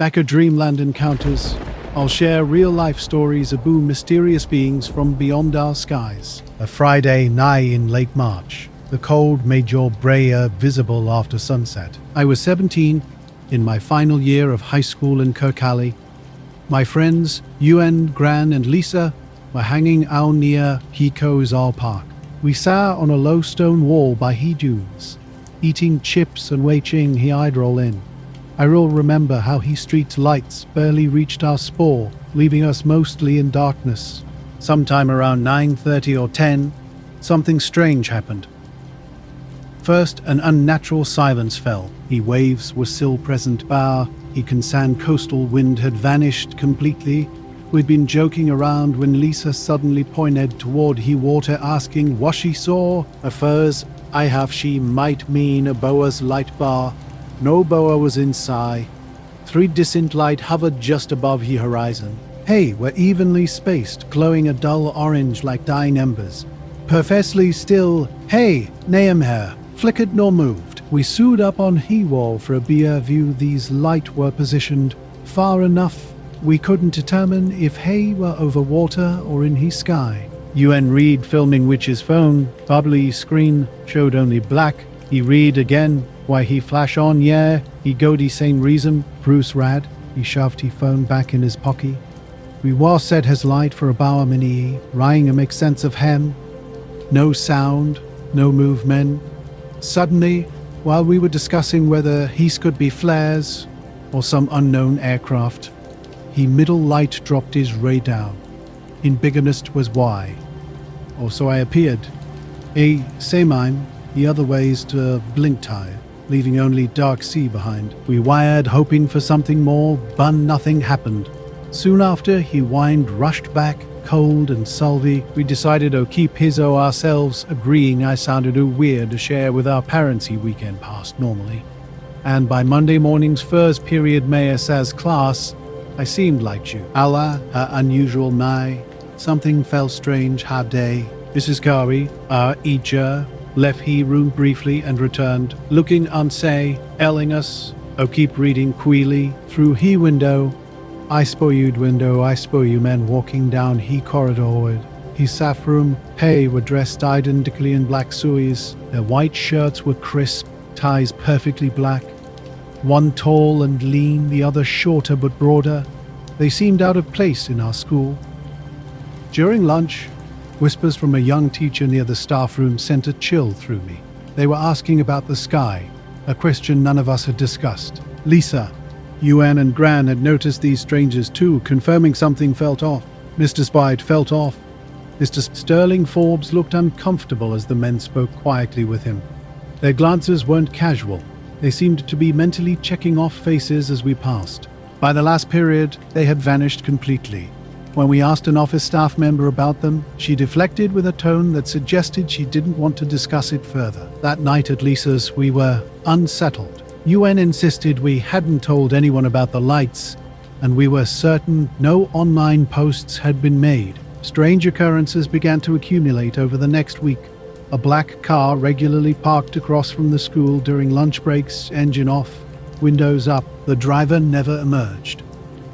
Back at Dreamland Encounters, I'll share real-life stories about mysterious beings from beyond our skies. A Friday night in late March. The cold made your brayer visible after sunset. I was 17, in my final year of high school in Kirkcaldy. My friends, Ewan, Gran, and Lisa, were hanging out near Heco's Park. We sat on a low stone wall by he dunes, eating chips and watching he I'd roll in. I will remember how he street lights barely reached our spore, leaving us mostly in darkness. Sometime around 9:30 or 10, something strange happened. First, an unnatural silence fell. The waves were still present, bar the Kansan coastal wind had vanished completely. We'd been joking around when Lisa suddenly pointed toward he water, asking what she saw. At first, I have she might mean a boa's light bar. No boa was in sight. 3 distant light hovered just above the horizon. Hey, were evenly spaced, glowing a dull orange like dying embers. Perfectly still, hey, name her, flickered nor moved. We sewed up on he wall for a beer view. These light were positioned far enough we couldn't determine if he were over water or in his sky. UN Reed filming Witch's phone, bubbly screen showed only black. He read again, why he flash on, yeah, he go the same reason, Bruce Rad. He shoved his phone back in his pocket. We was set his light for about a minute, trying to make sense of him. No sound, no movement. Suddenly, while we were discussing whether his could be flares or some unknown aircraft, he middle light dropped his ray down. In biggest was why. Or so I appeared. Same I'm, the other ways to blink tie, leaving only dark sea behind. We wired hoping for something more, but nothing happened. Soon after, he wind rushed back, cold and sulvy. We decided to keep his ourselves, agreeing I sounded weird to share with our parents he weekend past normally. And by Monday morning's first period Maya says class, I seemed like you. Allah, her unusual nigh. Something felt strange her day. Mrs. Kari, our teacher, left he room briefly and returned, looking unsay, elling us. Keep reading queerly through he window. I saw you men walking down he corridor. His staff room, hey, were dressed identically in black suits. Their white shirts were crisp, ties perfectly black. One tall and lean, the other shorter but broader. They seemed out of place in our school. During lunch, whispers from a young teacher near the staff room sent a chill through me. They were asking about the sky, a question none of us had discussed. Lisa, Ewan and Gran had noticed these strangers too, confirming something felt off. Mr. Spide felt off. Mr. Sterling Forbes looked uncomfortable as the men spoke quietly with him. Their glances weren't casual. They seemed to be mentally checking off faces as we passed. By the last period, they had vanished completely. When we asked an office staff member about them, she deflected with a tone that suggested she didn't want to discuss it further. That night at Lisa's, we were unsettled. UN insisted we hadn't told anyone about the lights, and we were certain no online posts had been made. Strange occurrences began to accumulate over the next week. A black car regularly parked across from the school during lunch breaks, engine off, windows up. The driver never emerged.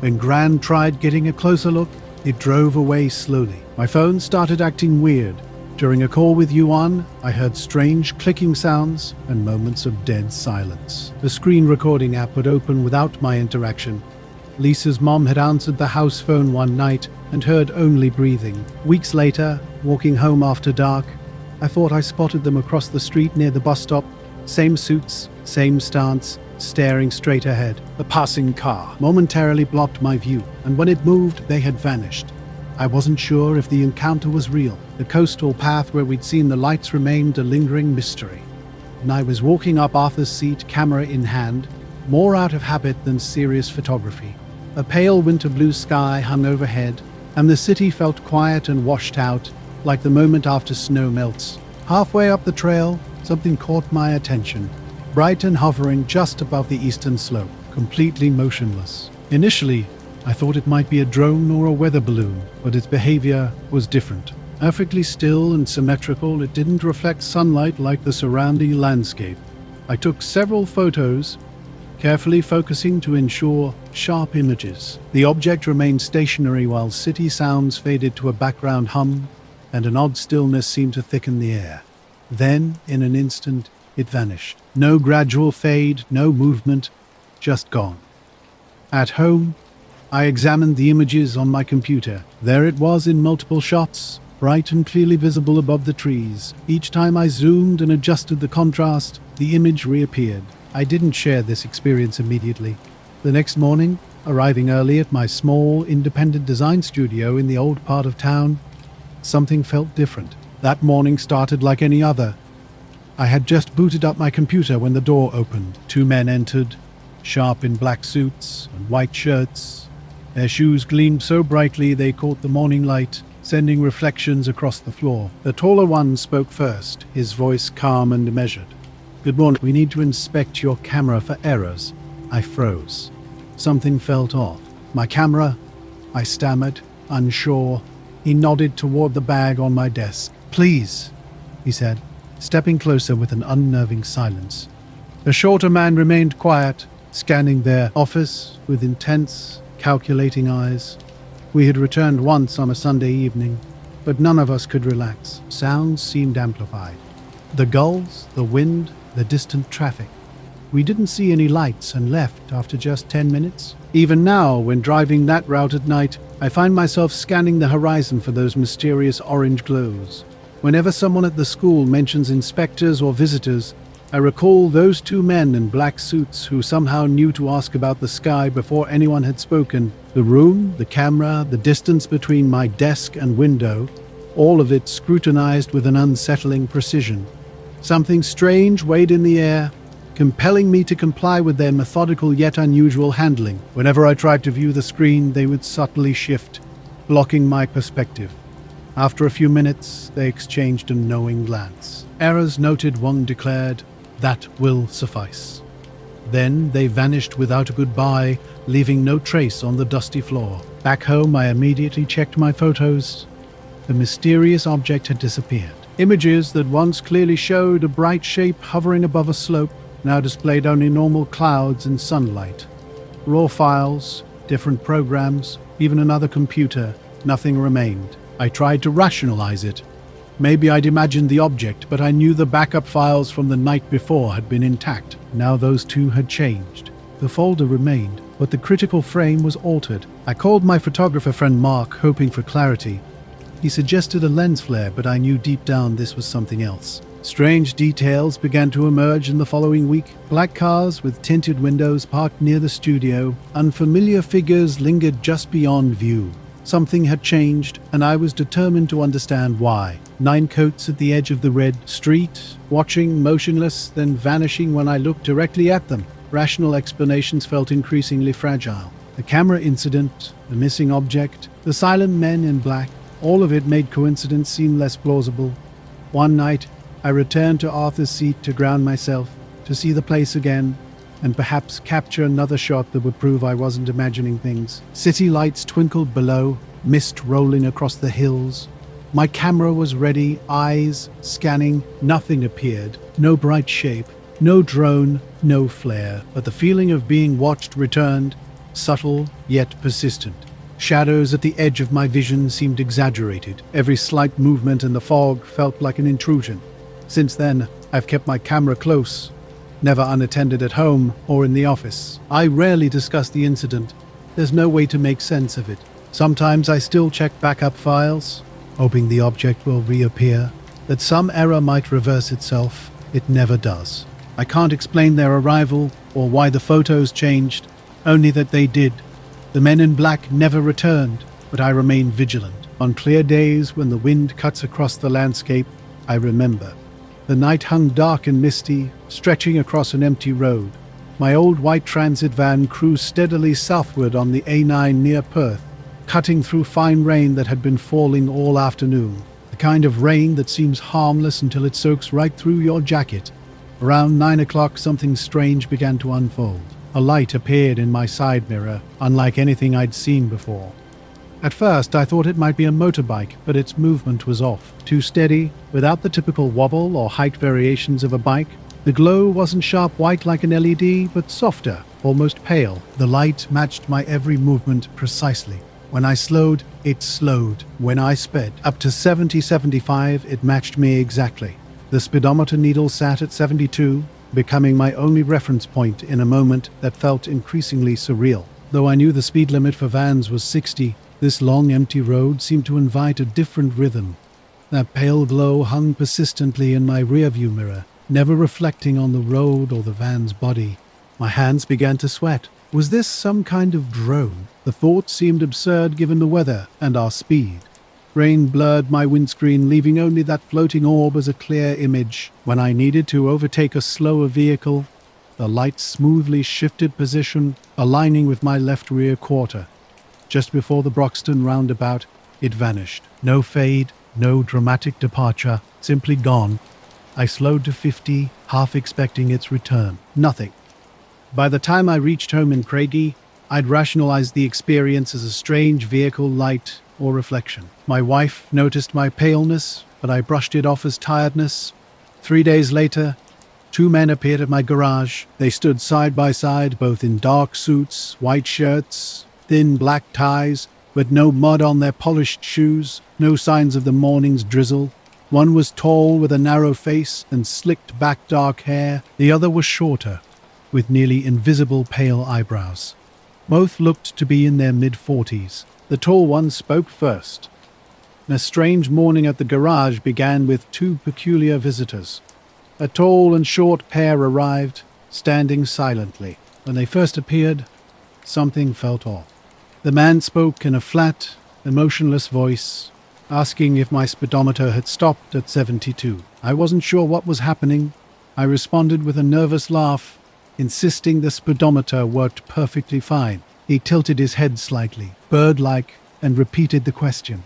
When Gran tried getting a closer look, it drove away slowly. My phone started acting weird. During a call with Yuan, I heard strange clicking sounds and moments of dead silence. The screen recording app would open without my interaction. Lisa's mom had answered the house phone one night and heard only breathing. Weeks later, walking home after dark, I thought I spotted them across the street near the bus stop. Same suits, same stance, staring straight ahead. The passing car momentarily blocked my view, and when it moved, they had vanished. I wasn't sure if the encounter was real. The coastal path where we'd seen the lights remained a lingering mystery. And I was walking up Arthur's seat, camera in hand, more out of habit than serious photography. A pale winter blue sky hung overhead, and the city felt quiet and washed out, like the moment after snow melts. Halfway up the trail, something caught my attention, bright and hovering just above the eastern slope, completely motionless. Initially, I thought it might be a drone or a weather balloon, but its behavior was different. Perfectly still and symmetrical, it didn't reflect sunlight like the surrounding landscape. I took several photos, carefully focusing to ensure sharp images. The object remained stationary while city sounds faded to a background hum, and an odd stillness seemed to thicken the air. Then, in an instant, it vanished. No gradual fade, no movement, just gone. At home, I examined the images on my computer. There it was in multiple shots, bright and clearly visible above the trees. Each time I zoomed and adjusted the contrast, the image reappeared. I didn't share this experience immediately. The next morning, arriving early at my small, independent design studio in the old part of town, something felt different. That morning started like any other. I had just booted up my computer when the door opened. Two men entered, sharp in black suits and white shirts. Their shoes gleamed so brightly they caught the morning light, sending reflections across the floor. The taller one spoke first, his voice calm and measured. "Good morning. We need to inspect your camera for errors." I froze. Something felt off. "My camera?" I stammered, unsure. He nodded toward the bag on my desk. "Please," he said, stepping closer with an unnerving silence. The shorter man remained quiet, scanning their office with intense, calculating eyes. We had returned once on a Sunday evening, but none of us could relax. Sounds seemed amplified. The gulls, the wind, the distant traffic. We didn't see any lights and left after just 10 minutes. Even now, when driving that route at night, I find myself scanning the horizon for those mysterious orange glows. Whenever someone at the school mentions inspectors or visitors, I recall those two men in black suits who somehow knew to ask about the sky before anyone had spoken. The room, the camera, the distance between my desk and window, all of it scrutinized with an unsettling precision. Something strange weighed in the air, compelling me to comply with their methodical yet unusual handling. Whenever I tried to view the screen, they would subtly shift, blocking my perspective. After a few minutes, they exchanged a knowing glance. "Errors noted," one declared. "That will suffice." Then they vanished without a goodbye, leaving no trace on the dusty floor. Back home, I immediately checked my photos. The mysterious object had disappeared. Images that once clearly showed a bright shape hovering above a slope now displayed only normal clouds and sunlight. Raw files, different programs, even another computer, nothing remained. I tried to rationalize it. Maybe I'd imagined the object, but I knew the backup files from the night before had been intact. Now those two had changed. The folder remained, but the critical frame was altered. I called my photographer friend Mark, hoping for clarity. He suggested a lens flare, but I knew deep down this was something else. Strange details began to emerge in the following week. Black cars with tinted windows parked near the studio. Unfamiliar figures lingered just beyond view. Something had changed, and I was determined to understand why. 9 coats at the edge of the red street, watching motionless, then vanishing when I looked directly at them. Rational explanations felt increasingly fragile. The camera incident, the missing object, the silent men in black, all of it made coincidence seem less plausible. One night, I returned to Arthur's Seat to ground myself, to see the place again, and perhaps capture another shot that would prove I wasn't imagining things. City lights twinkled below, mist rolling across the hills. My camera was ready, eyes scanning. Nothing appeared. No bright shape, no drone, no flare. But the feeling of being watched returned, subtle yet persistent. Shadows at the edge of my vision seemed exaggerated. Every slight movement in the fog felt like an intrusion. Since then, I've kept my camera close, never unattended at home or in the office. I rarely discuss the incident. There's no way to make sense of it. Sometimes I still check backup files, hoping the object will reappear, that some error might reverse itself. It never does. I can't explain their arrival or why the photos changed, only that they did. The men in black never returned, but I remain vigilant. On clear days when the wind cuts across the landscape, I remember. The night hung dark and misty, stretching across an empty road. My old white transit van cruised steadily southward on the A9 near Perth, cutting through fine rain that had been falling all afternoon. The kind of rain that seems harmless until it soaks right through your jacket. Around 9 o'clock, something strange began to unfold. A light appeared in my side mirror, unlike anything I'd seen before. At first, I thought it might be a motorbike, but its movement was off. Too steady, without the typical wobble or height variations of a bike. The glow wasn't sharp white like an LED, but softer, almost pale. The light matched my every movement precisely. When I slowed, it slowed. When I sped up to 70-75, it matched me exactly. The speedometer needle sat at 72, becoming my only reference point in a moment that felt increasingly surreal. Though I knew the speed limit for vans was 60, this long empty road seemed to invite a different rhythm. That pale glow hung persistently in my rearview mirror, never reflecting on the road or the van's body. My hands began to sweat. Was this some kind of drone? The thought seemed absurd given the weather and our speed. Rain blurred my windscreen, leaving only that floating orb as a clear image. When I needed to overtake a slower vehicle, the light smoothly shifted position, aligning with my left rear quarter. Just before the Broxton roundabout, it vanished. No fade, no dramatic departure, simply gone. I slowed to 50, half expecting its return. Nothing. By the time I reached home in Craigie, I'd rationalized the experience as a strange vehicle light or reflection. My wife noticed my paleness, but I brushed it off as tiredness. 3 days later, 2 men appeared at my garage. They stood side by side, both in dark suits, white shirts, thin black ties, but no mud on their polished shoes, no signs of the morning's drizzle. One was tall with a narrow face and slicked back dark hair. The other was shorter, with nearly invisible pale eyebrows. Both looked to be in their mid-40s. The tall one spoke first. A strange morning at the garage began with 2 peculiar visitors. A tall and short pair arrived, standing silently. When they first appeared, something felt off. The man spoke in a flat, emotionless voice, asking if my speedometer had stopped at 72. I wasn't sure what was happening. I responded with a nervous laugh, insisting the speedometer worked perfectly fine. He tilted his head slightly, bird-like, and repeated the question.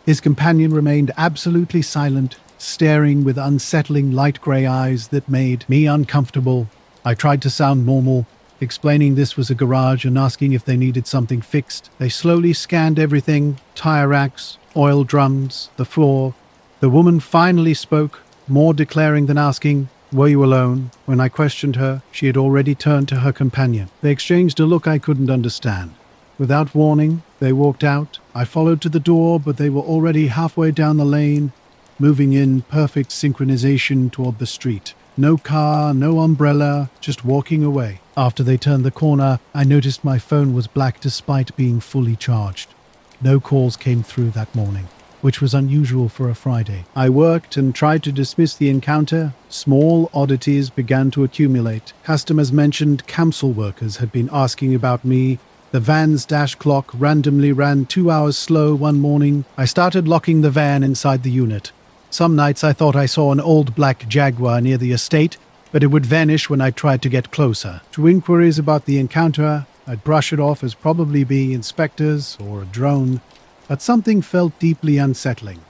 His companion remained absolutely silent, staring with unsettling light grey eyes that made me uncomfortable. I tried to sound normal, explaining this was a garage and asking if they needed something fixed. They slowly scanned everything, tire racks, oil drums, the floor. The woman finally spoke, more declaring than asking, "Were you alone?" When I questioned her, she had already turned to her companion. They exchanged a look I couldn't understand. Without warning, they walked out. I followed to the door, but they were already halfway down the lane, moving in perfect synchronization toward the street. No car, no umbrella, just walking away. After they turned the corner, I noticed my phone was black despite being fully charged. No calls came through that morning, which was unusual for a Friday. I worked and tried to dismiss the encounter. Small oddities began to accumulate. Customers mentioned council workers had been asking about me. The van's dash clock randomly ran 2 hours slow one morning. I started locking the van inside the unit. Some nights I thought I saw an old black Jaguar near the estate, but it would vanish when I tried to get closer. To inquiries about the encounter, I'd brush it off as probably be inspectors or a drone, but something felt deeply unsettling.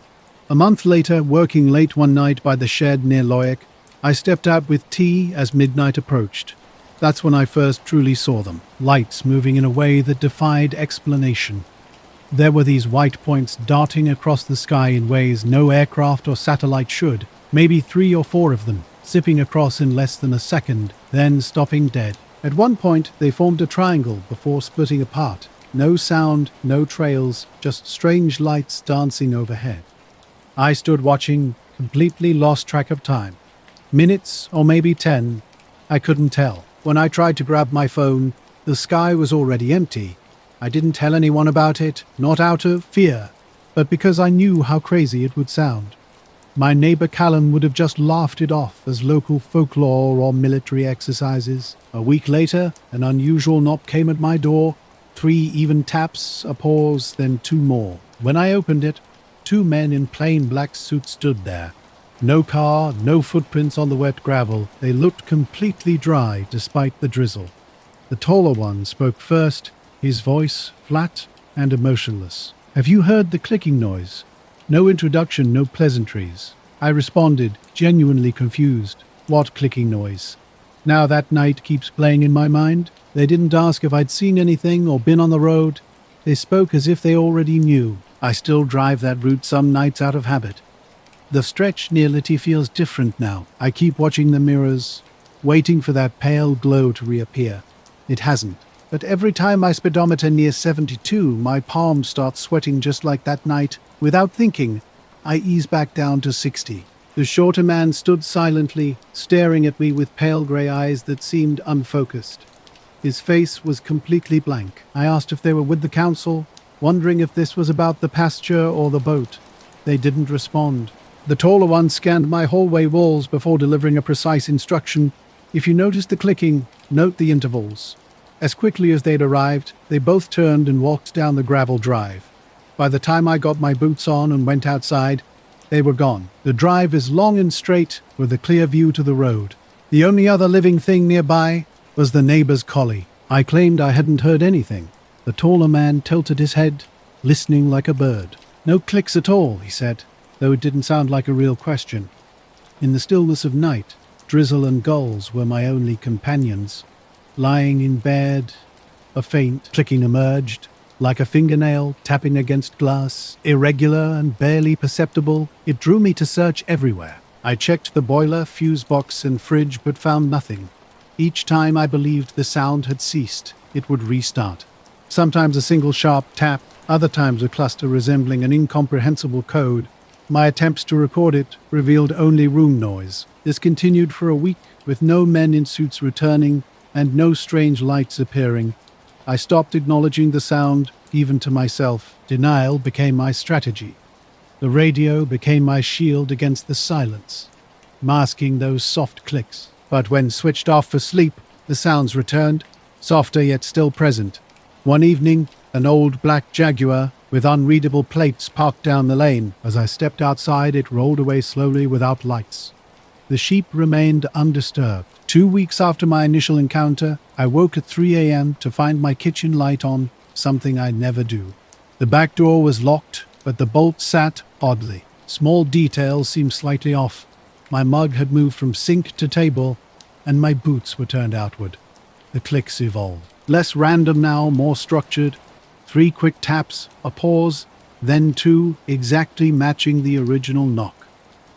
A month later, working late one night by the shed near Loic, I stepped out with tea as midnight approached. That's when I first truly saw them, lights moving in a way that defied explanation. There were these white points darting across the sky in ways no aircraft or satellite should, maybe 3 or 4 of them, zipping across in less than a second, then stopping dead. At one point, they formed a triangle before splitting apart. No sound, no trails, just strange lights dancing overhead. I stood watching, completely lost track of time. Minutes, or maybe 10, I couldn't tell. When I tried to grab my phone, the sky was already empty. I didn't tell anyone about it, not out of fear, but because I knew how crazy it would sound. My neighbor Callum would have just laughed it off as local folklore or military exercises. A week later, an unusual knock came at my door. 3 even taps, a pause, then 2 more. When I opened it, 2 men in plain black suits stood there. No car, no footprints on the wet gravel. They looked completely dry despite the drizzle. The taller one spoke first, his voice flat and emotionless. "Have you heard the clicking noise?" No introduction, no pleasantries. I responded, genuinely confused. What clicking noise? Now that night keeps playing in my mind. They didn't ask if I'd seen anything or been on the road. They spoke as if they already knew. I still drive that route some nights out of habit. The stretch near Litty feels different now. I keep watching the mirrors, waiting for that pale glow to reappear. It hasn't. But every time my speedometer nears 72, my palms start sweating just like that night. Without thinking, I ease back down to 60. The shorter man stood silently, staring at me with pale grey eyes that seemed unfocused. His face was completely blank. I asked if they were with the council, wondering if this was about the pasture or the boat. They didn't respond. The taller one scanned my hallway walls before delivering a precise instruction. If you notice the clicking, note the intervals. As quickly as they'd arrived, they both turned and walked down the gravel drive. By the time I got my boots on and went outside, they were gone. The drive is long and straight, with a clear view to the road. The only other living thing nearby was the neighbor's collie. I claimed I hadn't heard anything. The taller man tilted his head, listening like a bird. No clicks at all, he said, though it didn't sound like a real question. In the stillness of night, drizzle and gulls were my only companions. Lying in bed, a faint clicking emerged, like a fingernail tapping against glass, irregular and barely perceptible. It drew me to search everywhere. I checked the boiler, fuse box, and fridge, but found nothing. Each time I believed the sound had ceased, it would restart. Sometimes a single sharp tap, other times a cluster resembling an incomprehensible code. My attempts to record it revealed only room noise. This continued for a week, with no men in suits returning and no strange lights appearing. I stopped acknowledging the sound, even to myself. Denial became my strategy. The radio became my shield against the silence, masking those soft clicks. But when switched off for sleep, the sounds returned, softer yet still present. One evening, an old black Jaguar with unreadable plates parked down the lane. As I stepped outside, it rolled away slowly without lights. The sheep remained undisturbed. 2 weeks after my initial encounter, I woke at 3 a.m. to find my kitchen light on, something I never do. The back door was locked, but the bolt sat oddly. Small details seemed slightly off. My mug had moved from sink to table, and my boots were turned outward. The clicks evolved. Less random now, more structured. 3 quick taps, a pause, then 2, exactly matching the original knock.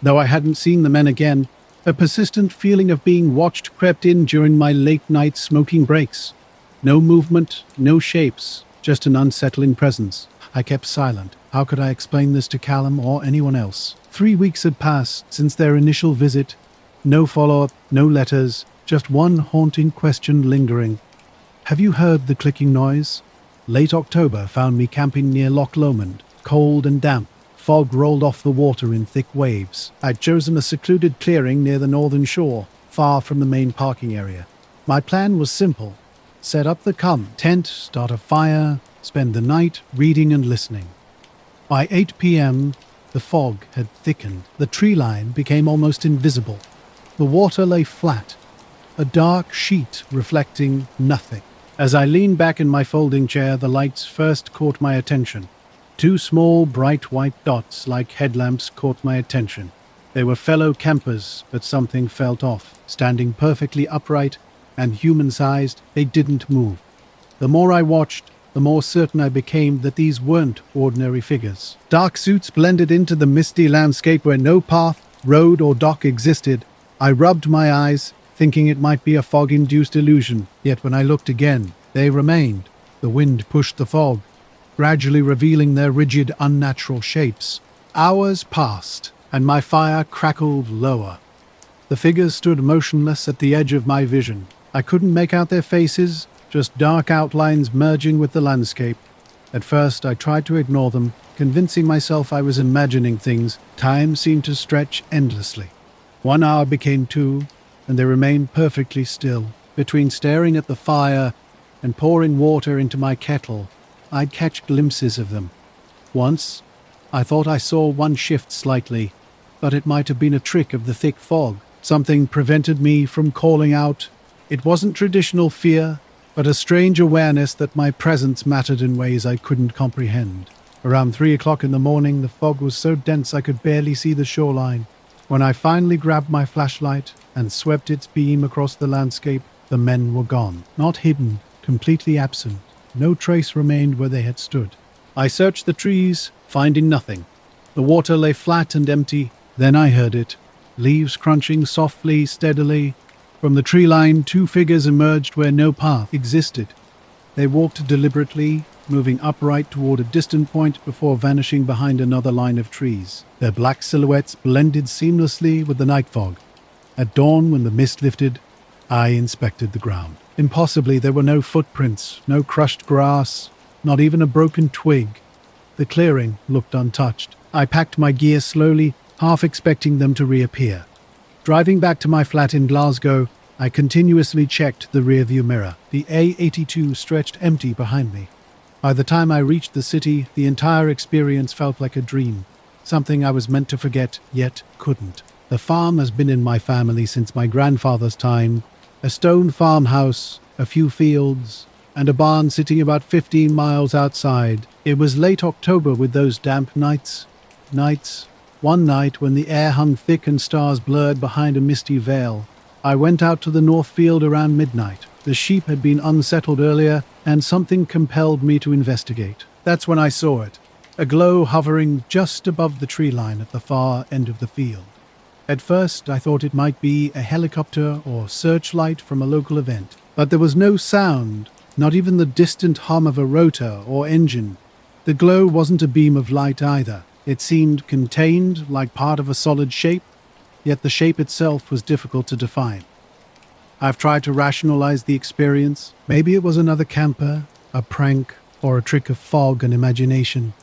Though I hadn't seen the men again, a persistent feeling of being watched crept in during my late-night smoking breaks. No movement, no shapes, just an unsettling presence. I kept silent. How could I explain this to Callum or anyone else? 3 weeks had passed since their initial visit. No follow-up, no letters, just one haunting question lingering. Have you heard the clicking noise? Late October found me camping near Loch Lomond, cold and damp. Fog rolled off the water in thick waves. I'd chosen a secluded clearing near the northern shore, far from the main parking area. My plan was simple. Set up the tent, start a fire, spend the night reading and listening. By 8 p.m., the fog had thickened. The tree line became almost invisible. The water lay flat, a dark sheet reflecting nothing. As I leaned back in my folding chair, the lights first caught my attention. 2 small, bright white dots like headlamps caught my attention. They were fellow campers, but something felt off. Standing perfectly upright and human-sized, they didn't move. The more I watched, the more certain I became that these weren't ordinary figures. Dark suits blended into the misty landscape where no path, road, or dock existed. I rubbed my eyes, thinking it might be a fog-induced illusion. Yet when I looked again, they remained. The wind pushed the fog, gradually revealing their rigid, unnatural shapes. Hours passed, and my fire crackled lower. The figures stood motionless at the edge of my vision. I couldn't make out their faces, just dark outlines merging with the landscape. At first, I tried to ignore them, convincing myself I was imagining things. Time seemed to stretch endlessly. 1 hour became 2, and they remained perfectly still. Between staring at the fire and pouring water into my kettle, I'd catch glimpses of them. Once, I thought I saw one shift slightly, but it might have been a trick of the thick fog. Something prevented me from calling out. It wasn't traditional fear, but a strange awareness that my presence mattered in ways I couldn't comprehend. Around 3 o'clock in the morning, the fog was so dense I could barely see the shoreline. When I finally grabbed my flashlight and swept its beam across the landscape, the men were gone. Not hidden, completely absent. No trace remained where they had stood. I searched the trees, finding nothing. The water lay flat and empty. Then I heard it. Leaves crunching softly, steadily. From the tree line, two figures emerged where no path existed. They walked deliberately, moving upright toward a distant point before vanishing behind another line of trees. Their black silhouettes blended seamlessly with the night fog. At dawn, when the mist lifted, I inspected the ground. Impossibly, there were no footprints, no crushed grass, not even a broken twig. The clearing looked untouched. I packed my gear slowly, half expecting them to reappear. Driving back to my flat in Glasgow, I continuously checked the rearview mirror. The A82 stretched empty behind me. By the time I reached the city, the entire experience felt like a dream, something I was meant to forget, yet couldn't. The farm has been in my family since my grandfather's time. A stone farmhouse, a few fields, and a barn sitting about 15 miles outside. It was late October with those damp nights. One night when the air hung thick and stars blurred behind a misty veil. I went out to the north field around midnight. The sheep had been unsettled earlier, and something compelled me to investigate. That's when I saw it, a glow hovering just above the tree line at the far end of the field. At first, I thought it might be a helicopter or searchlight from a local event, but there was no sound, not even the distant hum of a rotor or engine. The glow wasn't a beam of light either. It seemed contained, like part of a solid shape, yet the shape itself was difficult to define. I've tried to rationalize the experience. Maybe it was another camper, a prank, or a trick of fog and imagination.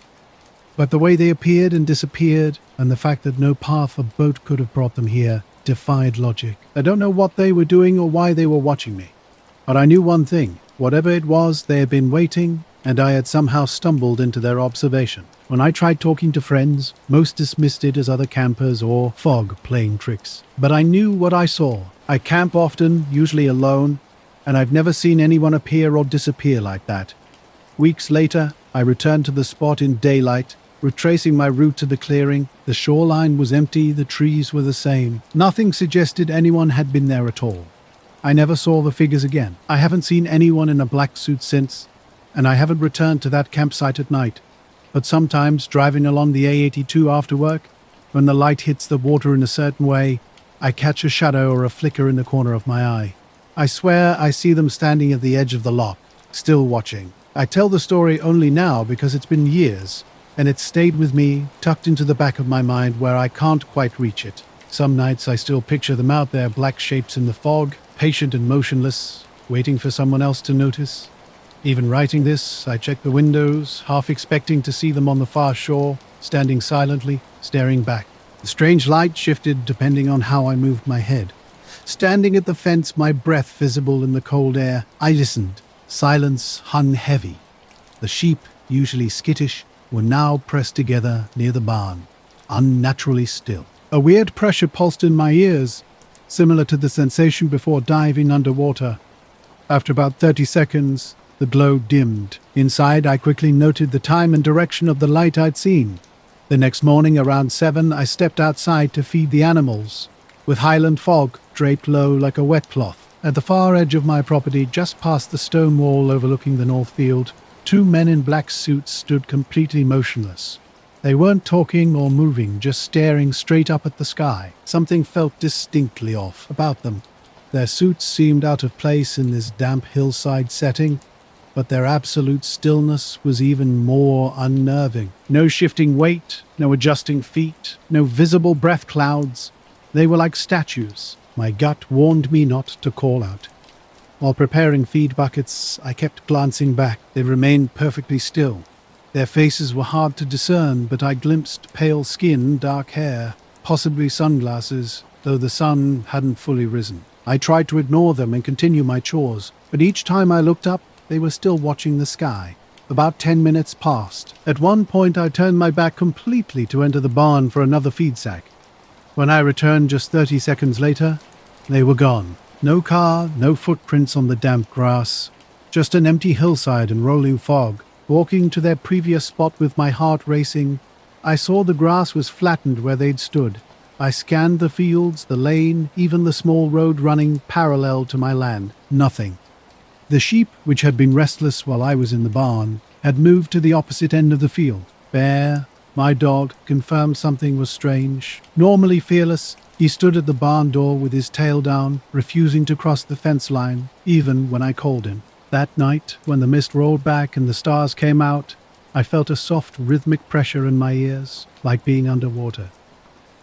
But the way they appeared and disappeared, and the fact that no path or boat could have brought them here, defied logic. I don't know what they were doing or why they were watching me. But I knew one thing. Whatever it was, they had been waiting, and I had somehow stumbled into their observation. When I tried talking to friends, most dismissed it as other campers or fog playing tricks. But I knew what I saw. I camp often, usually alone, and I've never seen anyone appear or disappear like that. Weeks later, I returned to the spot in daylight, retracing my route to the clearing. The shoreline was empty, the trees were the same. Nothing suggested anyone had been there at all. I never saw the figures again. I haven't seen anyone in a black suit since, and I haven't returned to that campsite at night. But sometimes, driving along the A82 after work, when the light hits the water in a certain way, I catch a shadow or a flicker in the corner of my eye. I swear I see them standing at the edge of the loch, still watching. I tell the story only now because it's been years, and it's stayed with me, tucked into the back of my mind where I can't quite reach it. Some nights I still picture them out there, black shapes in the fog, patient and motionless, waiting for someone else to notice. Even writing this, I check the windows, half expecting to see them on the far shore, standing silently, staring back. The strange light shifted depending on how I moved my head. Standing at the fence, my breath visible in the cold air, I listened. Silence hung heavy. The sheep, usually skittish, were now pressed together near the barn, unnaturally still. A weird pressure pulsed in my ears, similar to the sensation before diving underwater. After about 30 seconds, the glow dimmed. Inside, I quickly noted the time and direction of the light I'd seen. The next morning, around 7, I stepped outside to feed the animals, with highland fog draped low like a wet cloth. At the far edge of my property, just past the stone wall overlooking the north field, two men in black suits stood completely motionless. They weren't talking or moving, just staring straight up at the sky. Something felt distinctly off about them. Their suits seemed out of place in this damp hillside setting, but their absolute stillness was even more unnerving. No shifting weight, no adjusting feet, no visible breath clouds. They were like statues. My gut warned me not to call out. While preparing feed buckets, I kept glancing back. They remained perfectly still. Their faces were hard to discern, but I glimpsed pale skin, dark hair, possibly sunglasses, though the sun hadn't fully risen. I tried to ignore them and continue my chores, but each time I looked up, they were still watching the sky. About 10 minutes passed. At one point, I turned my back completely to enter the barn for another feed sack. When I returned just 30 seconds later, they were gone. No car, no footprints on the damp grass, just an empty hillside and rolling fog. Walking to their previous spot with my heart racing, I saw the grass was flattened where they'd stood. I scanned the fields, the lane, even the small road running parallel to my land. Nothing. The sheep, which had been restless while I was in the barn, had moved to the opposite end of the field. Bare, My dog confirmed something was strange. Normally fearless, he stood at the barn door with his tail down, refusing to cross the fence line, even when I called him. That night, when the mist rolled back and the stars came out, I felt a soft rhythmic pressure in my ears, like being underwater.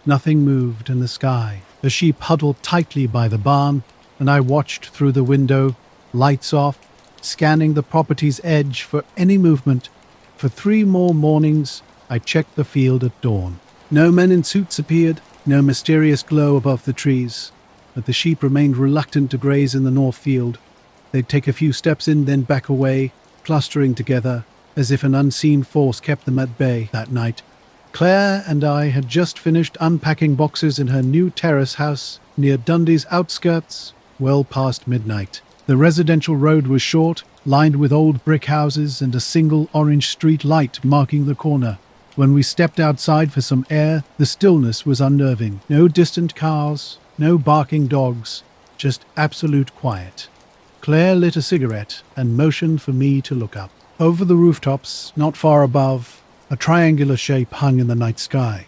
Nothing moved in the sky. The sheep huddled tightly by the barn, and I watched through the window, lights off, scanning the property's edge for any movement. For 3 more mornings, I checked the field at dawn. No men in suits appeared, no mysterious glow above the trees, but the sheep remained reluctant to graze in the north field. They'd take a few steps in, then back away, clustering together, as if an unseen force kept them at bay that night. Claire and I had just finished unpacking boxes in her new terrace house near Dundee's outskirts, well past midnight. The residential road was short, lined with old brick houses and a single orange street light marking the corner. When we stepped outside for some air, the stillness was unnerving. No distant cars, no barking dogs, just absolute quiet. Claire lit a cigarette and motioned for me to look up. Over the rooftops, not far above, a triangular shape hung in the night sky.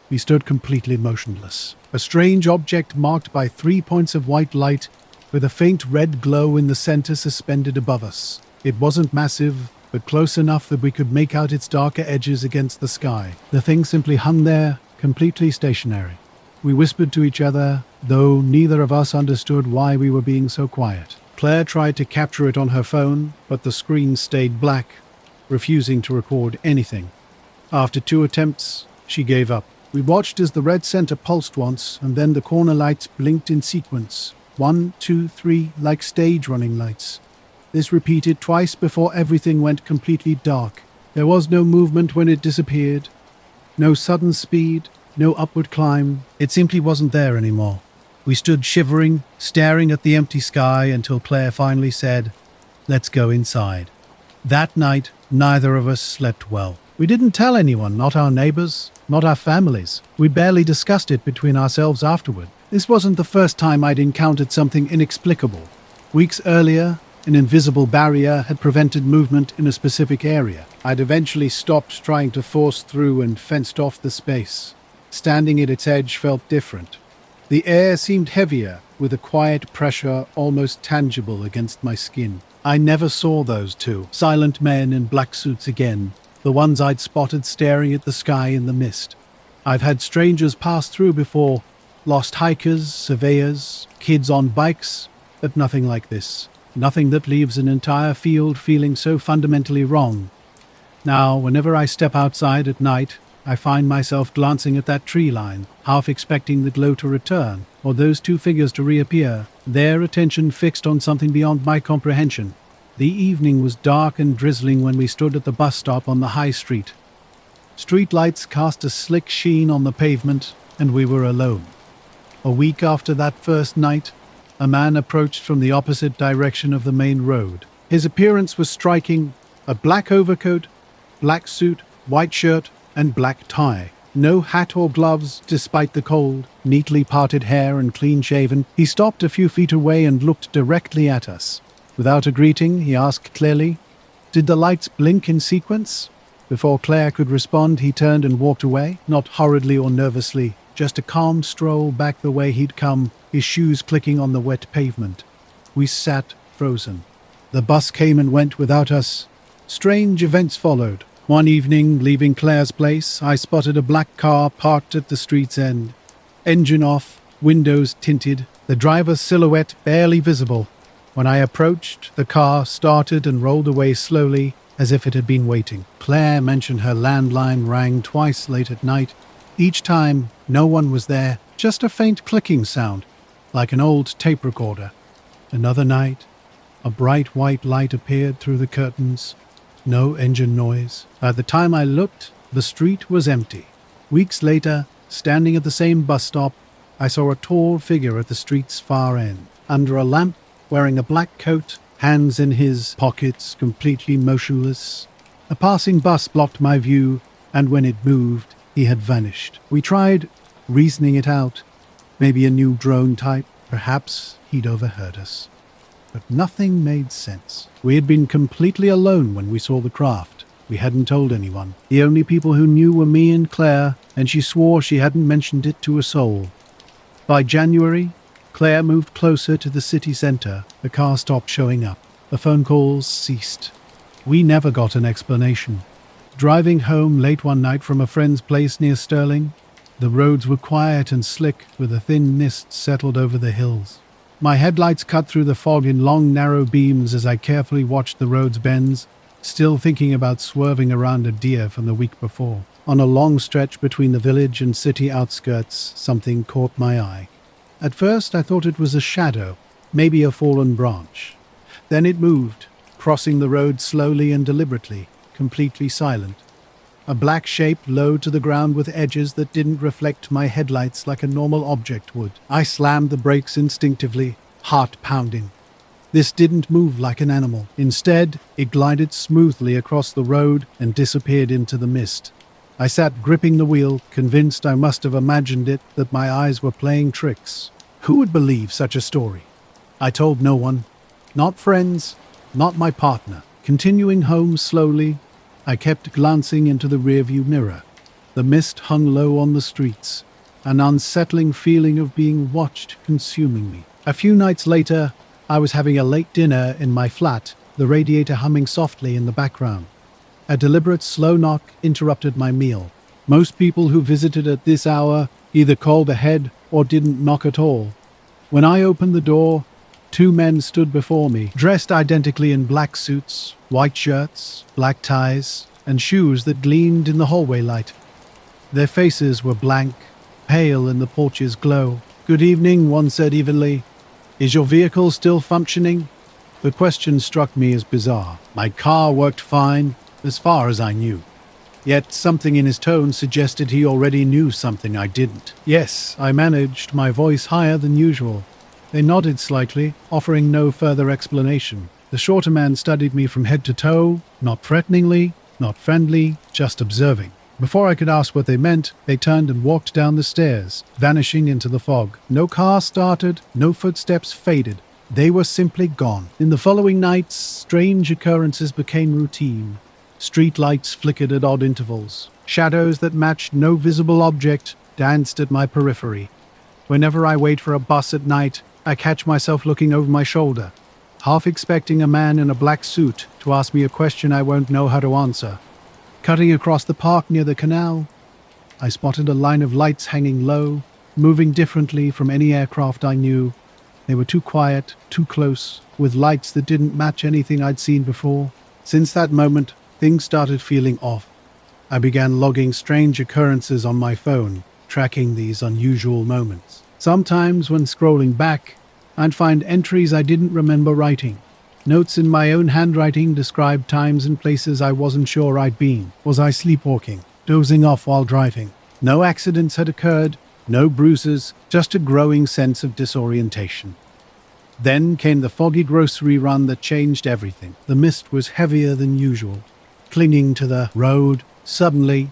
We stood completely motionless. A strange object marked by 3 points of white light with a faint red glow in the center suspended above us. It wasn't massive, but close enough that we could make out its darker edges against the sky. The thing simply hung there, completely stationary. We whispered to each other, though neither of us understood why we were being so quiet. Claire tried to capture it on her phone, but the screen stayed black, refusing to record anything. After 2 attempts, she gave up. We watched as the red center pulsed once, and then the corner lights blinked in sequence. 1, 2, 3, like stage running lights. This repeated twice before everything went completely dark. There was no movement when it disappeared. No sudden speed, no upward climb. It simply wasn't there anymore. We stood shivering, staring at the empty sky until Claire finally said, "Let's go inside." That night, neither of us slept well. We didn't tell anyone, not our neighbors, not our families. We barely discussed it between ourselves afterward. This wasn't the first time I'd encountered something inexplicable. Weeks earlier, an invisible barrier had prevented movement in a specific area. I'd eventually stopped trying to force through and fenced off the space. Standing at its edge felt different. The air seemed heavier, with a quiet pressure almost tangible against my skin. I never saw those 2 silent men in black suits again, the ones I'd spotted staring at the sky in the mist. I've had strangers pass through before, lost hikers, surveyors, kids on bikes, but nothing like this. Nothing that leaves an entire field feeling so fundamentally wrong. Now, whenever I step outside at night, I find myself glancing at that tree line, half expecting the glow to return, or those 2 figures to reappear, their attention fixed on something beyond my comprehension. The evening was dark and drizzling when we stood at the bus stop on the high street. Street lights cast a slick sheen on the pavement, and we were alone. A week after that first night, a man approached from the opposite direction of the main road. His appearance was striking: a black overcoat, black suit, white shirt, and black tie. No hat or gloves, despite the cold, neatly parted hair and clean-shaven. He stopped a few feet away and looked directly at us. Without a greeting, he asked clearly, "Did the lights blink in sequence?" Before Claire could respond, he turned and walked away, not hurriedly or nervously, just a calm stroll back the way he'd come, his shoes clicking on the wet pavement. We sat frozen. The bus came and went without us. Strange events followed. One evening, leaving Claire's place, I spotted a black car parked at the street's end. Engine off, windows tinted, the driver's silhouette barely visible. When I approached, the car started and rolled away slowly, as if it had been waiting. Claire mentioned her landline rang twice late at night. Each time, no one was there, just a faint clicking sound, like an old tape recorder. Another night, a bright white light appeared through the curtains. No engine noise. By the time I looked, the street was empty. Weeks later, standing at the same bus stop, I saw a tall figure at the street's far end. Under a lamp, wearing a black coat, hands in his pockets, completely motionless. A passing bus blocked my view, and when it moved, he had vanished. We tried reasoning it out. Maybe a new drone type. Perhaps he'd overheard us. But nothing made sense. We had been completely alone when we saw the craft. We hadn't told anyone. The only people who knew were me and Claire, and she swore she hadn't mentioned it to a soul. By January, Claire moved closer to the city centre. The car stopped showing up. The phone calls ceased. We never got an explanation. Driving home late one night from a friend's place near Stirling, the roads were quiet and slick with a thin mist settled over the hills. My headlights cut through the fog in long, narrow beams as I carefully watched the road's bends, still thinking about swerving around a deer from the week before. On a long stretch between the village and city outskirts, something caught my eye. At first, I thought it was a shadow, maybe a fallen branch. Then it moved, crossing the road slowly and deliberately, completely silent. A black shape low to the ground with edges that didn't reflect my headlights like a normal object would. I slammed the brakes instinctively, heart pounding. This didn't move like an animal. Instead, it glided smoothly across the road and disappeared into the mist. I sat gripping the wheel, convinced I must have imagined it, that my eyes were playing tricks. Who would believe such a story? I told no one. Not friends, not my partner. Continuing home slowly, I kept glancing into the rearview mirror. The mist hung low on the streets, an unsettling feeling of being watched consuming me. A few nights later, I was having a late dinner in my flat, the radiator humming softly in the background. A deliberate slow knock interrupted my meal. Most people who visited at this hour either called ahead or didn't knock at all. When I opened the door, 2 men stood before me, dressed identically in black suits, white shirts, black ties, and shoes that gleamed in the hallway light. Their faces were blank, pale in the porch's glow. "Good evening," one said evenly. "Is your vehicle still functioning?" The question struck me as bizarre. My car worked fine, as far as I knew. Yet something in his tone suggested he already knew something I didn't. "Yes," I managed, my voice higher than usual. They nodded slightly, offering no further explanation. The shorter man studied me from head to toe, not threateningly, not friendly, just observing. Before I could ask what they meant, they turned and walked down the stairs, vanishing into the fog. No car started, no footsteps faded. They were simply gone. In the following nights, strange occurrences became routine. Street lights flickered at odd intervals. Shadows that matched no visible object danced at my periphery. Whenever I wait for a bus at night, I catch myself looking over my shoulder, half expecting a man in a black suit to ask me a question I won't know how to answer. Cutting across the park near the canal, I spotted a line of lights hanging low, moving differently from any aircraft I knew. They were too quiet, too close, with lights that didn't match anything I'd seen before. Since that moment, things started feeling off. I began logging strange occurrences on my phone, tracking these unusual moments. Sometimes, when scrolling back, I'd find entries I didn't remember writing. Notes in my own handwriting described times and places I wasn't sure I'd been. Was I sleepwalking, dozing off while driving? No accidents had occurred, no bruises, just a growing sense of disorientation. Then came the foggy grocery run that changed everything. The mist was heavier than usual, clinging to the road. Suddenly,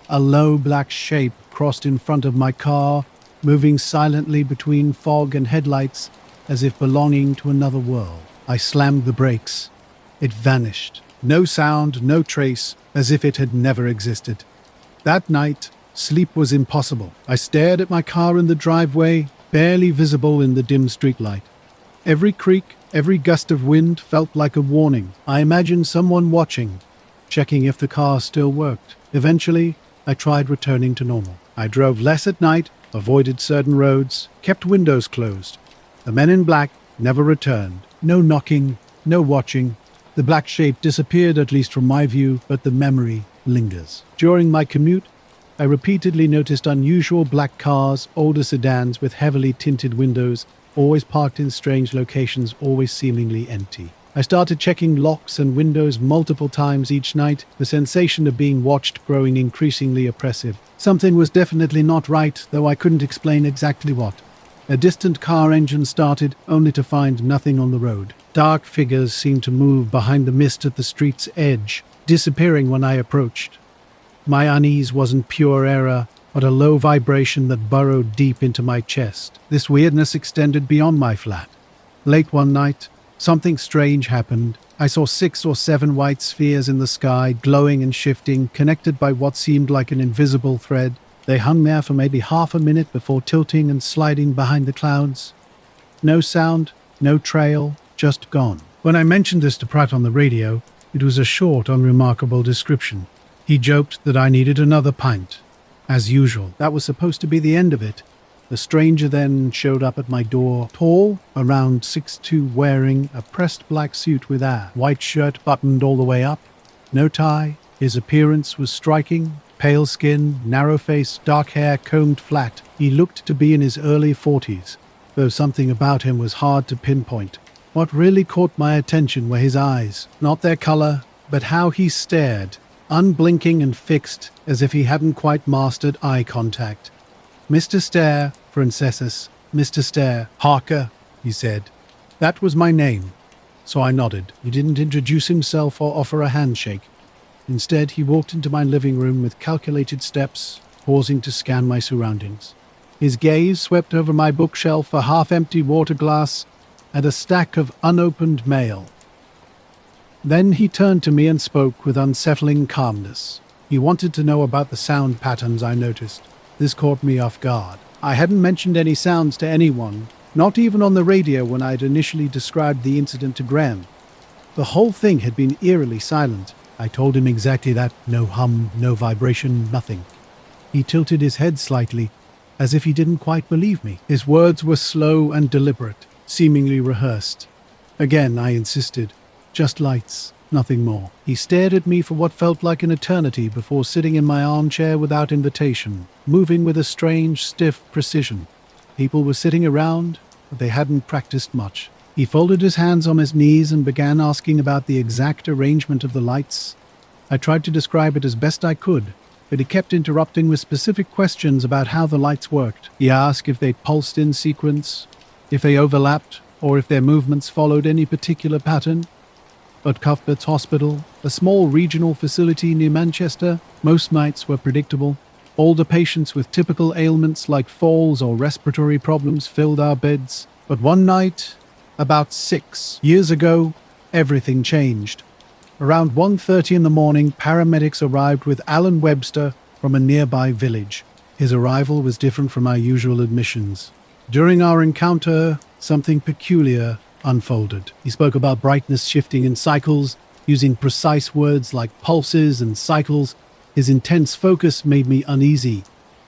a low black shape crossed in front of my car, moving silently between fog and headlights as if belonging to another world. I slammed the brakes. It vanished. No sound, no trace, as if it had never existed. That night, sleep was impossible. I stared at my car in the driveway, barely visible in the dim streetlight. Every creak, every gust of wind felt like a warning. I imagined someone watching, checking if the car still worked. Eventually, I tried returning to normal. I drove less at night, avoided certain roads, kept windows closed. The men in black never returned. No knocking, no watching. The black shape disappeared, at least from my view, but the memory lingers. During my commute, I repeatedly noticed unusual black cars, older sedans with heavily tinted windows, always parked in strange locations, always seemingly empty. I started checking locks and windows multiple times each night, the sensation of being watched growing increasingly oppressive. Something was definitely not right, though I couldn't explain exactly what. A distant car engine started, only to find nothing on the road. Dark figures seemed to move behind the mist at the street's edge, disappearing when I approached. My unease wasn't pure error, but a low vibration that burrowed deep into my chest. This weirdness extended beyond my flat. Late one night, something strange happened. I saw 6 or 7 white spheres in the sky, glowing and shifting, connected by what seemed like an invisible thread. They hung there for maybe half a minute before tilting and sliding behind the clouds. No sound, no trail, just gone. When I mentioned this to Pratt on the radio, it was a short, unremarkable description. He joked that I needed another pint. As usual, that was supposed to be the end of it. The stranger then showed up at my door, tall, around 6'2", wearing a pressed black suit with a white shirt buttoned all the way up, no tie. His appearance was striking, pale skin, narrow face, dark hair combed flat. He looked to be in his early 40s, though something about him was hard to pinpoint. What really caught my attention were his eyes, not their color, but how he stared, unblinking and fixed, as if he hadn't quite mastered eye contact. "Mr. Stare, Francesus, Mr. Stare, Harker," he said. That was my name, so I nodded. He didn't introduce himself or offer a handshake. Instead, he walked into my living room with calculated steps, pausing to scan my surroundings. His gaze swept over my bookshelf, a half-empty water glass, and a stack of unopened mail. Then he turned to me and spoke with unsettling calmness. He wanted to know about the sound patterns I noticed. This caught me off guard. I hadn't mentioned any sounds to anyone, not even on the radio when I'd initially described the incident to Graham. The whole thing had been eerily silent. I told him exactly that. No hum, no vibration, nothing. He tilted his head slightly, as if he didn't quite believe me. His words were slow and deliberate, seemingly rehearsed. Again, I insisted. Just lights, nothing more. He stared at me for what felt like an eternity before sitting in my armchair without invitation, moving with a strange, stiff precision. People were sitting around, but they hadn't practiced much. He folded his hands on his knees and began asking about the exact arrangement of the lights. I tried to describe it as best I could, but he kept interrupting with specific questions about how the lights worked. He asked if they pulsed in sequence, if they overlapped, or if their movements followed any particular pattern. At Cuthbert's Hospital, a small regional facility near Manchester, most nights were predictable. Older patients with typical ailments like falls or respiratory problems filled our beds. But one night, about 6 years ago, everything changed. Around 1:30 in the morning, paramedics arrived with Alan Webster from a nearby village. His arrival was different from our usual admissions. During our encounter, something peculiar unfolded. He spoke about brightness shifting in cycles, using precise words like pulses and cycles. His intense focus made me uneasy.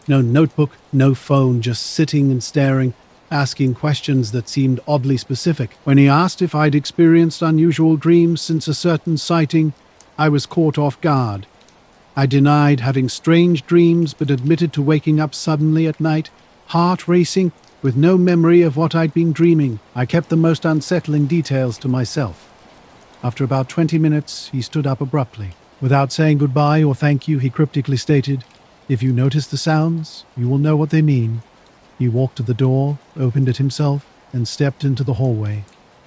No notebook, no phone, just sitting and staring, asking questions that seemed oddly specific. When he asked if I'd experienced unusual dreams since a certain sighting, I was caught off guard. I denied having strange dreams, but admitted to waking up suddenly at night, heart racing, with no memory of what I'd been dreaming. I kept the most unsettling details to myself. After about 20 minutes, he stood up abruptly. Without saying goodbye or thank you, he cryptically stated, "If you notice the sounds, you will know what they mean." He walked to the door, opened it himself, and stepped into the hallway.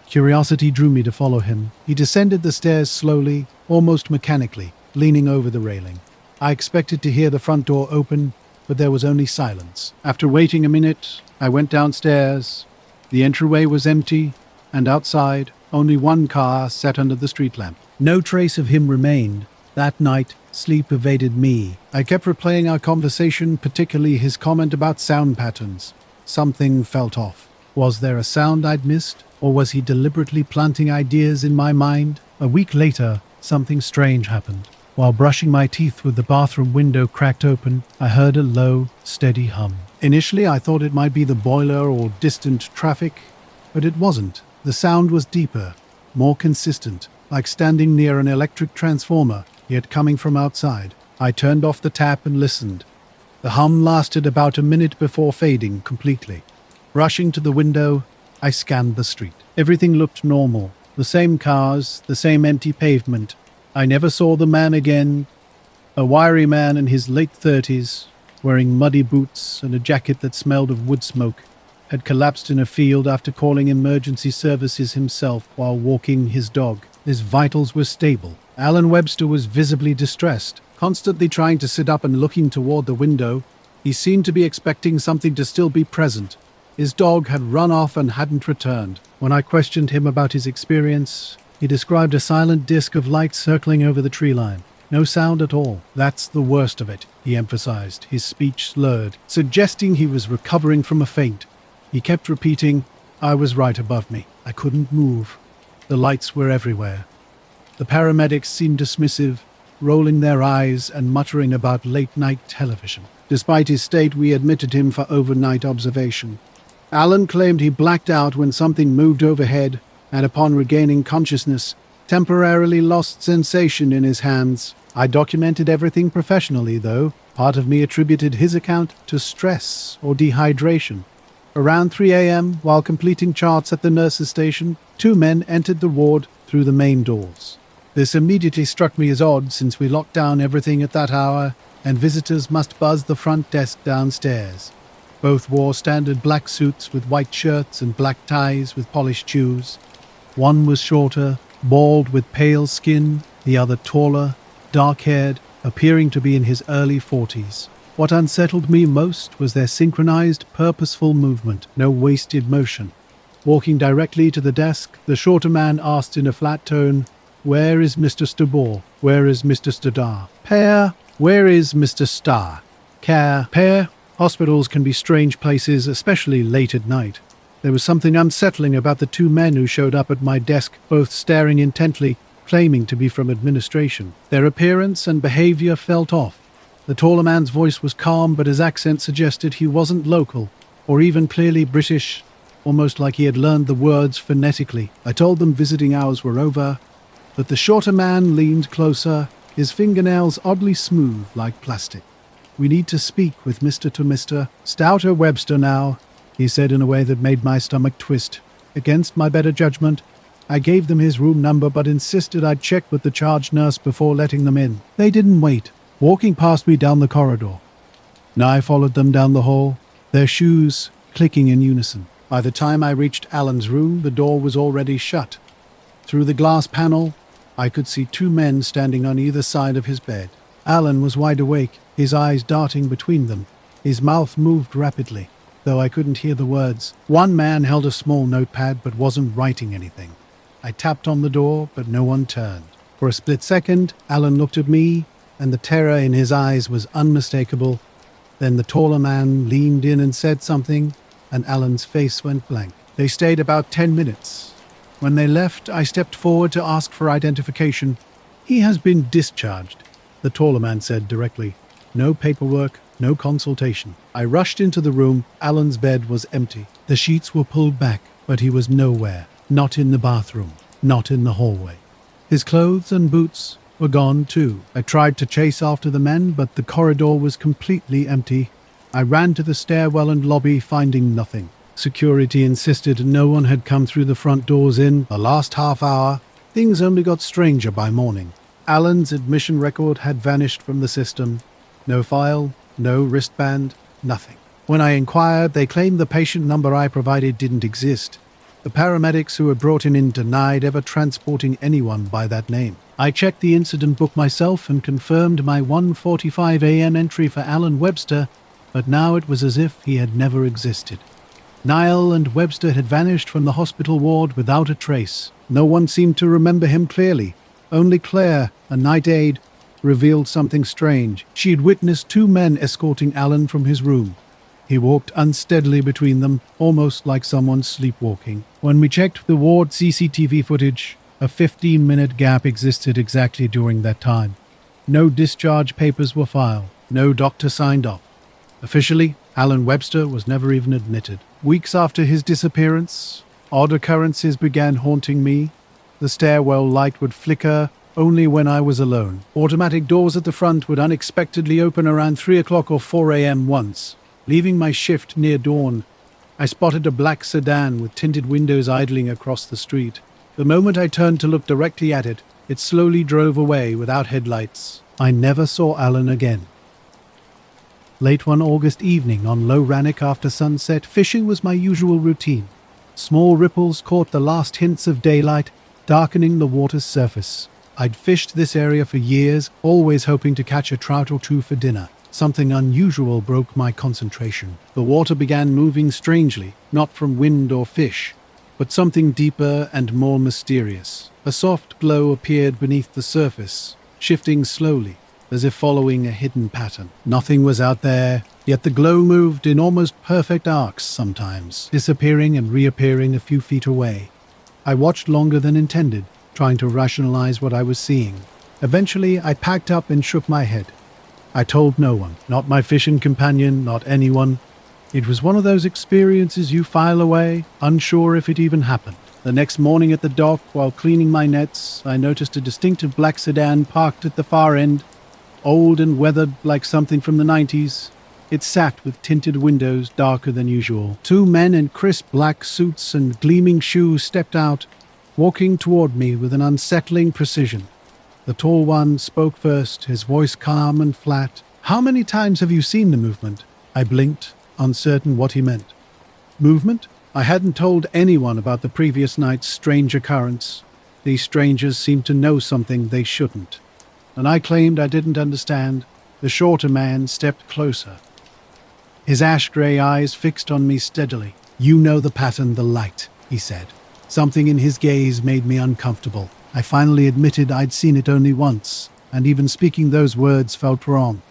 Curiosity drew me to follow him. He descended the stairs slowly, almost mechanically, leaning over the railing. I expected to hear the front door open, but there was only silence. After waiting a minute, I went downstairs. The entryway was empty, and outside, only one car sat under the street lamp. No trace of him remained. That night, sleep evaded me. I kept replaying our conversation, particularly his comment about sound patterns. Something felt off. Was there a sound I'd missed, or was he deliberately planting ideas in my mind? A week later, something strange happened. While brushing my teeth with the bathroom window cracked open, I heard a low, steady hum. Initially, I thought it might be the boiler or distant traffic, but it wasn't. The sound was deeper, more consistent, like standing near an electric transformer, yet coming from outside. I turned off the tap and listened. The hum lasted about a minute before fading completely. Rushing to the window, I scanned the street. Everything looked normal. The same cars, the same empty pavement. I never saw the man again. A wiry man in his late 30s, wearing muddy boots and a jacket that smelled of wood smoke, had collapsed in a field after calling emergency services himself while walking his dog. His vitals were stable. Alan Webster was visibly distressed, constantly trying to sit up and looking toward the window. He seemed to be expecting something to still be present. His dog had run off and hadn't returned. When I questioned him about his experience, He described a silent disk of light circling over the tree line. No sound at all. That's the worst of it, he emphasized, his speech slurred, suggesting he was recovering from a faint. He kept repeating, I was right above me. I couldn't move. The lights were everywhere. The paramedics seemed dismissive, rolling their eyes and muttering about late-night television. Despite his state, we admitted him for overnight observation. Alan claimed he blacked out when something moved overhead and, upon regaining consciousness, temporarily lost sensation in his hands. I documented everything professionally, though. Part of me attributed his account to stress or dehydration. Around 3 a.m., while completing charts at the nurse's station, 2 men entered the ward through the main doors. This immediately struck me as odd, since we locked down everything at that hour, and visitors must buzz the front desk downstairs. Both wore standard black suits with white shirts and black ties with polished shoes. One was shorter, bald with pale skin, the other taller, dark-haired, appearing to be in his early 40s. What unsettled me most was their synchronized, purposeful movement, no wasted motion. Walking directly to the desk, the shorter man asked in a flat tone, "Where is Mr. Stabor? Where is Mr. Stadar? Père, where is Mr. Star? Care, Père." Hospitals can be strange places, especially late at night. There was something unsettling about the 2 men who showed up at my desk, both staring intently, claiming to be from administration. Their appearance and behavior felt off. The taller man's voice was calm, but his accent suggested he wasn't local, or even clearly British, almost like he had learned the words phonetically. I told them visiting hours were over, but the shorter man leaned closer, his fingernails oddly smooth like plastic. "We need to speak with Mr. Stouter Webster now," he said in a way that made my stomach twist. Against my better judgment, I gave them his room number but insisted I'd check with the charge nurse before letting them in. They didn't wait, walking past me down the corridor. Now I followed them down the hall, their shoes clicking in unison. By the time I reached Alan's room, the door was already shut. Through the glass panel, I could see 2 men standing on either side of his bed. Alan was wide awake, his eyes darting between them. His mouth moved rapidly, though I couldn't hear the words. One man held a small notepad but wasn't writing anything. I tapped on the door, but no one turned. For a split second, Alan looked at me, and the terror in his eyes was unmistakable. Then the taller man leaned in and said something, and Alan's face went blank. They stayed about 10 minutes. When they left, I stepped forward to ask for identification. "He has been discharged," the taller man said directly. No paperwork, no consultation. I rushed into the room. Alan's bed was empty. The sheets were pulled back, but he was nowhere. Not in the bathroom, not in the hallway. His clothes and boots were gone too. I tried to chase after the men, but the corridor was completely empty. I ran to the stairwell and lobby, finding nothing. Security insisted no one had come through the front doors in the last half hour. Things only got stranger by morning. Alan's admission record had vanished from the system. No file, no wristband, nothing. When I inquired, they claimed the patient number I provided didn't exist. The paramedics who had brought him in denied ever transporting anyone by that name. I checked the incident book myself and confirmed my 1:45 a.m. entry for Alan Webster, but now it was as if he had never existed. Niall and Webster had vanished from the hospital ward without a trace. No one seemed to remember him clearly. Only Claire, a night aide, revealed something strange. She had witnessed 2 men escorting Alan from his room. He walked unsteadily between them, almost like someone sleepwalking. When we checked the ward CCTV footage, a 15-minute gap existed exactly during that time. No discharge papers were filed. No doctor signed off. Officially, Alan Webster was never even admitted. Weeks after his disappearance, odd occurrences began haunting me. The stairwell light would flicker only when I was alone. Automatic doors at the front would unexpectedly open around 3 o'clock or 4 a.m. once. Leaving my shift near dawn, I spotted a black sedan with tinted windows idling across the street. The moment I turned to look directly at it, it slowly drove away without headlights. I never saw Alan again. Late one August evening on Low Rannoch after sunset, fishing was my usual routine. Small ripples caught the last hints of daylight, darkening the water's surface. I'd fished this area for years, always hoping to catch a trout or 2 for dinner. Something unusual broke my concentration. The water began moving strangely, not from wind or fish, but something deeper and more mysterious. A soft glow appeared beneath the surface, shifting slowly, as if following a hidden pattern. Nothing was out there, yet the glow moved in almost perfect arcs sometimes, disappearing and reappearing a few feet away. I watched longer than intended, trying to rationalize what I was seeing. Eventually, I packed up and shook my head. I told no one, not my fishing companion, not anyone. It was one of those experiences you file away, unsure if it even happened. The next morning at the dock, while cleaning my nets, I noticed a distinctive black sedan parked at the far end, old and weathered like something from the 90s. It sat with tinted windows darker than usual. Two men in crisp black suits and gleaming shoes stepped out, walking toward me with an unsettling precision. The tall one spoke first, his voice calm and flat. "How many times have you seen the movement?" I blinked, uncertain what he meant. Movement? I hadn't told anyone about the previous night's strange occurrence. These strangers seemed to know something they shouldn't. And I claimed I didn't understand. The shorter man stepped closer. His ash-grey eyes fixed on me steadily. "You know the pattern, the light," he said. Something in his gaze made me uncomfortable. I finally admitted I'd seen it only once, and even speaking those words felt wrong.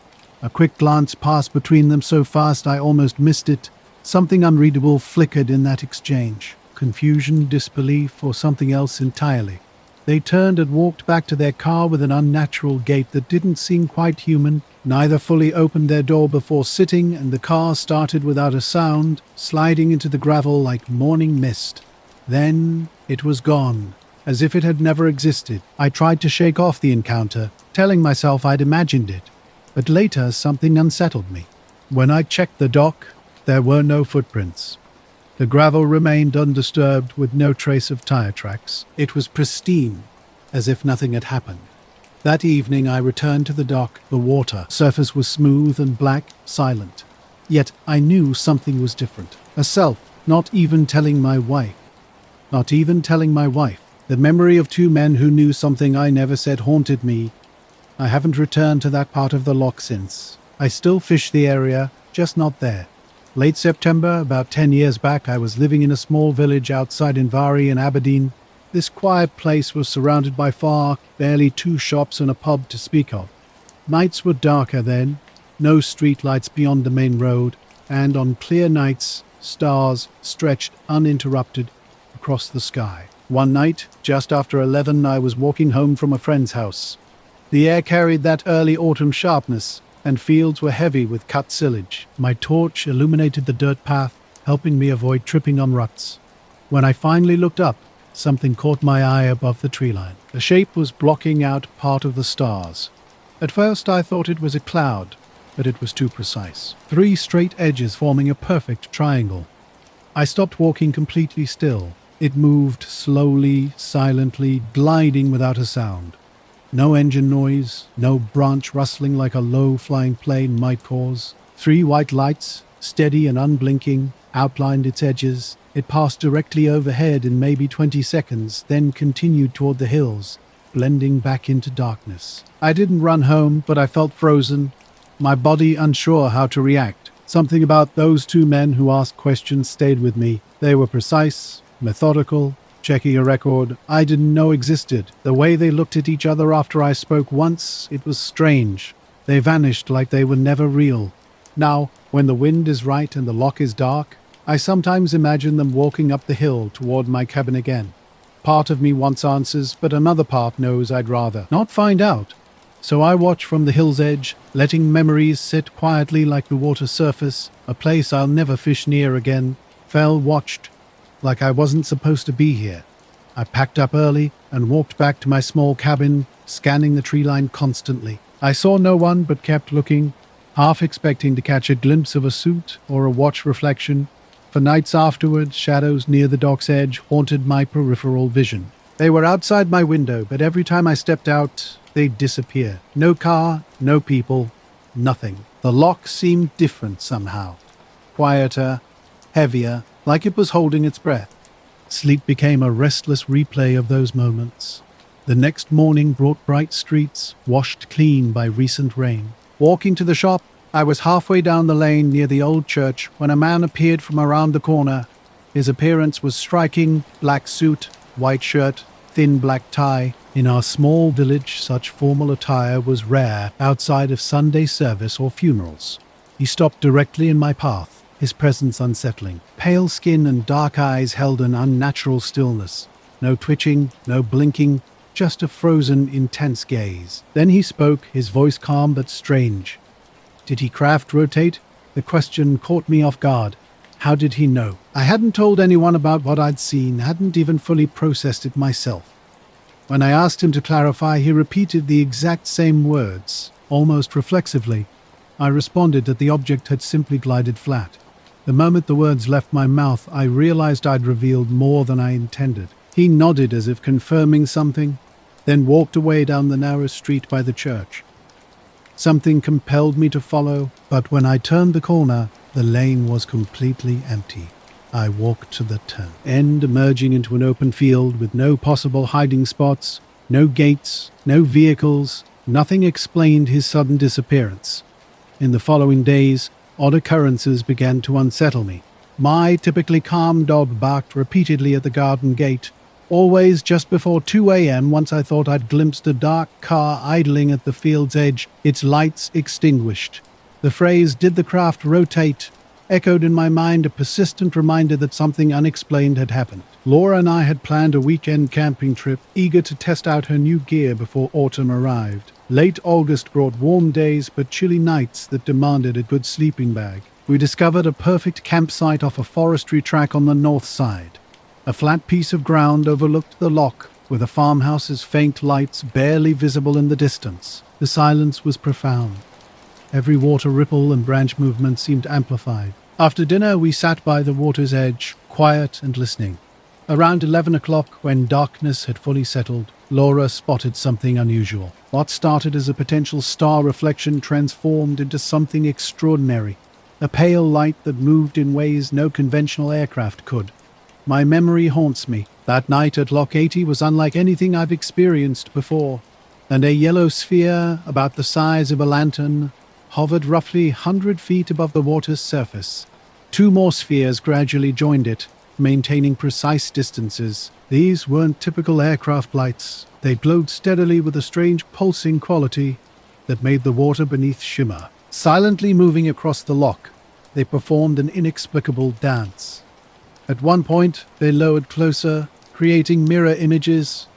A quick glance passed between them so fast I almost missed it. Something unreadable flickered in that exchange. Confusion, disbelief, or something else entirely. They turned and walked back to their car with an unnatural gait that didn't seem quite human. Neither fully opened their door before sitting, and the car started without a sound, sliding into the gravel like morning mist. Then it was gone, as if it had never existed. I tried to shake off the encounter, telling myself I'd imagined it. But later, something unsettled me. When I checked the dock, there were no footprints. The gravel remained undisturbed with no trace of tire tracks. It was pristine, as if nothing had happened. That evening I returned to the dock. The water surface was smooth and black, silent. Yet I knew something was different. A self, not even telling my wife. The memory of two men who knew something I never said haunted me. I haven't returned to that part of the loch since. I still fish the area, just not there. Late September, about 10 years back, I was living in a small village outside Inverary in Aberdeen. This quiet place was surrounded by fog, barely 2 shops and a pub to speak of. Nights were darker then, no street lights beyond the main road, and on clear nights, stars stretched uninterrupted across the sky. One night, just after 11, I was walking home from a friend's house. The air carried that early autumn sharpness, and fields were heavy with cut silage. My torch illuminated the dirt path, helping me avoid tripping on ruts. When I finally looked up, something caught my eye above the tree line. The shape was blocking out part of the stars. At first I thought it was a cloud, but it was too precise. 3 straight edges forming a perfect triangle. I stopped walking completely still. It moved slowly, silently, gliding without a sound. No engine noise, no branch rustling like a low-flying plane might cause. 3 white lights, steady and unblinking, outlined its edges. It passed directly overhead in maybe 20 seconds, then continued toward the hills, blending back into darkness. I didn't run home, but I felt frozen, my body unsure how to react. Something about those 2 men who asked questions stayed with me. They were precise, methodical, checking a record I didn't know existed. The way they looked at each other after I spoke once, it was strange. They vanished like they were never real. Now, when the wind is right and the loch is dark, I sometimes imagine them walking up the hill toward my cabin again. Part of me wants answers, but another part knows I'd rather not find out. So I watch from the hill's edge, letting memories sit quietly like the water surface, a place I'll never fish near again. Fell watched, like I wasn't supposed to be here. I packed up early and walked back to my small cabin, scanning the tree line constantly. I saw no one but kept looking, half expecting to catch a glimpse of a suit or a watch reflection. For nights afterward, shadows near the dock's edge haunted my peripheral vision. They were outside my window, but every time I stepped out, they'd disappear. No car, no people, nothing. The loch seemed different somehow. Quieter, heavier, like it was holding its breath. Sleep became a restless replay of those moments. The next morning brought bright streets, washed clean by recent rain. Walking to the shop, I was halfway down the lane near the old church when a man appeared from around the corner. His appearance was striking: black suit, white shirt, thin black tie. In our small village, such formal attire was rare outside of Sunday service or funerals. He stopped directly in my path, his presence unsettling. Pale skin and dark eyes held an unnatural stillness. No twitching, no blinking, just a frozen, intense gaze. Then he spoke, his voice calm but strange. Did he craft rotate? The question caught me off guard. How did he know? I hadn't told anyone about what I'd seen, hadn't even fully processed it myself. When I asked him to clarify, he repeated the exact same words, almost reflexively. I responded that the object had simply glided flat. The moment the words left my mouth, I realized I'd revealed more than I intended. He nodded as if confirming something, then walked away down the narrow street by the church. Something compelled me to follow, but when I turned the corner, the lane was completely empty. I walked to the end, emerging into an open field with no possible hiding spots, no gates, no vehicles. Nothing explained his sudden disappearance. In the following days, odd occurrences began to unsettle me. My typically calm dog barked repeatedly at the garden gate, always just before 2 a.m. Once I thought I'd glimpsed a dark car idling at the field's edge, its lights extinguished. The phrase, "Did the craft rotate?" echoed in my mind, a persistent reminder that something unexplained had happened. Laura and I had planned a weekend camping trip, eager to test out her new gear before autumn arrived. Late August brought warm days but chilly nights that demanded a good sleeping bag. We discovered a perfect campsite off a forestry track on the north side. A flat piece of ground overlooked the loch, with a farmhouse's faint lights barely visible in the distance. The silence was profound. Every water ripple and branch movement seemed amplified. After dinner, we sat by the water's edge, quiet and listening. Around 11 o'clock, when darkness had fully settled, Laura spotted something unusual. What started as a potential star reflection transformed into something extraordinary, a pale light that moved in ways no conventional aircraft could. My memory haunts me. That night at Loch 80 was unlike anything I've experienced before, and a yellow sphere, about the size of a lantern, hovered roughly 100 feet above the water's surface. Two more spheres gradually joined it, maintaining precise distances. These weren't typical aircraft lights. They glowed steadily with a strange pulsing quality that made the water beneath shimmer. Silently moving across the loch, they performed an inexplicable dance. At one point, they lowered closer, creating mirror images,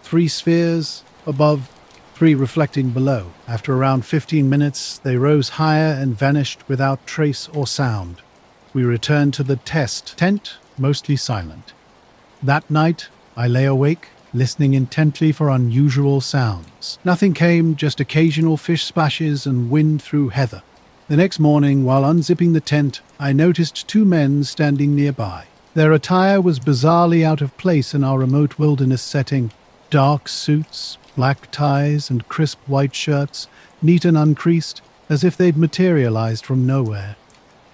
3 spheres above, 3 reflecting below. After around 15 minutes, they rose higher and vanished without trace or sound. We returned to the test tent, mostly silent. That night, I lay awake, listening intently for unusual sounds. Nothing came, just occasional fish splashes and wind through heather. The next morning, while unzipping the tent, I noticed 2 men standing nearby. Their attire was bizarrely out of place in our remote wilderness setting. Dark suits, black ties, and crisp white shirts, neat and uncreased, as if they'd materialized from nowhere.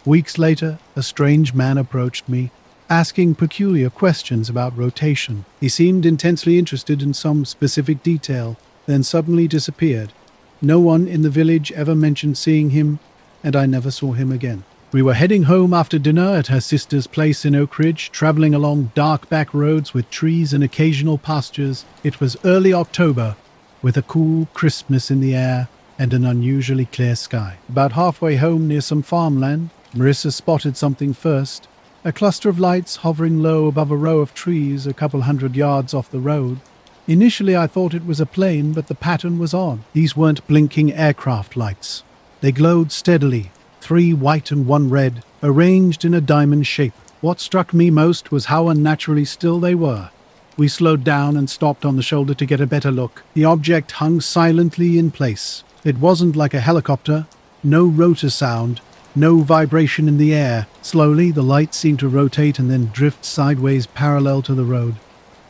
Weeks later, a strange man approached me, asking peculiar questions about rotation. He seemed intensely interested in some specific detail, then suddenly disappeared. No one in the village ever mentioned seeing him, and I never saw him again. We were heading home after dinner at her sister's place in Oak Ridge, traveling along dark back roads with trees and occasional pastures. It was early October, with a cool crispness in the air and an unusually clear sky. About halfway home near some farmland, Marissa spotted something first. A cluster of lights hovering low above a row of trees a couple 100 yards off the road. Initially I thought it was a plane, but the pattern was odd. These weren't blinking aircraft lights. They glowed steadily, 3 white and 1 red, arranged in a diamond shape. What struck me most was how unnaturally still they were. We slowed down and stopped on the shoulder to get a better look. The object hung silently in place. It wasn't like a helicopter. No rotor sound, no vibration in the air. Slowly, the light seemed to rotate and then drift sideways parallel to the road.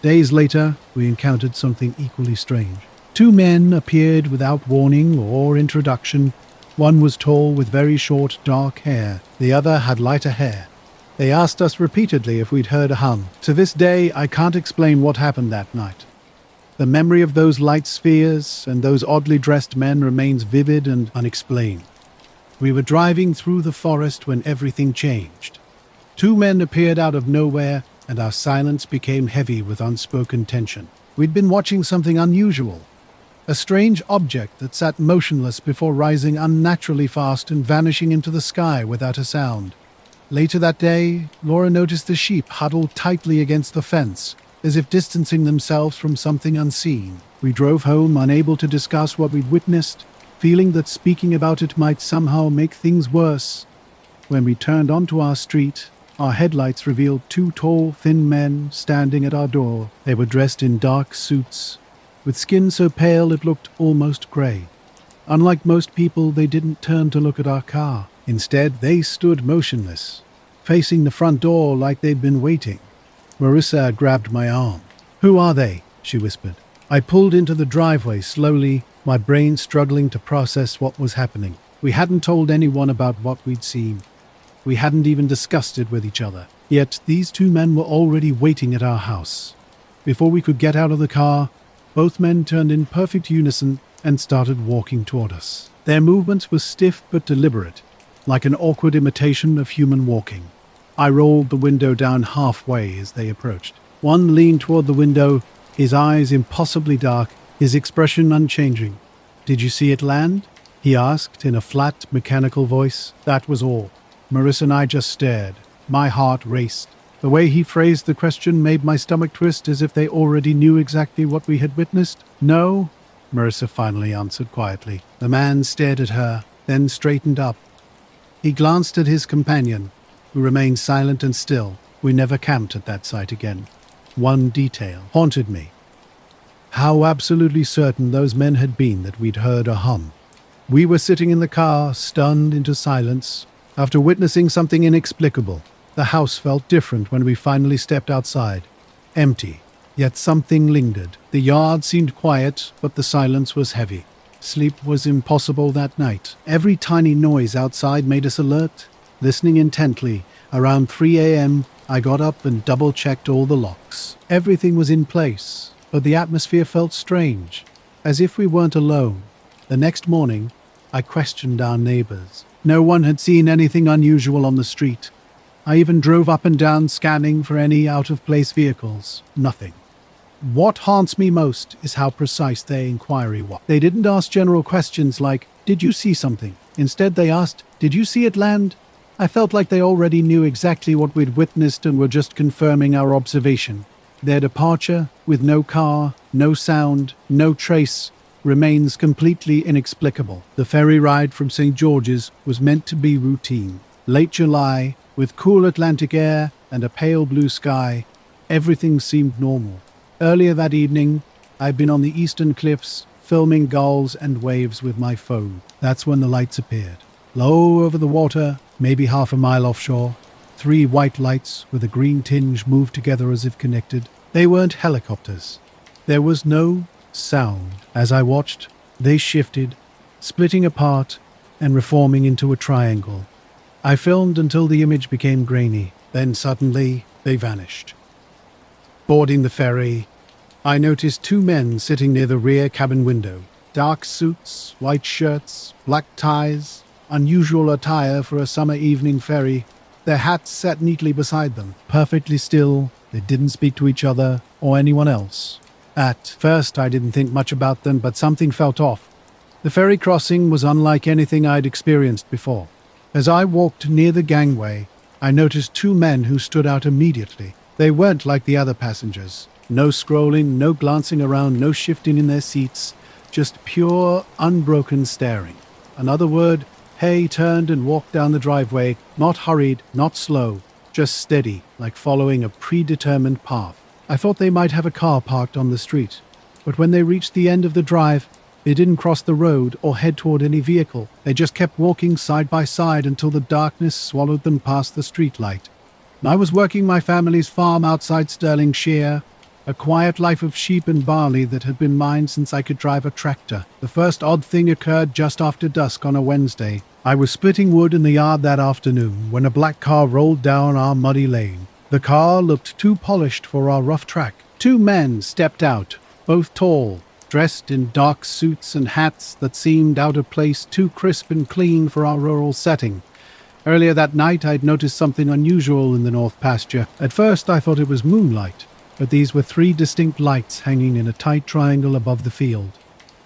Days later, we encountered something equally strange. 2 men appeared without warning or introduction. One was tall with very short, dark hair. The other had lighter hair. They asked us repeatedly if we'd heard a hum. To this day, I can't explain what happened that night. The memory of those light spheres and those oddly dressed men remains vivid and unexplained. We were driving through the forest when everything changed. 2 men appeared out of nowhere, and our silence became heavy with unspoken tension. We'd been watching something unusual. A strange object that sat motionless before rising unnaturally fast and vanishing into the sky without a sound. Later that day, Laura noticed the sheep huddled tightly against the fence, as if distancing themselves from something unseen. We drove home, unable to discuss what we'd witnessed, feeling that speaking about it might somehow make things worse. When we turned onto our street, our headlights revealed two tall, thin men standing at our door. They were dressed in dark suits, with skin so pale it looked almost grey. Unlike most people, they didn't turn to look at our car. Instead, they stood motionless, facing the front door like they'd been waiting. Marissa grabbed my arm. "Who are they?" she whispered. I pulled into the driveway slowly, my brain struggling to process what was happening. We hadn't told anyone about what we'd seen. We hadn't even discussed it with each other. Yet these two men were already waiting at our house. Before we could get out of the car, both men turned in perfect unison and started walking toward us. Their movements were stiff but deliberate, like an awkward imitation of human walking. I rolled the window down halfway as they approached. One leaned toward the window, his eyes impossibly dark, his expression unchanging. "Did you see it land?" he asked in a flat, mechanical voice. That was all. Marissa and I just stared. My heart raced. The way he phrased the question made my stomach twist, as if they already knew exactly what we had witnessed. "No," Marissa finally answered quietly. The man stared at her, then straightened up. He glanced at his companion, who remained silent and still. We never camped at that site again. One detail haunted me. How absolutely certain those men had been that we'd heard a hum. We were sitting in the car, stunned into silence, after witnessing something inexplicable. The house felt different when we finally stepped outside. Empty, yet something lingered. The yard seemed quiet, but the silence was heavy. Sleep was impossible that night. Every tiny noise outside made us alert. Listening intently, around 3 a.m., I got up and double-checked all the locks. Everything was in place, but the atmosphere felt strange, as if we weren't alone. The next morning, I questioned our neighbors. No one had seen anything unusual on the street. I even drove up and down scanning for any out-of-place vehicles. Nothing. What haunts me most is how precise their inquiry was. They didn't ask general questions like, "Did you see something?" Instead, they asked, "Did you see it land?" I felt like they already knew exactly what we'd witnessed and were just confirming our observation. Their departure, with no car, no sound, no trace, remains completely inexplicable. The ferry ride from St. George's was meant to be routine. Late July, with cool Atlantic air and a pale blue sky, everything seemed normal. Earlier that evening, I'd been on the eastern cliffs, filming gulls and waves with my phone. That's when the lights appeared. Low over the water, maybe half a mile offshore, 3 white lights with a green tinge moved together as if connected. They weren't helicopters. There was no sound. As I watched, they shifted, splitting apart and reforming into a triangle. I filmed until the image became grainy. Then suddenly, they vanished. Boarding the ferry, I noticed 2 men sitting near the rear cabin window. Dark suits, white shirts, black ties, unusual attire for a summer evening ferry. Their hats sat neatly beside them, perfectly still. They didn't speak to each other or anyone else. At first, I didn't think much about them, but something felt off. The ferry crossing was unlike anything I'd experienced before. As I walked near the gangway, I noticed 2 men who stood out immediately. They weren't like the other passengers. No scrolling, no glancing around, no shifting in their seats, just pure, unbroken staring. Another word, Hay turned and walked down the driveway, not hurried, not slow, just steady, like following a predetermined path. I thought they might have a car parked on the street, but when they reached the end of the drive, they didn't cross the road or head toward any vehicle. They just kept walking side by side until the darkness swallowed them past the streetlight. I was working my family's farm outside Stirlingshire, a quiet life of sheep and barley that had been mine since I could drive a tractor. The first odd thing occurred just after dusk on a Wednesday. I was splitting wood in the yard that afternoon when a black car rolled down our muddy lane. The car looked too polished for our rough track. 2 men stepped out, both tall, dressed in dark suits and hats that seemed out of place, too crisp and clean for our rural setting. Earlier that night, I'd noticed something unusual in the north pasture. At first, I thought it was moonlight, but these were three distinct lights hanging in a tight triangle above the field.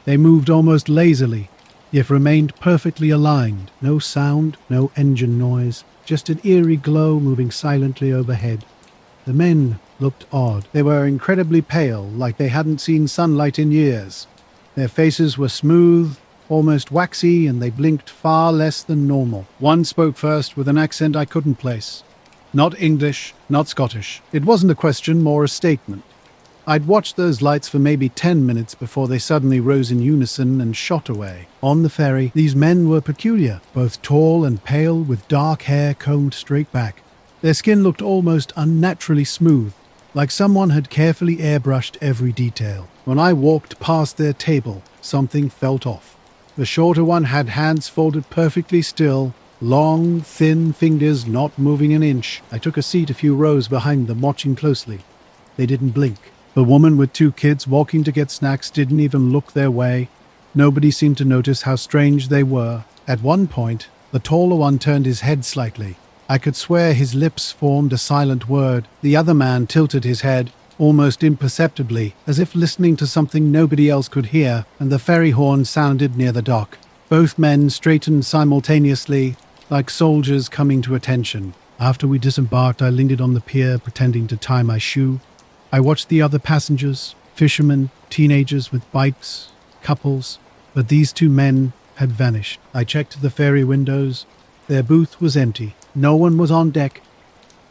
They moved almost lazily, yet remained perfectly aligned. No sound, no engine noise, just an eerie glow moving silently overhead. The men looked odd. They were incredibly pale, like they hadn't seen sunlight in years. Their faces were smooth, almost waxy, and they blinked far less than normal. One spoke first with an accent I couldn't place. Not English, not Scottish. It wasn't a question, more a statement. I'd watched those lights for maybe 10 minutes before they suddenly rose in unison and shot away. On the ferry, these men were peculiar, both tall and pale, with dark hair combed straight back. Their skin looked almost unnaturally smooth, like someone had carefully airbrushed every detail. When I walked past their table, something felt off. The shorter one had hands folded perfectly still, long, thin fingers not moving an inch. I took a seat a few rows behind them, watching closely. They didn't blink. The woman with 2 kids walking to get snacks didn't even look their way. Nobody seemed to notice how strange they were. At one point, the taller one turned his head slightly. I could swear his lips formed a silent word. The other man tilted his head, almost imperceptibly, as if listening to something nobody else could hear, and the ferry horn sounded near the dock. Both men straightened simultaneously, like soldiers coming to attention. After we disembarked, I lingered on the pier, pretending to tie my shoe. I watched the other passengers, fishermen, teenagers with bikes, couples, but these 2 men had vanished. I checked the ferry windows. Their booth was empty. No one was on deck.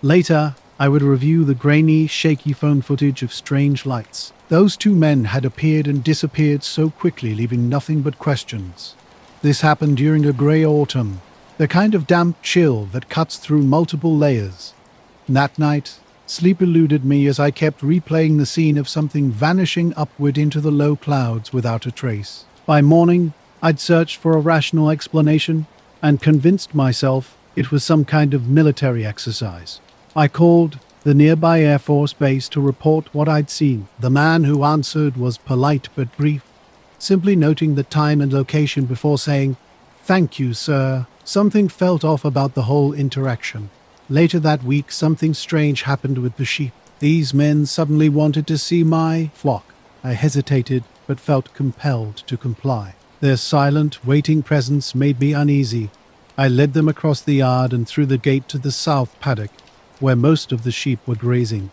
Later, I would review the grainy, shaky phone footage of strange lights. Those 2 men had appeared and disappeared so quickly, leaving nothing but questions. This happened during a grey autumn, the kind of damp chill that cuts through multiple layers. That night, sleep eluded me as I kept replaying the scene of something vanishing upward into the low clouds without a trace. By morning, I'd searched for a rational explanation and convinced myself it was some kind of military exercise. I called the nearby Air Force base to report what I'd seen. The man who answered was polite but brief, simply noting the time and location before saying, "Thank you, sir." Something felt off about the whole interaction. Later that week, something strange happened with the sheep. These men suddenly wanted to see my flock. I hesitated, but felt compelled to comply. Their silent, waiting presence made me uneasy. I led them across the yard and through the gate to the south paddock, where most of the sheep were grazing.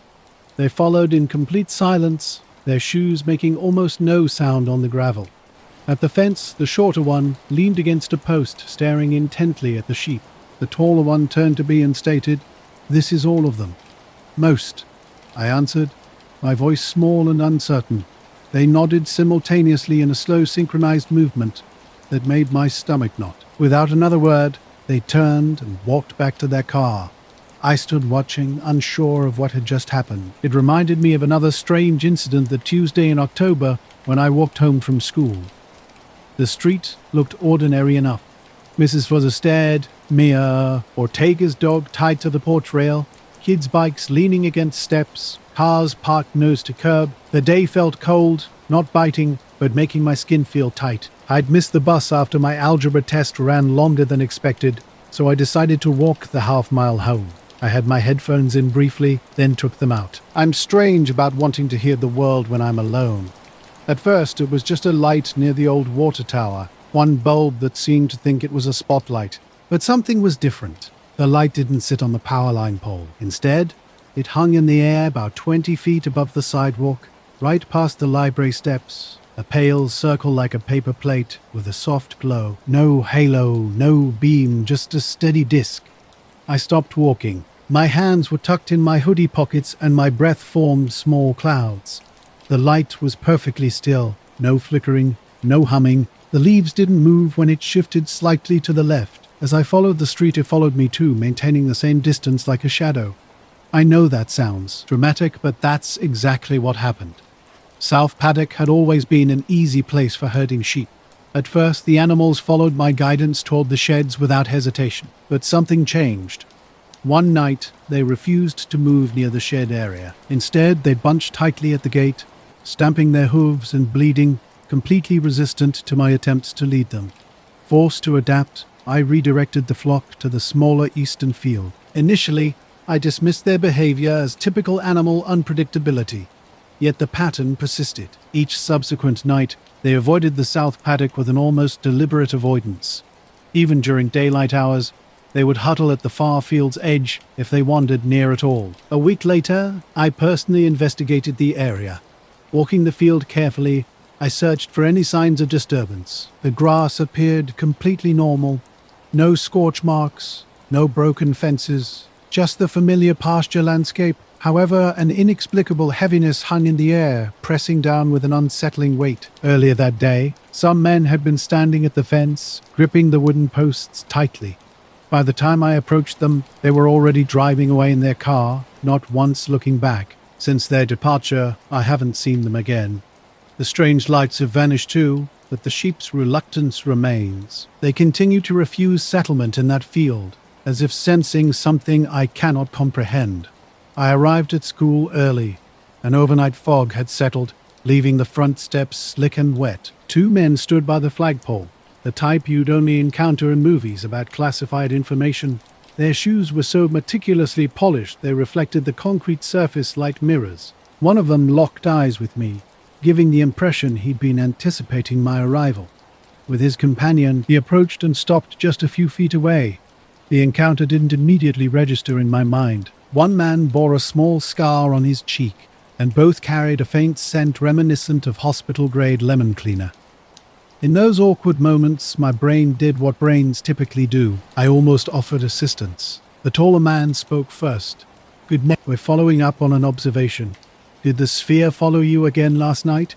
They followed in complete silence, their shoes making almost no sound on the gravel. At the fence, the shorter one leaned against a post, staring intently at the sheep. The taller one turned to me and stated, "This is all of them." "Most," I answered, my voice small and uncertain. They nodded simultaneously in a slow synchronized movement that made my stomach knot. Without another word, they turned and walked back to their car. I stood watching, unsure of what had just happened. It reminded me of another strange incident that Tuesday in October when I walked home from school. The street looked ordinary enough. Mrs. Fuzzer stared, Mia, Ortega's dog tied to the porch rail, kids' bikes leaning against steps, cars parked nose to curb. The day felt cold, not biting, but making my skin feel tight. I'd missed the bus after my algebra test ran longer than expected, so I decided to walk the half-mile home. I had my headphones in briefly, then took them out. I'm strange about wanting to hear the world when I'm alone. At first, it was just a light near the old water tower, one bulb that seemed to think it was a spotlight. But something was different. The light didn't sit on the power line pole. Instead, it hung in the air about 20 feet above the sidewalk, right past the library steps, a pale circle like a paper plate with a soft glow. No halo, no beam, just a steady disk. I stopped walking. My hands were tucked in my hoodie pockets and my breath formed small clouds. The light was perfectly still, no flickering, no humming. The leaves didn't move when it shifted slightly to the left. As I followed the street, it followed me too, maintaining the same distance like a shadow. I know that sounds dramatic, but that's exactly what happened. South Paddock had always been an easy place for herding sheep. At first, the animals followed my guidance toward the sheds without hesitation. But something changed. One night, they refused to move near the shed area. Instead, they bunched tightly at the gate, stamping their hooves and bleeding, completely resistant to my attempts to lead them. Forced to adapt, I redirected the flock to the smaller eastern field. Initially, I dismissed their behavior as typical animal unpredictability. Yet the pattern persisted. Each subsequent night, they avoided the south paddock with an almost deliberate avoidance. Even during daylight hours, they would huddle at the far field's edge if they wandered near at all. A week later, I personally investigated the area. Walking the field carefully, I searched for any signs of disturbance. The grass appeared completely normal. No scorch marks, no broken fences, just the familiar pasture landscape. However, an inexplicable heaviness hung in the air, pressing down with an unsettling weight. Earlier that day, some men had been standing at the fence, gripping the wooden posts tightly. By the time I approached them, they were already driving away in their car, not once looking back. Since their departure, I haven't seen them again. The strange lights have vanished too, but the sheep's reluctance remains. They continue to refuse settlement in that field, as if sensing something I cannot comprehend. I arrived at school early. An overnight fog had settled, leaving the front steps slick and wet. 2 men stood by the flagpole, the type you'd only encounter in movies about classified information. Their shoes were so meticulously polished they reflected the concrete surface like mirrors. One of them locked eyes with me, giving the impression he'd been anticipating my arrival. With his companion, he approached and stopped just a few feet away. The encounter didn't immediately register in my mind. One man bore a small scar on his cheek, and both carried a faint scent reminiscent of hospital-grade lemon cleaner. In those awkward moments, my brain did what brains typically do. I almost offered assistance. The taller man spoke first. "Good night. We're following up on an observation. Did the sphere follow you again last night?"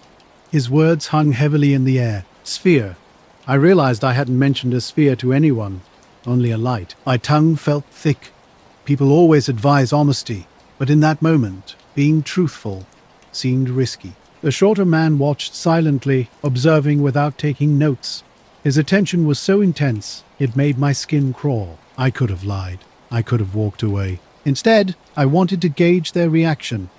His words hung heavily in the air. Sphere. I realized I hadn't mentioned a sphere to anyone, only a light. My tongue felt thick. People always advise honesty, but in that moment, being truthful seemed risky. The shorter man watched silently, observing without taking notes. His attention was so intense, it made my skin crawl. I could have lied. I could have walked away. Instead, I wanted to gauge their reaction.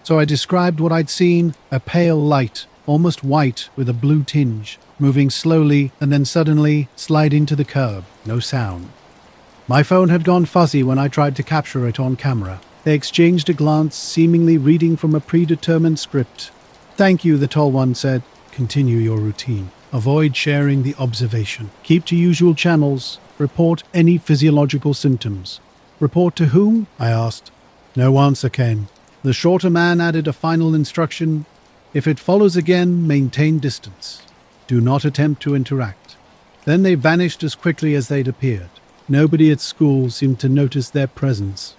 So I described what I'd seen, a pale light, almost white with a blue tinge, moving slowly and then suddenly slide into the curb. No sound. My phone had gone fuzzy when I tried to capture it on camera. They exchanged a glance, seemingly reading from a predetermined script. "Thank you," the tall one said. "Continue your routine. Avoid sharing the observation. Keep to usual channels. Report any physiological symptoms." "Report to whom?" I asked. No answer came. The shorter man added a final instruction. "If it follows again, maintain distance. Do not attempt to interact." Then they vanished as quickly as they'd appeared. Nobody at school seemed to notice their presence.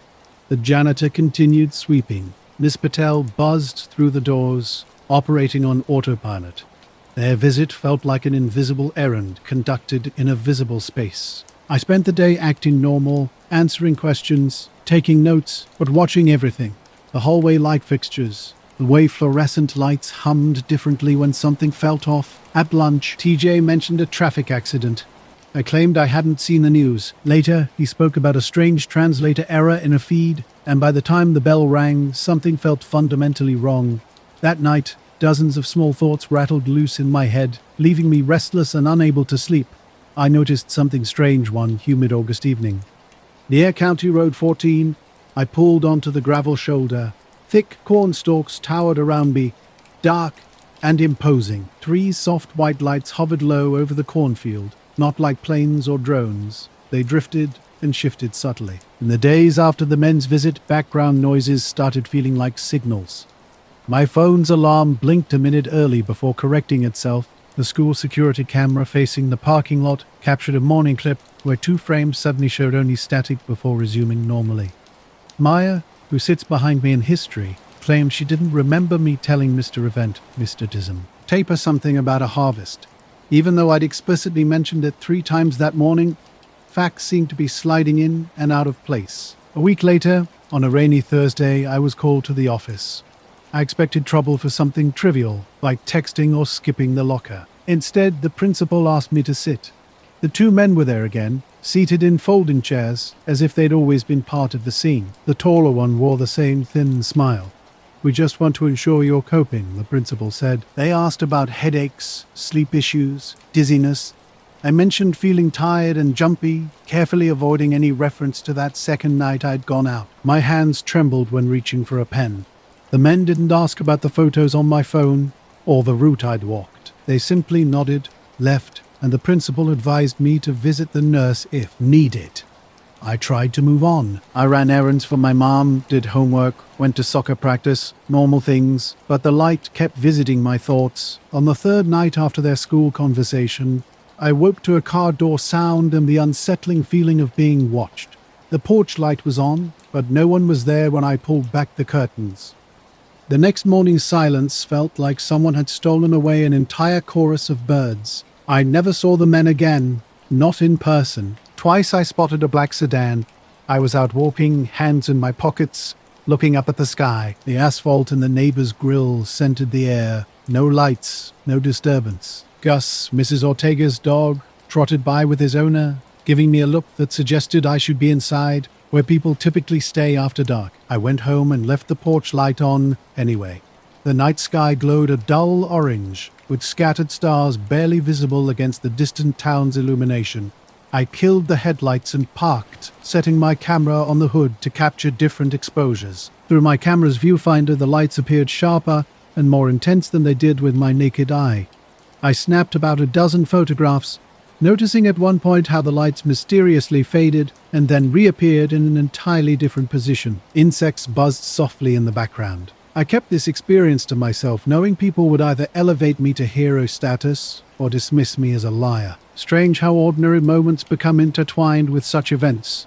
The janitor continued sweeping. Miss Patel buzzed through the doors, operating on autopilot. Their visit felt like an invisible errand conducted in a visible space. I spent the day acting normal, answering questions, taking notes, but watching everything. The hallway light fixtures, the way fluorescent lights hummed differently when something felt off. At lunch, TJ mentioned a traffic accident. I claimed I hadn't seen the news. Later, he spoke about a strange translator error in a feed, and by the time the bell rang, something felt fundamentally wrong. That night, dozens of small thoughts rattled loose in my head, leaving me restless and unable to sleep. I noticed something strange one humid August evening. Near County Road 14, I pulled onto the gravel shoulder. Thick corn stalks towered around me, dark and imposing. 3 soft white lights hovered low over the cornfield. Not like planes or drones, they drifted and shifted subtly. In the days after the men's visit, background noises started feeling like signals. My phone's alarm blinked a minute early before correcting itself. The school security camera facing the parking lot captured a morning clip where 2 frames suddenly showed only static before resuming normally. Maya, who sits behind me in history, claimed she didn't remember me telling Mr. Event, Mr. Dism, tape or something about a harvest. Even though I'd explicitly mentioned it 3 times that morning, facts seemed to be sliding in and out of place. A week later, on a rainy Thursday, I was called to the office. I expected trouble for something trivial, like texting or skipping the locker. Instead, the principal asked me to sit. The 2 men were there again, seated in folding chairs, as if they'd always been part of the scene. The taller one wore the same thin smile. "We just want to ensure you're coping," the principal said. They asked about headaches, sleep issues, dizziness, I mentioned feeling tired and jumpy, carefully avoiding any reference to that second night I'd gone out. My hands trembled when reaching for a pen. The men didn't ask about the photos on my phone or the route I'd walked. They simply nodded, left, and the principal advised me to visit the nurse if needed. I tried to move on. I ran errands for my mom, did homework, went to soccer practice, normal things, but the light kept visiting my thoughts. On the third night after their school conversation, I woke to a car door sound and the unsettling feeling of being watched. The porch light was on, but no one was there when I pulled back the curtains. The next morning's silence felt like someone had stolen away an entire chorus of birds. I never saw the men again, not in person. Twice I spotted a black sedan. I was out walking, hands in my pockets, looking up at the sky. The asphalt in the neighbor's grill scented the air. No lights, no disturbance. Gus, Mrs. Ortega's dog, trotted by with his owner, giving me a look that suggested I should be inside, where people typically stay after dark. I went home and left the porch light on anyway. The night sky glowed a dull orange, with scattered stars barely visible against the distant town's illumination. I killed the headlights and parked, setting my camera on the hood to capture different exposures. Through my camera's viewfinder, the lights appeared sharper and more intense than they did with my naked eye. I snapped about a dozen photographs, noticing at one point how the lights mysteriously faded and then reappeared in an entirely different position. Insects buzzed softly in the background. I kept this experience to myself, knowing people would either elevate me to hero status or dismiss me as a liar. Strange how ordinary moments become intertwined with such events.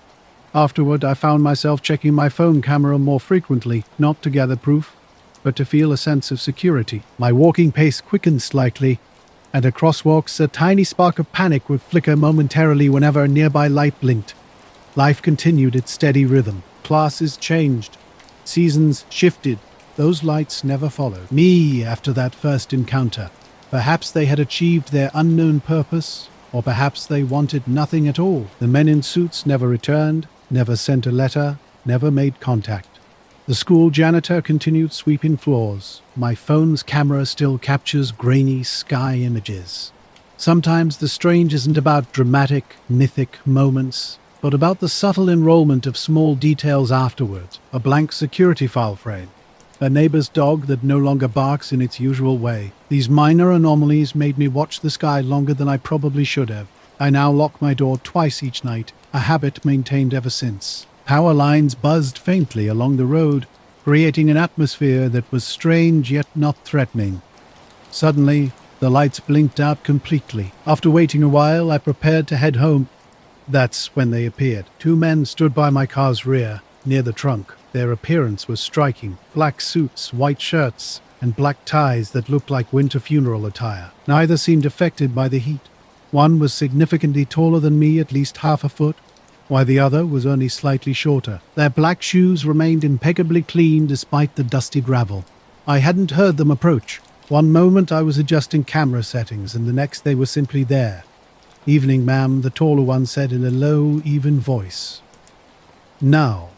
Afterward, I found myself checking my phone camera more frequently, not to gather proof, but to feel a sense of security. My walking pace quickened slightly, and across walks a tiny spark of panic would flicker momentarily whenever a nearby light blinked. Life continued its steady rhythm. Classes changed. Seasons shifted. Those lights never followed me after that first encounter. Perhaps they had achieved their unknown purpose, or perhaps they wanted nothing at all. The men in suits never returned, never sent a letter, never made contact. The school janitor continued sweeping floors. My phone's camera still captures grainy sky images. Sometimes the strange isn't about dramatic, mythic moments, but about the subtle enrollment of small details afterwards. A blank security file frame. A neighbor's dog that no longer barks in its usual way. These minor anomalies made me watch the sky longer than I probably should have. I now lock my door twice each night, a habit maintained ever since. Power lines buzzed faintly along the road, creating an atmosphere that was strange yet not threatening. Suddenly, the lights blinked out completely. After waiting a while, I prepared to head home. That's when they appeared. Two men stood by my car's rear, near the trunk. Their appearance was striking. Black suits, white shirts, and black ties that looked like winter funeral attire. Neither seemed affected by the heat. One was significantly taller than me, at least half a foot, while the other was only slightly shorter. Their black shoes remained impeccably clean despite the dusty gravel. I hadn't heard them approach. One moment I was adjusting camera settings, and the next they were simply there. "Evening, ma'am," the taller one said in a low, even voice. Now,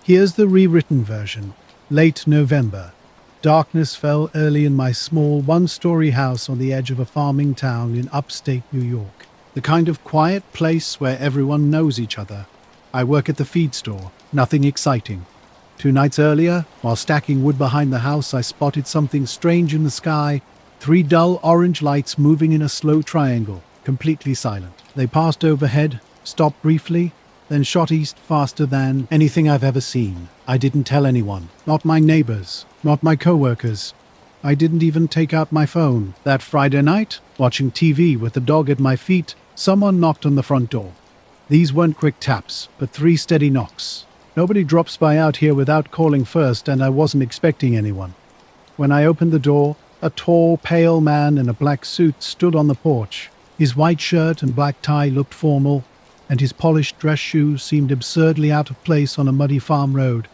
here's the rewritten version. Late November. Darkness fell early in my small one-story house on the edge of a farming town in upstate New York. The kind of quiet place where everyone knows each other. I work at the feed store. Nothing exciting. 2 nights earlier, while stacking wood behind the house, I spotted something strange in the sky. 3 dull orange lights moving in a slow triangle, completely silent. They passed overhead, stopped briefly, then shot east faster than anything I've ever seen. I didn't tell anyone. Not my neighbors. Not my coworkers. I didn't even take out my phone. That Friday night, watching TV with the dog at my feet, someone knocked on the front door. These weren't quick taps, but 3 steady knocks. Nobody drops by out here without calling first, and I wasn't expecting anyone. When I opened the door, a tall, pale man in a black suit stood on the porch. His white shirt and black tie looked formal, and his polished dress shoes seemed absurdly out of place on a muddy farm road.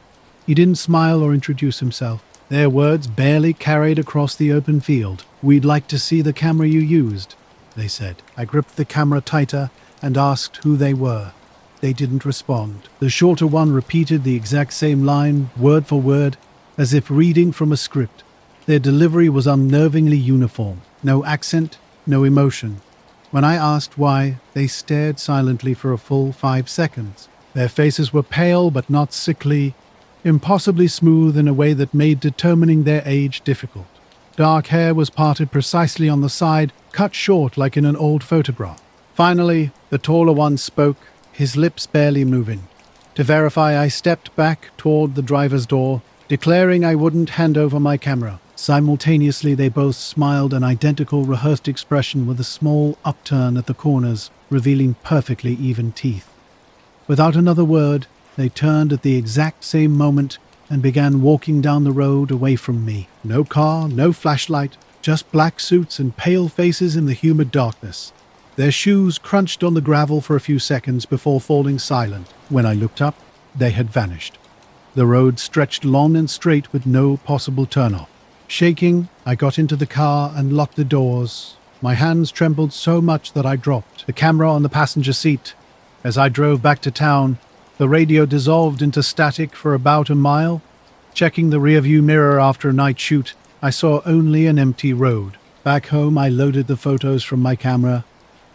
He didn't smile or introduce himself. Their words barely carried across the open field. "We'd like to see the camera you used," they said. I gripped the camera tighter and asked who they were. They didn't respond. The shorter one repeated the exact same line, word for word, as if reading from a script. Their delivery was unnervingly uniform. No accent, no emotion. When I asked why, they stared silently for a full 5 seconds. Their faces were pale but not sickly, impossibly smooth in a way that made determining their age difficult. Dark hair was parted precisely on the side, cut short like in an old photograph. Finally, the taller one spoke, his lips barely moving. To verify, I stepped back toward the driver's door, declaring I wouldn't hand over my camera. Simultaneously, they both smiled an identical rehearsed expression with a small upturn at the corners, revealing perfectly even teeth. Without another word, they turned at the exact same moment and began walking down the road away from me. No car, no flashlight, just black suits and pale faces in the humid darkness. Their shoes crunched on the gravel for a few seconds before falling silent. When I looked up, they had vanished. The road stretched long and straight with no possible turnoff. Shaking, I got into the car and locked the doors. My hands trembled so much that I dropped the camera on the passenger seat. As I drove back to town, the radio dissolved into static for about a mile. Checking the rearview mirror after a night shoot, I saw only an empty road. Back home, I loaded the photos from my camera.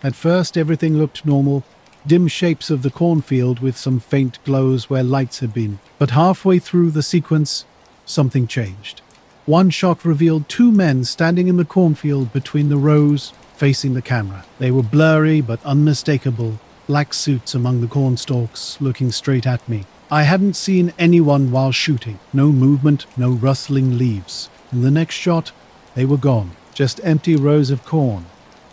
At first, everything looked normal, dim shapes of the cornfield with some faint glows where lights had been. But halfway through the sequence, something changed. One shot revealed 2 men standing in the cornfield between the rows, facing the camera. They were blurry but unmistakable, black suits among the cornstalks, looking straight at me. I hadn't seen anyone while shooting. No movement, no rustling leaves. In the next shot, they were gone. Just empty rows of corn.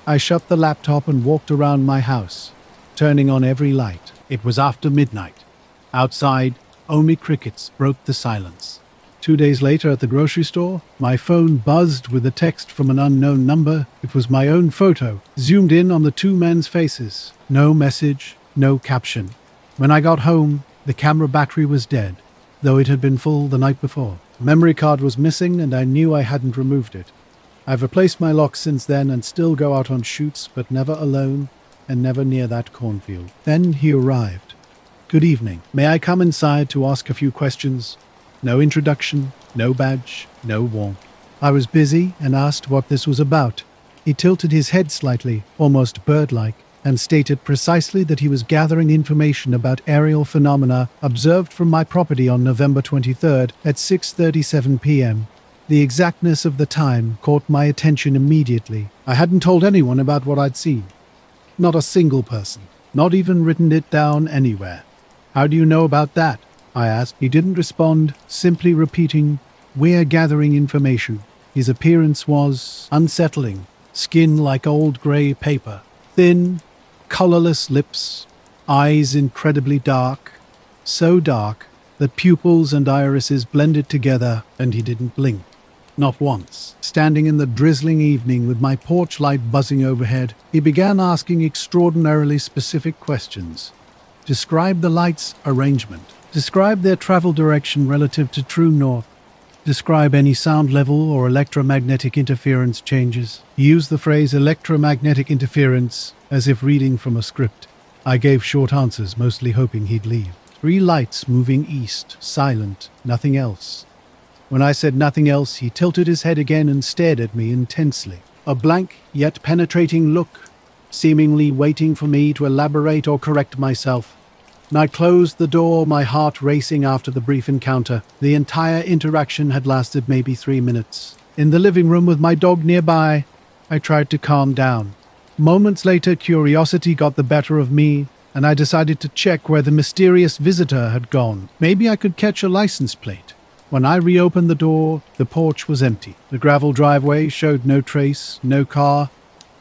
I shut the laptop and walked around my house, turning on every light. It was after midnight. Outside, only crickets broke the silence. 2 days later at the grocery store, my phone buzzed with a text from an unknown number. It was my own photo, zoomed in on the 2 men's faces. No message, no caption. When I got home, the camera battery was dead, though it had been full the night before. The memory card was missing and I knew I hadn't removed it. I've replaced my lock since then and still go out on shoots, but never alone and never near that cornfield. Then he arrived. Good evening. May I come inside to ask a few questions? No introduction, no badge, no warmth. I was busy and asked what this was about. He tilted his head slightly, almost bird-like, and stated precisely that he was gathering information about aerial phenomena observed from my property on November 23rd at 6:37 p.m. The exactness of the time caught my attention immediately. I hadn't told anyone about what I'd seen. Not a single person. Not even written it down anywhere. How do you know about that? I asked. He didn't respond, simply repeating, "We're gathering information." His appearance was unsettling. Skin like old grey paper. Thin, colourless lips. Eyes incredibly dark. So dark that pupils and irises blended together, and he didn't blink. Not once. Standing in the drizzling evening with my porch light buzzing overhead, he began asking extraordinarily specific questions. Describe the light's arrangement. Describe their travel direction relative to true north. Describe any sound level or electromagnetic interference changes. He used the phrase electromagnetic interference as if reading from a script. I gave short answers, mostly hoping he'd leave. 3 lights moving east, silent, nothing else. When I said nothing else, he tilted his head again and stared at me intensely. A blank yet penetrating look, seemingly waiting for me to elaborate or correct myself. I closed the door, my heart racing after the brief encounter. The entire interaction had lasted maybe 3 minutes. In the living room with my dog nearby, I tried to calm down. Moments later, curiosity got the better of me, and I decided to check where the mysterious visitor had gone. Maybe I could catch a license plate. When I reopened the door, the porch was empty. The gravel driveway showed no trace, no car,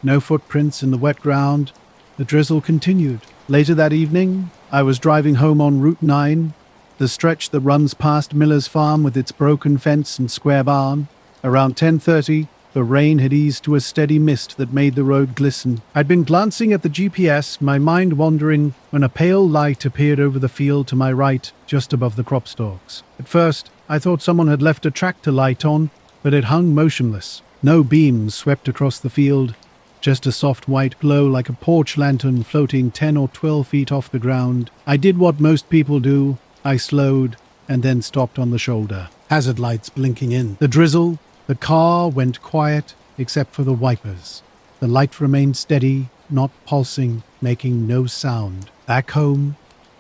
no footprints in the wet ground. The drizzle continued. Later that evening, I was driving home on Route 9, the stretch that runs past Miller's farm with its broken fence and square barn. Around 10:30, the rain had eased to a steady mist that made the road glisten. I'd been glancing at the GPS, my mind wandering, when a pale light appeared over the field to my right, just above the crop stalks. At first, I thought someone had left a tractor light on, but it hung motionless. No beams swept across the field, just a soft white glow like a porch lantern floating 10 or 12 feet off the ground. I did what most people do. I slowed and then stopped on the shoulder. Hazard lights blinking in. The drizzle, the car went quiet except for the wipers. The light remained steady, not pulsing, making no sound. Back home,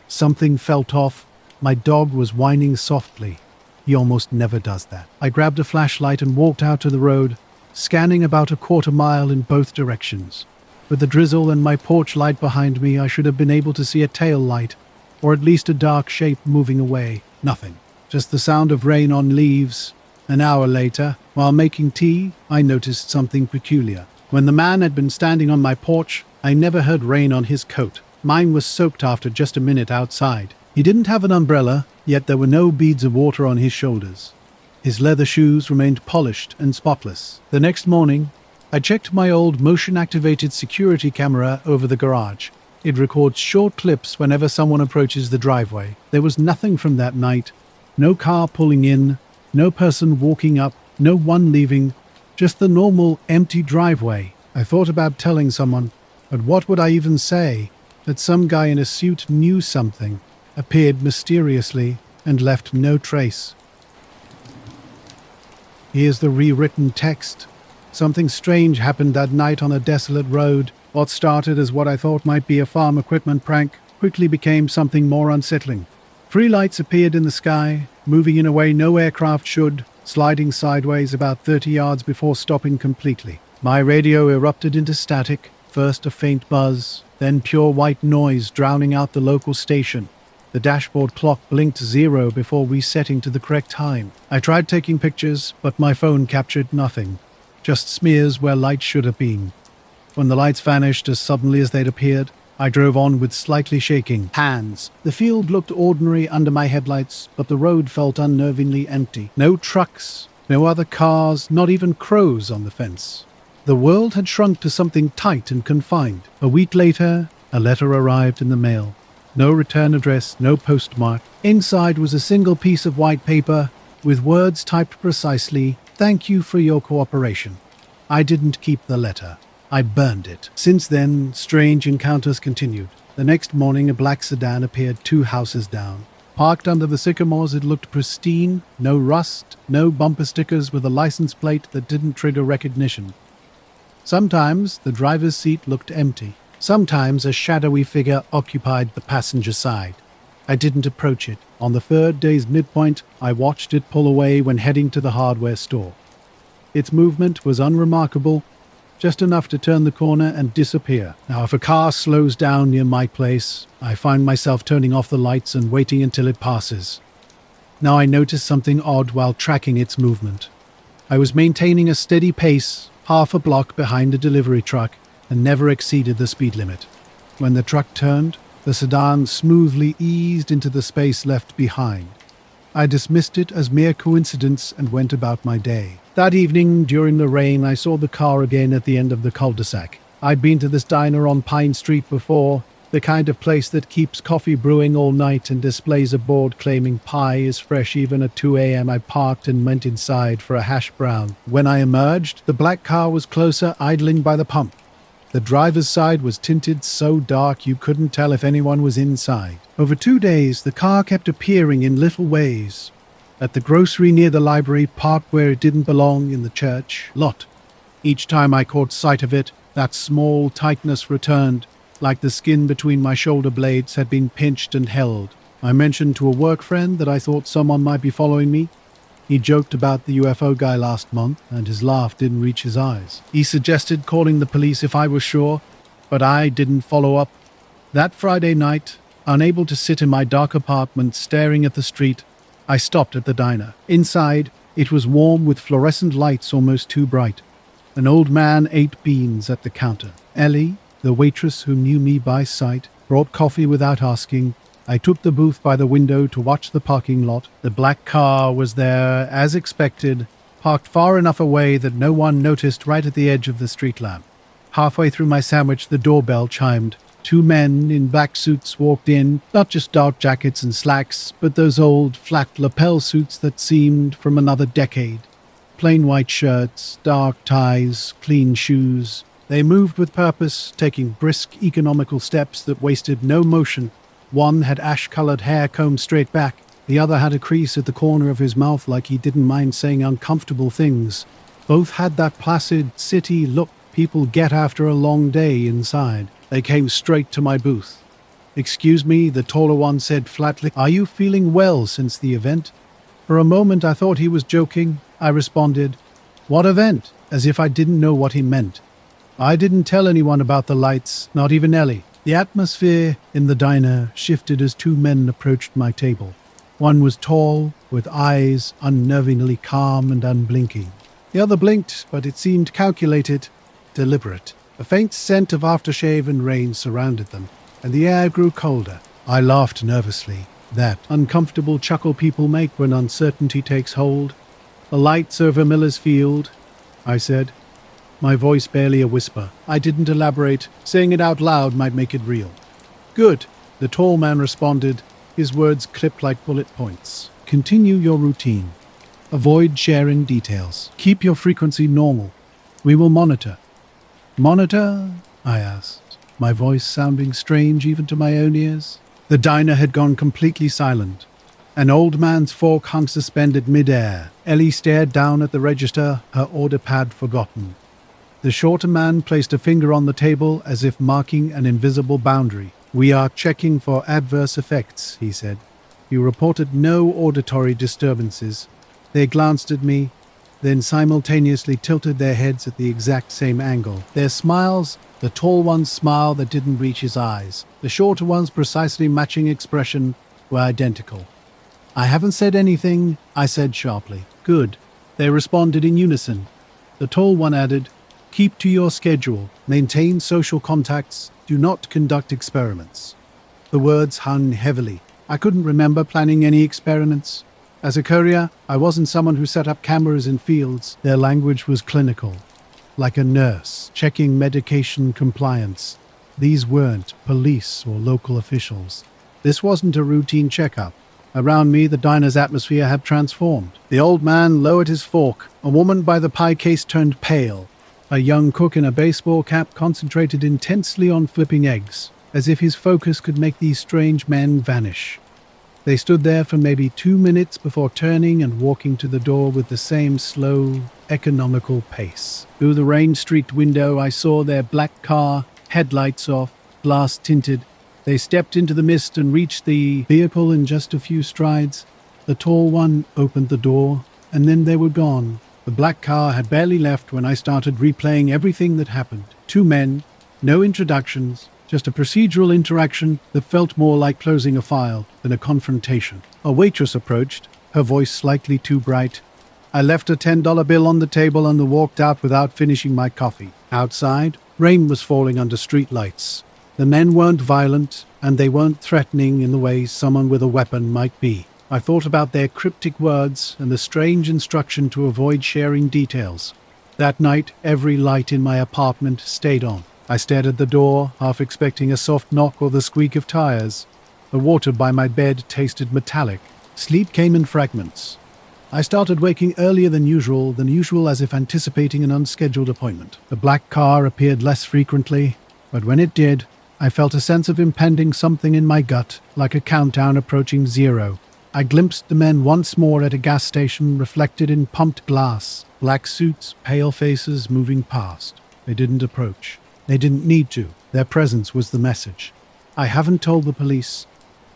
something felt off. My dog was whining softly. He almost never does that. I grabbed a flashlight and walked out to the road, scanning about a quarter mile in both directions. With the drizzle and my porch light behind me, I should have been able to see a tail light, or at least a dark shape moving away. Nothing. Just the sound of rain on leaves. An hour later, while making tea, I noticed something peculiar. When the man had been standing on my porch, I never heard rain on his coat. Mine was soaked after just a minute outside. He didn't have an umbrella, yet there were no beads of water on his shoulders. His leather shoes remained polished and spotless. The next morning, I checked my old motion-activated security camera over the garage. It records short clips whenever someone approaches the driveway. There was nothing from that night. No car pulling in, no person walking up, no one leaving, just the normal empty driveway. I thought about telling someone, but what would I even say? That some guy in a suit knew something, appeared mysteriously, and left no trace. Here's the rewritten text. Something strange happened that night on a desolate road. What started as what I thought might be a farm equipment prank quickly became something more unsettling. 3 lights appeared in the sky, moving in a way no aircraft should, sliding sideways about 30 yards before stopping completely. My radio erupted into static, first a faint buzz, then pure white noise drowning out the local station. The dashboard clock blinked 0 before resetting to the correct time. I tried taking pictures, but my phone captured nothing. Just smears where lights should have been. When the lights vanished as suddenly as they'd appeared, I drove on with slightly shaking hands. The field looked ordinary under my headlights, but the road felt unnervingly empty. No trucks, no other cars, not even crows on the fence. The world had shrunk to something tight and confined. A week later, a letter arrived in the mail. No return address, no postmark. Inside was a single piece of white paper with words typed precisely, "Thank you for your cooperation." I didn't keep the letter. I burned it. Since then, strange encounters continued. The next morning, a black sedan appeared 2 houses down. Parked under the sycamores, it looked pristine, no rust, no bumper stickers with a license plate that didn't trigger recognition. Sometimes the driver's seat looked empty. Sometimes a shadowy figure occupied the passenger side. I didn't approach it. On the 3rd day's midpoint, I watched it pull away when heading to the hardware store. Its movement was unremarkable, just enough to turn the corner and disappear. Now, if a car slows down near my place, I find myself turning off the lights and waiting until it passes. Now I noticed something odd while tracking its movement. I was maintaining a steady pace, half a block behind a delivery truck, and never exceeded the speed limit. When the truck turned, the sedan smoothly eased into the space left behind. I dismissed it as mere coincidence and went about my day. That evening, during the rain, I saw the car again at the end of the cul-de-sac. I'd been to this diner on Pine Street before, the kind of place that keeps coffee brewing all night and displays a board claiming pie is fresh even at 2 a.m. I parked and went inside for a hash brown. When I emerged, the black car was closer, idling by the pump. The driver's side was tinted so dark you couldn't tell if anyone was inside. Over 2 days, the car kept appearing in little ways. At the grocery near the library, parked where it didn't belong in the church lot. Each time I caught sight of it, that small tightness returned, like the skin between my shoulder blades had been pinched and held. I mentioned to a work friend that I thought someone might be following me. He joked about the UFO guy last month, and his laugh didn't reach his eyes. He suggested calling the police if I was sure, but I didn't follow up. That Friday night, unable to sit in my dark apartment staring at the street, I stopped at the diner. Inside, it was warm with fluorescent lights almost too bright. An old man ate beans at the counter. Ellie, the waitress who knew me by sight, brought coffee without asking. I took the booth by the window to watch the parking lot. The black car was there, as expected, parked far enough away that no one noticed right at the edge of the street lamp. Halfway through my sandwich, the doorbell chimed. 2 men in black suits walked in, not just dark jackets and slacks, but those old flat lapel suits that seemed from another decade. Plain white shirts, dark ties, clean shoes. They moved with purpose, taking brisk, economical steps that wasted no motion. One had ash-colored hair combed straight back. The other had a crease at the corner of his mouth like he didn't mind saying uncomfortable things. Both had that placid city look, people get after a long day inside. They came straight to my booth. "Excuse me," the taller one said flatly. "Are you feeling well since the event?" For a moment I thought he was joking. I responded, "What event?" as if I didn't know what he meant. I didn't tell anyone about the lights, not even Ellie. The atmosphere in the diner shifted as two men approached my table. One was tall, with eyes unnervingly calm and unblinking. The other blinked, but it seemed calculated, deliberate. A faint scent of aftershave and rain surrounded them, and the air grew colder. I laughed nervously. That uncomfortable chuckle people make when uncertainty takes hold. "The lights over Miller's Field," I said, my voice barely a whisper. I didn't elaborate. Saying it out loud might make it real. "Good," the tall man responded, his words clipped like bullet points. "Continue your routine. Avoid sharing details. Keep your frequency normal. We will monitor." "Monitor?" I asked, my voice sounding strange even to my own ears. The diner had gone completely silent. An old man's fork hung suspended mid-air. Ellie stared down at the register, her order pad forgotten. The shorter man placed a finger on the table as if marking an invisible boundary. "We are checking for adverse effects," he said. "You reported no auditory disturbances." They glanced at me, then simultaneously tilted their heads at the exact same angle. Their smiles, the tall one's smile that didn't reach his eyes, the shorter one's precisely matching expression, were identical. "I haven't said anything," I said sharply. "Good." They responded in unison. The tall one added, "Keep to your schedule, maintain social contacts, do not conduct experiments." The words hung heavily. I couldn't remember planning any experiments. As a courier, I wasn't someone who set up cameras in fields. Their language was clinical, like a nurse checking medication compliance. These weren't police or local officials. This wasn't a routine checkup. Around me, the diner's atmosphere had transformed. The old man lowered his fork. A woman by the pie case turned pale. A young cook in a baseball cap concentrated intensely on flipping eggs, as if his focus could make these strange men vanish. They stood there for maybe 2 minutes before turning and walking to the door with the same slow, economical pace. Through the rain-streaked window, I saw their black car, headlights off, glass tinted. They stepped into the mist and reached the vehicle in just a few strides. The tall one opened the door, and then they were gone. The black car had barely left when I started replaying everything that happened. 2 men, no introductions, just a procedural interaction that felt more like closing a file than a confrontation. A waitress approached, her voice slightly too bright. I left a $10 bill on the table and walked out without finishing my coffee. Outside, rain was falling under street lights. The men weren't violent, and they weren't threatening in the way someone with a weapon might be. I thought about their cryptic words and the strange instruction to avoid sharing details. That night, every light in my apartment stayed on. I stared at the door, half expecting a soft knock or the squeak of tires. The water by my bed tasted metallic. Sleep came in fragments. I started waking earlier than usual as if anticipating an unscheduled appointment. The black car appeared less frequently, but when it did, I felt a sense of impending something in my gut, like a countdown approaching 0. I glimpsed the men once more at a gas station reflected in pumped glass. Black suits, pale faces moving past. They didn't approach. They didn't need to. Their presence was the message. I haven't told the police.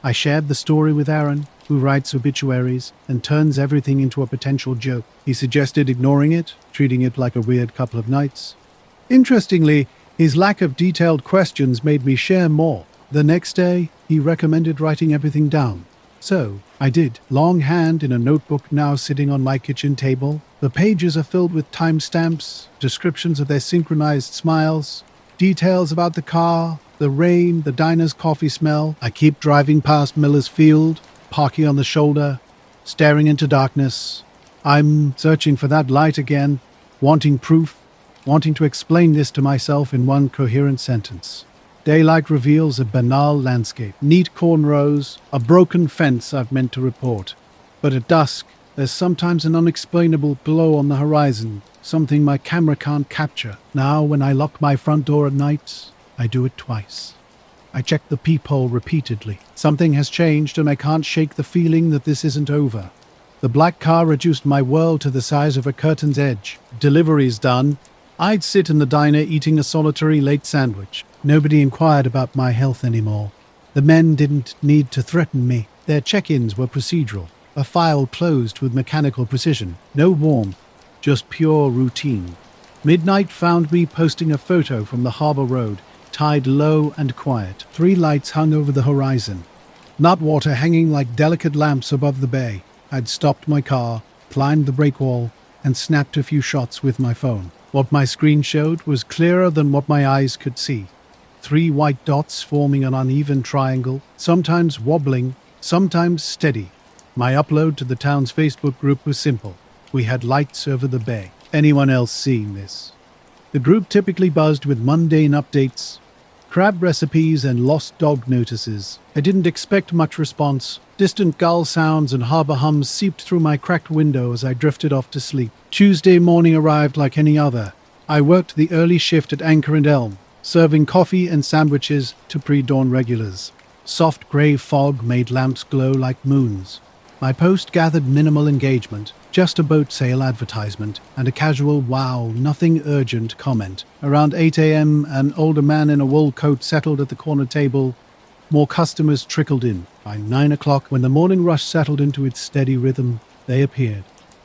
I shared the story with Aaron, who writes obituaries and turns everything into a potential joke. He suggested ignoring it, treating it like a weird couple of nights. Interestingly, his lack of detailed questions made me share more. The next day, he recommended writing everything down. So, I did. Longhand in a notebook now sitting on my kitchen table. The pages are filled with timestamps, descriptions of their synchronized smiles, details about the car, the rain, the diner's coffee smell. I keep driving past Miller's Field, parking on the shoulder, staring into darkness. I'm searching for that light again, wanting proof, wanting to explain this to myself in one coherent sentence. Daylight reveals a banal landscape, neat cornrows, a broken fence I've meant to report. But at dusk, there's sometimes an unexplainable glow on the horizon, something my camera can't capture. Now, when I lock my front door at night, I do it twice. I check the peephole repeatedly. Something has changed and I can't shake the feeling that this isn't over. The black car reduced my world to the size of a curtain's edge. Deliveries done, I'd sit in the diner eating a solitary late sandwich. Nobody inquired about my health anymore. The men didn't need to threaten me. Their check-ins were procedural. A file closed with mechanical precision. No warmth, just pure routine. Midnight found me posting a photo from the Harbour Road, tide low and quiet. 3 lights hung over the horizon. Nut water hanging like delicate lamps above the bay. I'd stopped my car, climbed the breakwall, and snapped a few shots with my phone. What my screen showed was clearer than what my eyes could see. 3 white dots forming an uneven triangle, sometimes wobbling, sometimes steady. My upload to the town's Facebook group was simple. We had lights over the bay. Anyone else seeing this? The group typically buzzed with mundane updates, crab recipes and lost dog notices. I didn't expect much response. Distant gull sounds and harbour hums seeped through my cracked window as I drifted off to sleep. Tuesday morning arrived like any other. I worked the early shift at Anchor and Elm, serving coffee and sandwiches to pre-dawn regulars. Soft grey fog made lamps glow like moons. My post gathered minimal engagement, just a boat sale advertisement and a casual "wow, nothing urgent" comment. Around 8 a.m, an older man in a wool coat settled at the corner table. More customers trickled in. By 9 o'clock, when the morning rush settled into its steady rhythm, they appeared.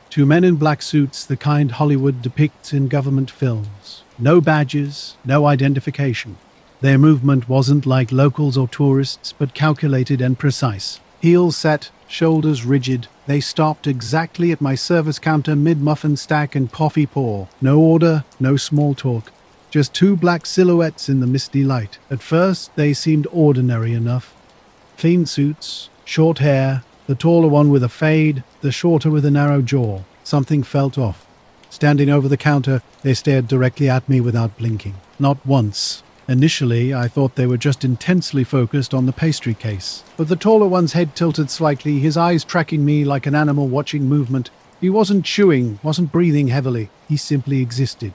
2 men in black suits, the kind Hollywood depicts in government films. No badges, no identification. Their movement wasn't like locals or tourists, but calculated and precise. Heels set, shoulders rigid, they stopped exactly at my service counter mid-muffin stack and coffee pour. No order, no small talk. Just 2 black silhouettes in the misty light. At first, they seemed ordinary enough. Clean suits, short hair, the taller one with a fade, the shorter with a narrow jaw. Something felt off. Standing over the counter, they stared directly at me without blinking. Not once. Initially, I thought they were just intensely focused on the pastry case. But the taller one's head tilted slightly, his eyes tracking me like an animal watching movement. He wasn't chewing, wasn't breathing heavily. He simply existed.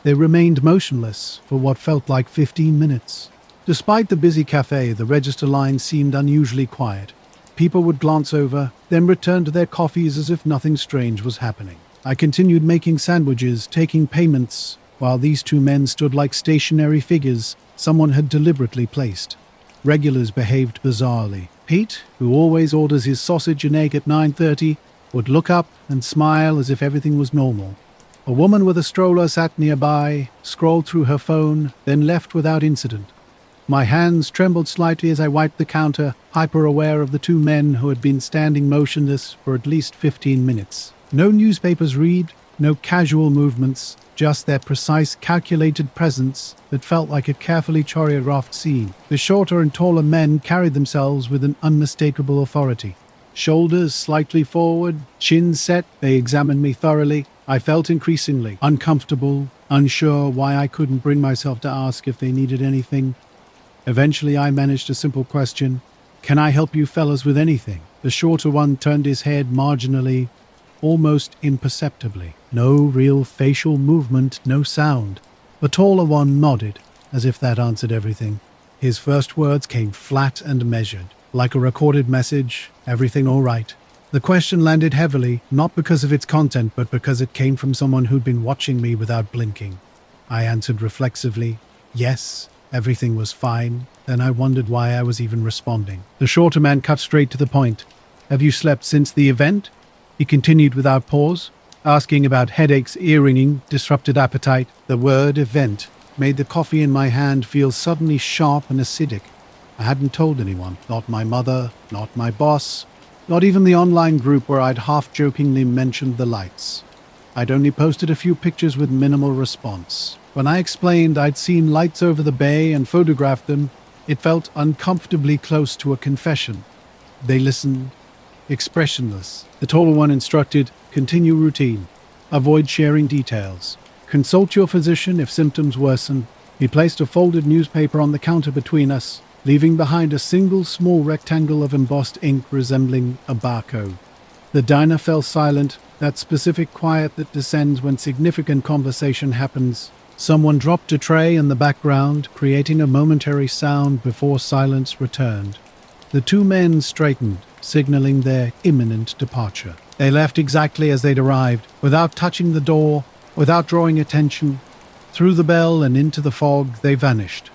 They remained motionless for what felt like 15 minutes. Despite the busy cafe, the register line seemed unusually quiet. People would glance over, then return to their coffees as if nothing strange was happening. I continued making sandwiches, taking payments, while these 2 men stood like stationary figures someone had deliberately placed. Regulars behaved bizarrely. Pete, who always orders his sausage and egg at 9:30, would look up and smile as if everything was normal. A woman with a stroller sat nearby, scrolled through her phone, then left without incident. My hands trembled slightly as I wiped the counter, hyper-aware of the 2 men who had been standing motionless for at least 15 minutes. No newspapers read, no casual movements, just their precise, calculated presence that felt like a carefully choreographed scene. The shorter and taller men carried themselves with an unmistakable authority. Shoulders slightly forward, chin set, they examined me thoroughly. I felt increasingly uncomfortable, unsure why I couldn't bring myself to ask if they needed anything. Eventually I managed a simple question. "Can I help you fellas with anything?" The shorter one turned his head marginally, almost imperceptibly. No real facial movement, no sound. The taller one nodded, as if that answered everything. His first words came flat and measured, like a recorded message, "Everything all right?" The question landed heavily, not because of its content, but because it came from someone who'd been watching me without blinking. I answered reflexively, "Yes, everything was fine." Then I wondered why I was even responding. The shorter man cut straight to the point. "Have you slept since the event?" He continued without pause, asking about headaches, ear-ringing, disrupted appetite. The word "event" made the coffee in my hand feel suddenly sharp and acidic. I hadn't told anyone, not my mother, not my boss, not even the online group where I'd half-jokingly mentioned the lights. I'd only posted a few pictures with minimal response. When I explained I'd seen lights over the bay and photographed them, it felt uncomfortably close to a confession. They listened, expressionless. The taller one instructed, "Continue routine. Avoid sharing details. Consult your physician if symptoms worsen." He placed a folded newspaper on the counter between us, leaving behind a single small rectangle of embossed ink resembling a barcode. The diner fell silent, that specific quiet that descends when significant conversation happens. Someone dropped a tray in the background, creating a momentary sound before silence returned. The 2 men straightened, signaling their imminent departure. They left exactly as they'd arrived, without touching the door, without drawing attention, Through the bell and into the fog, they vanished.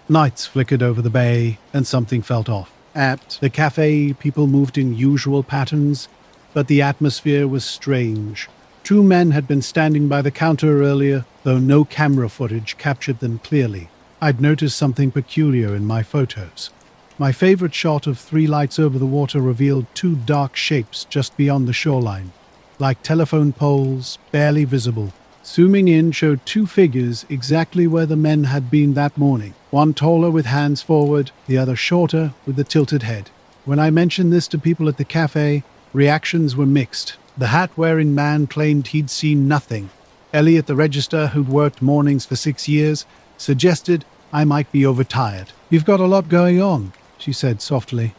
Lights flickered over the bay, and something felt off. At the cafe, people moved in usual patterns, but the atmosphere was strange. Two men had been standing by the counter earlier, though no camera footage captured them clearly. I'd noticed something peculiar in my photos. My favorite shot of three lights over the water revealed two dark shapes just beyond the shoreline, like telephone poles, barely visible. Zooming in showed two figures exactly where the men had been that morning, one taller with hands forward, the other shorter with a tilted head. When I mentioned this to people at the cafe, reactions were mixed. The hat-wearing man claimed he'd seen nothing. Ellie at the register, who'd worked mornings for 6 years, suggested I might be overtired. "You've got a lot going on," she said softly.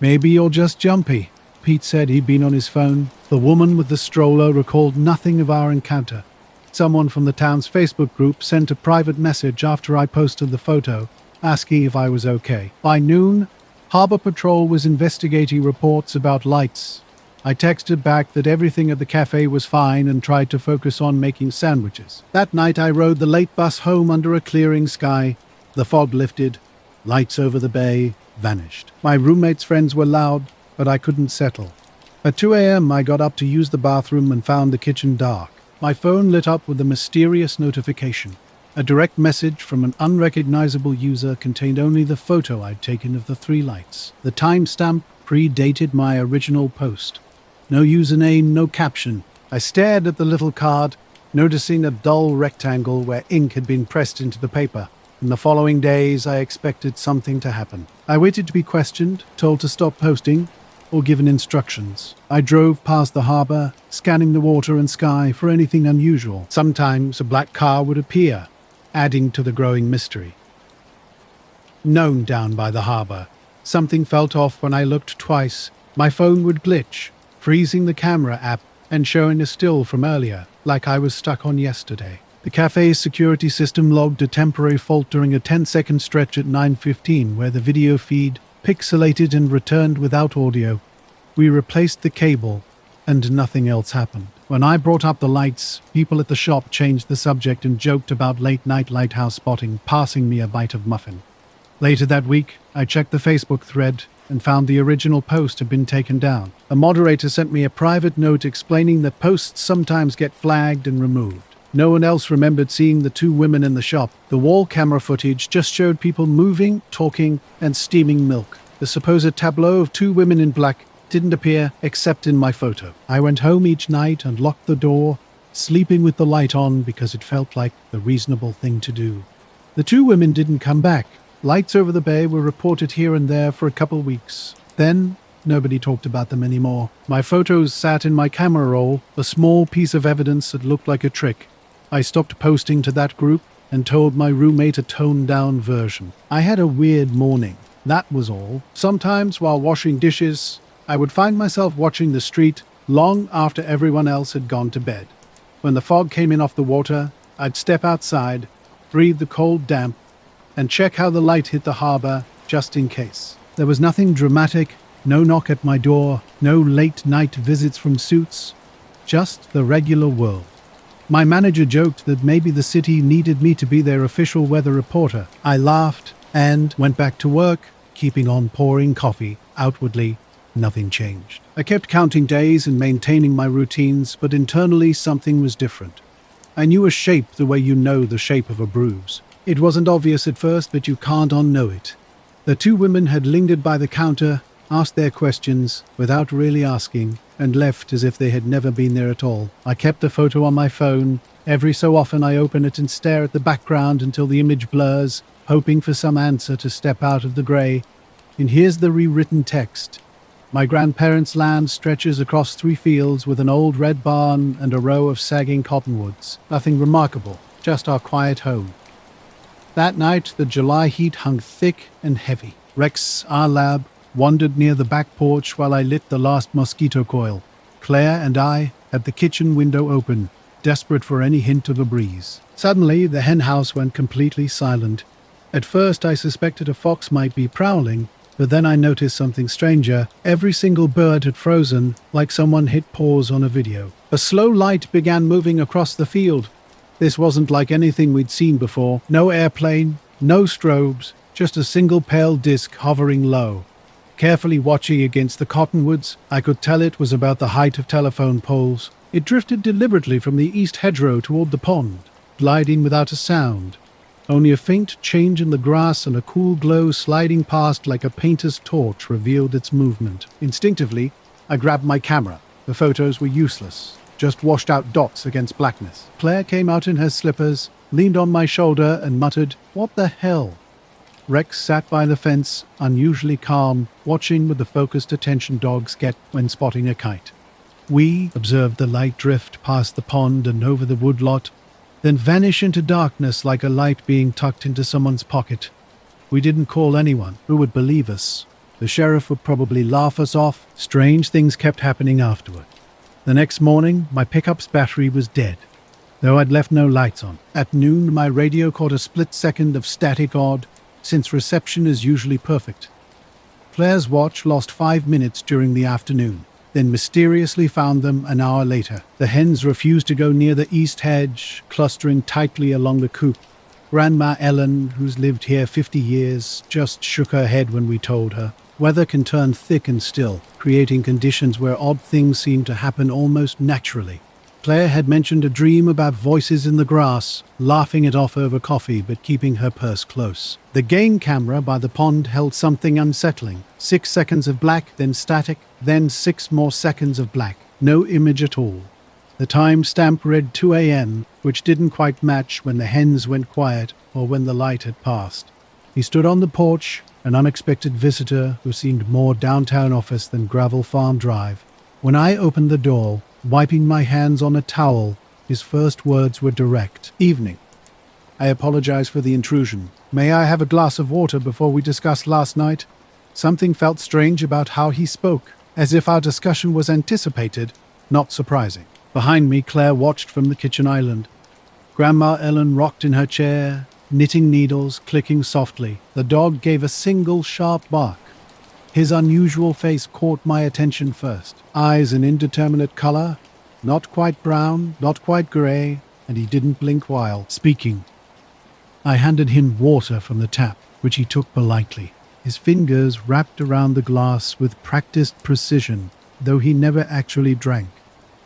"Maybe you're just jumpy." Pete said he'd been on his phone. The woman with the stroller recalled nothing of our encounter. Someone from the town's Facebook group sent a private message after I posted the photo, asking if I was okay. By noon, Harbor Patrol was investigating reports about lights. I texted back that everything at the cafe was fine and tried to focus on making sandwiches. That night I rode the late bus home under a clearing sky. The fog lifted, lights over the bay vanished. My roommate's friends were loud, but I couldn't settle. At 2 a.m. I got up to use the bathroom and found the kitchen dark. My phone lit up with a mysterious notification. A direct message from an unrecognizable user contained only the photo I'd taken of the three lights. The timestamp predated my original post. No username, no caption. I stared at the little card, noticing a dull rectangle where ink had been pressed into the paper. In the following days, I expected something to happen. I waited to be questioned, told to stop posting, or given instructions. I drove past the harbor, scanning the water and sky for anything unusual. Sometimes a black car would appear, adding to the growing mystery. Known down by the harbor. Something felt off when I looked twice. My phone would glitch, freezing the camera app and showing a still from earlier, like I was stuck on yesterday. The cafe's security system logged a temporary fault during a 10-second stretch at 9:15 where the video feed pixelated and returned without audio. We replaced the cable, and nothing else happened. When I brought up the lights, people at the shop changed the subject and joked about late-night lighthouse spotting, passing me a bite of muffin. Later that week, I checked the Facebook thread and found the original post had been taken down. A moderator sent me a private note explaining that posts sometimes get flagged and removed. No one else remembered seeing the two women in the shop. The wall camera footage just showed people moving, talking, and steaming milk. The supposed tableau of two women in black didn't appear except in my photo. I went home each night and locked the door, sleeping with the light on because it felt like the reasonable thing to do. The two women didn't come back. Lights over the bay were reported here and there for a couple weeks. Then, nobody talked about them anymore. My photos sat in my camera roll, a small piece of evidence that looked like a trick. I stopped posting to that group and told my roommate a toned-down version. I had a weird morning, that was all. Sometimes, while washing dishes, I would find myself watching the street long after everyone else had gone to bed. When the fog came in off the water, I'd step outside, breathe the cold damp, and check how the light hit the harbor, just in case. There was nothing dramatic, no knock at my door, no late-night visits from suits, just the regular world. My manager joked that maybe the city needed me to be their official weather reporter. I laughed and went back to work, keeping on pouring coffee. Outwardly, nothing changed. I kept counting days and maintaining my routines, but internally something was different. I knew a shape the way you know the shape of a bruise. It wasn't obvious at first, but you can't unknow it. The two women had lingered by the counter, asked their questions without really asking, and left as if they had never been there at all. I kept the photo on my phone. Every so often I open it and stare at the background until the image blurs, hoping for some answer to step out of the grey. And here's the rewritten text. My grandparents' land stretches across 3 fields with an old red barn and a row of sagging cottonwoods. Nothing remarkable, just our quiet home. That night, the July heat hung thick and heavy. Rex, our lab, wandered near the back porch while I lit the last mosquito coil. Claire and I had the kitchen window open, desperate for any hint of a breeze. Suddenly, the hen house went completely silent. At first, I suspected a fox might be prowling, but then I noticed something stranger. Every single bird had frozen, like someone hit pause on a video. A slow light began moving across the field, This wasn't like anything we'd seen before. No airplane, no strobes, just a single pale disc hovering low. Carefully watching against the cottonwoods, I could tell it was about the height of telephone poles. It drifted deliberately from the east hedgerow toward the pond, gliding without a sound. Only a faint change in the grass and a cool glow sliding past like a painter's torch revealed its movement. Instinctively, I grabbed my camera. The photos were useless, just washed out dots against blackness. Claire came out in her slippers, leaned on my shoulder and muttered, "What the hell?" Rex sat by the fence, unusually calm, watching with the focused attention dogs get when spotting a kite. We observed the light drift past the pond and over the woodlot, then vanish into darkness like a light being tucked into someone's pocket. We didn't call anyone who would believe us. The sheriff would probably laugh us off. Strange things kept happening afterward. The next morning, my pickup's battery was dead, though I'd left no lights on. At noon, my radio caught a split second of static odd, since reception is usually perfect. Claire's watch lost 5 minutes during the afternoon, then mysteriously found them an hour later. The hens refused to go near the east hedge, clustering tightly along the coop. Grandma Ellen, who's lived here 50 years, just shook her head when we told her. Weather can turn thick and still, creating conditions where odd things seem to happen almost naturally. Claire had mentioned a dream about voices in the grass, laughing it off over coffee but keeping her purse close. The game camera by the pond held something unsettling. 6 seconds of black, then static, then 6 more seconds of black. No image at all. The time stamp read 2 a.m., which didn't quite match when the hens went quiet or when the light had passed. He stood on the porch, an unexpected visitor who seemed more downtown office than gravel farm drive. When I opened the door, wiping my hands on a towel, his first words were direct. "Evening. I apologize for the intrusion. May I have a glass of water before we discuss last night?" Something felt strange about how he spoke, as if our discussion was anticipated, not surprising. Behind me, Claire watched from the kitchen island. Grandma Ellen rocked in her chair, knitting needles, clicking softly. The dog gave a single sharp bark. His unusual face caught my attention first. Eyes an indeterminate color, not quite brown, not quite gray, and he didn't blink while speaking. I handed him water from the tap, which he took politely. His fingers wrapped around the glass with practiced precision, though he never actually drank.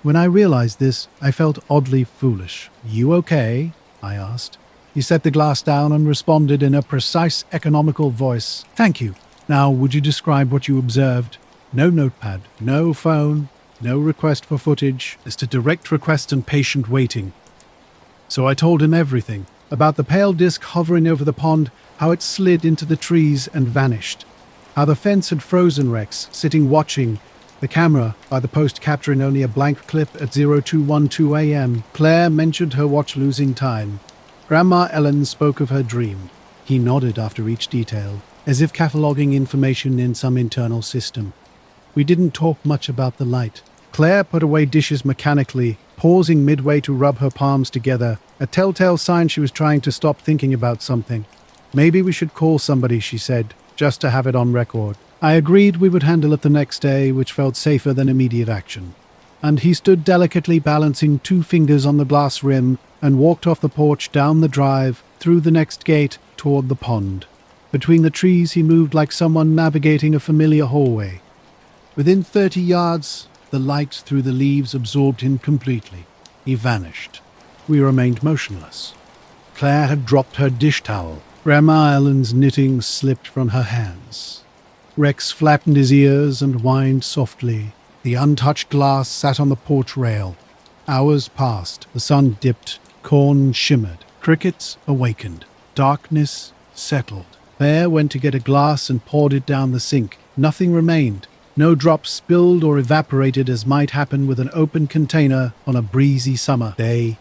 When I realized this, I felt oddly foolish. "You okay?" I asked. He set the glass down and responded in a precise, economical voice. "Thank you. Now, would you describe what you observed?" No notepad, no phone, no request for footage, just a direct request and patient waiting. So I told him everything, about the pale disc hovering over the pond, how it slid into the trees and vanished, how the fence had frozen Rex, sitting watching, the camera by the post capturing only a blank clip at 0212 a.m. Claire mentioned her watch losing time. Grandma Ellen spoke of her dream. He nodded after each detail, as if cataloguing information in some internal system. We didn't talk much about the light. Claire put away dishes mechanically, pausing midway to rub her palms together, a telltale sign she was trying to stop thinking about something. "Maybe we should call somebody," she said, just to have it on record. I agreed we would handle it the next day, which felt safer than immediate action. And he stood delicately balancing 2 fingers on the glass rim and walked off the porch, down the drive, through the next gate, toward the pond. Between the trees he moved like someone navigating a familiar hallway. Within 30 yards, the light through the leaves absorbed him completely. He vanished. We remained motionless. Claire had dropped her dish towel. Grandma Ellen's knitting slipped from her hands. Rex flattened his ears and whined softly. The untouched glass sat on the porch rail. Hours passed. The sun dipped. Corn shimmered. Crickets awakened. Darkness settled. Claire went to get a glass and poured it down the sink. Nothing remained. No drops spilled or evaporated as might happen with an open container on a breezy summer day.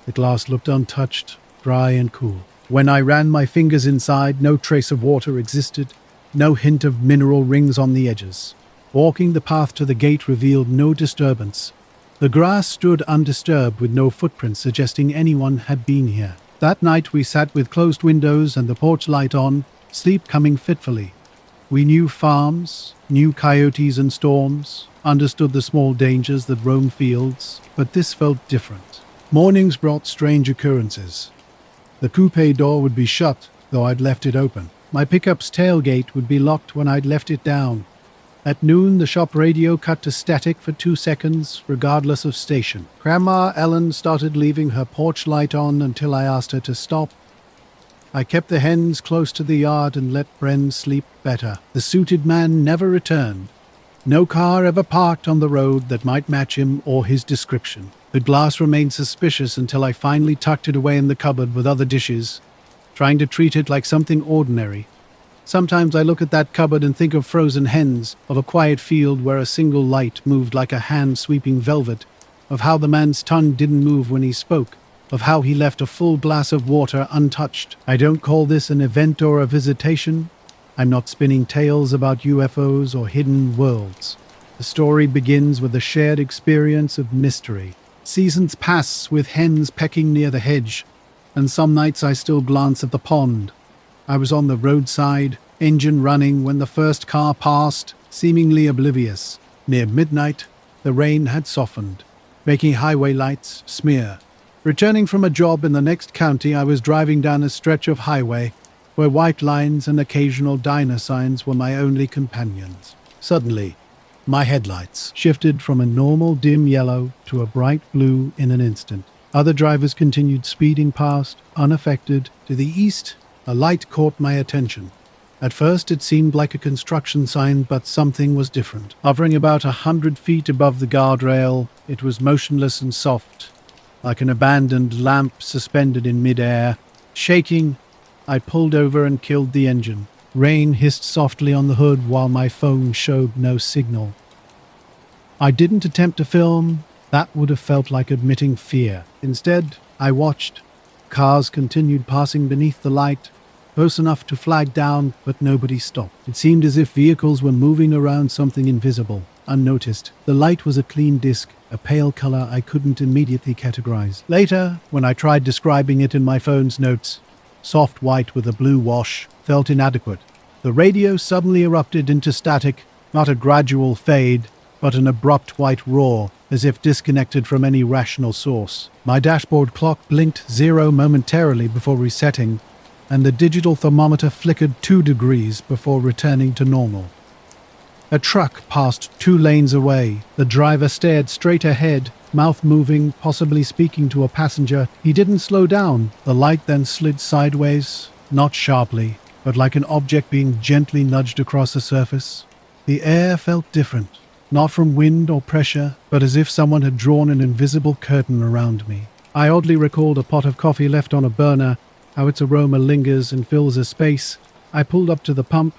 The glass looked untouched, dry and cool. When I ran my fingers inside, no trace of water existed, no hint of mineral rings on the edges. Walking the path to the gate revealed no disturbance. The grass stood undisturbed with no footprints suggesting anyone had been here. That night we sat with closed windows and the porch light on, sleep coming fitfully. We knew farms, knew coyotes and storms, understood the small dangers that roam fields, but this felt different. Mornings brought strange occurrences. The coupe door would be shut, though I'd left it open. My pickup's tailgate would be locked when I'd left it down. At noon, the shop radio cut to static for 2 seconds, regardless of station. Grandma Ellen started leaving her porch light on until I asked her to stop. I kept the hens close to the yard and let Bren sleep better. The suited man never returned. No car ever parked on the road that might match him or his description. The glass remained suspicious until I finally tucked it away in the cupboard with other dishes, trying to treat it like something ordinary. Sometimes I look at that cupboard and think of frozen hens, of a quiet field where a single light moved like a hand sweeping velvet, of how the man's tongue didn't move when he spoke, of how he left a full glass of water untouched. I don't call this an event or a visitation. I'm not spinning tales about UFOs or hidden worlds. The story begins with a shared experience of mystery. Seasons pass with hens pecking near the hedge, and some nights I still glance at the pond. I was on the roadside, engine running, when the first car passed, seemingly oblivious. Near midnight, the rain had softened, making highway lights smear. Returning from a job in the next county, I was driving down a stretch of highway where white lines and occasional diner signs were my only companions. Suddenly, my headlights shifted from a normal dim yellow to a bright blue in an instant. Other drivers continued speeding past, unaffected. To the east, a light caught my attention. At first it seemed like a construction sign, but something was different. Hovering about 100 feet above the guardrail, it was motionless and soft, like an abandoned lamp suspended in midair. Shaking, I pulled over and killed the engine. Rain hissed softly on the hood while my phone showed no signal. I didn't attempt to film. That would have felt like admitting fear. Instead, I watched. Cars continued passing beneath the light, close enough to flag down, but nobody stopped. It seemed as if vehicles were moving around something invisible, unnoticed. The light was a clean disk, a pale color I couldn't immediately categorize. Later, when I tried describing it in my phone's notes, soft white with a blue wash, felt inadequate. The radio suddenly erupted into static, not a gradual fade, but an abrupt white roar, as if disconnected from any rational source. My dashboard clock blinked 0 momentarily before resetting, and the digital thermometer flickered 2 degrees before returning to normal. A truck passed 2 lanes away. The driver stared straight ahead, mouth moving, possibly speaking to a passenger. He didn't slow down. The light then slid sideways, not sharply, but like an object being gently nudged across the surface. The air felt different, not from wind or pressure, but as if someone had drawn an invisible curtain around me. I oddly recalled a pot of coffee left on a burner, how its aroma lingers and fills a space. I pulled up to the pump,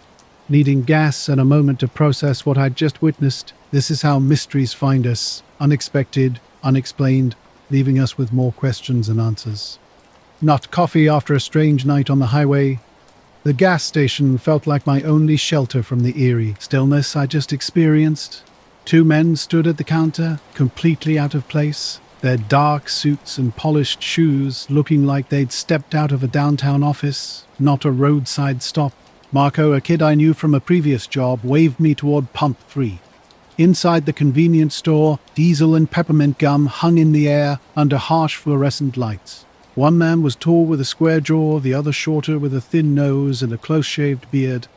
needing gas and a moment to process what I'd just witnessed. This is how mysteries find us, unexpected, unexplained, leaving us with more questions than answers. Not coffee after a strange night on the highway. The gas station felt like my only shelter from the eerie stillness I just experienced. 2 men stood at the counter, completely out of place, their dark suits and polished shoes looking like they'd stepped out of a downtown office, not a roadside stop. Marco, a kid I knew from a previous job, waved me toward Pump 3. Inside the convenience store, diesel and peppermint gum hung in the air under harsh fluorescent lights. One man was tall with a square jaw, the other shorter with a thin nose and a close-shaved beard.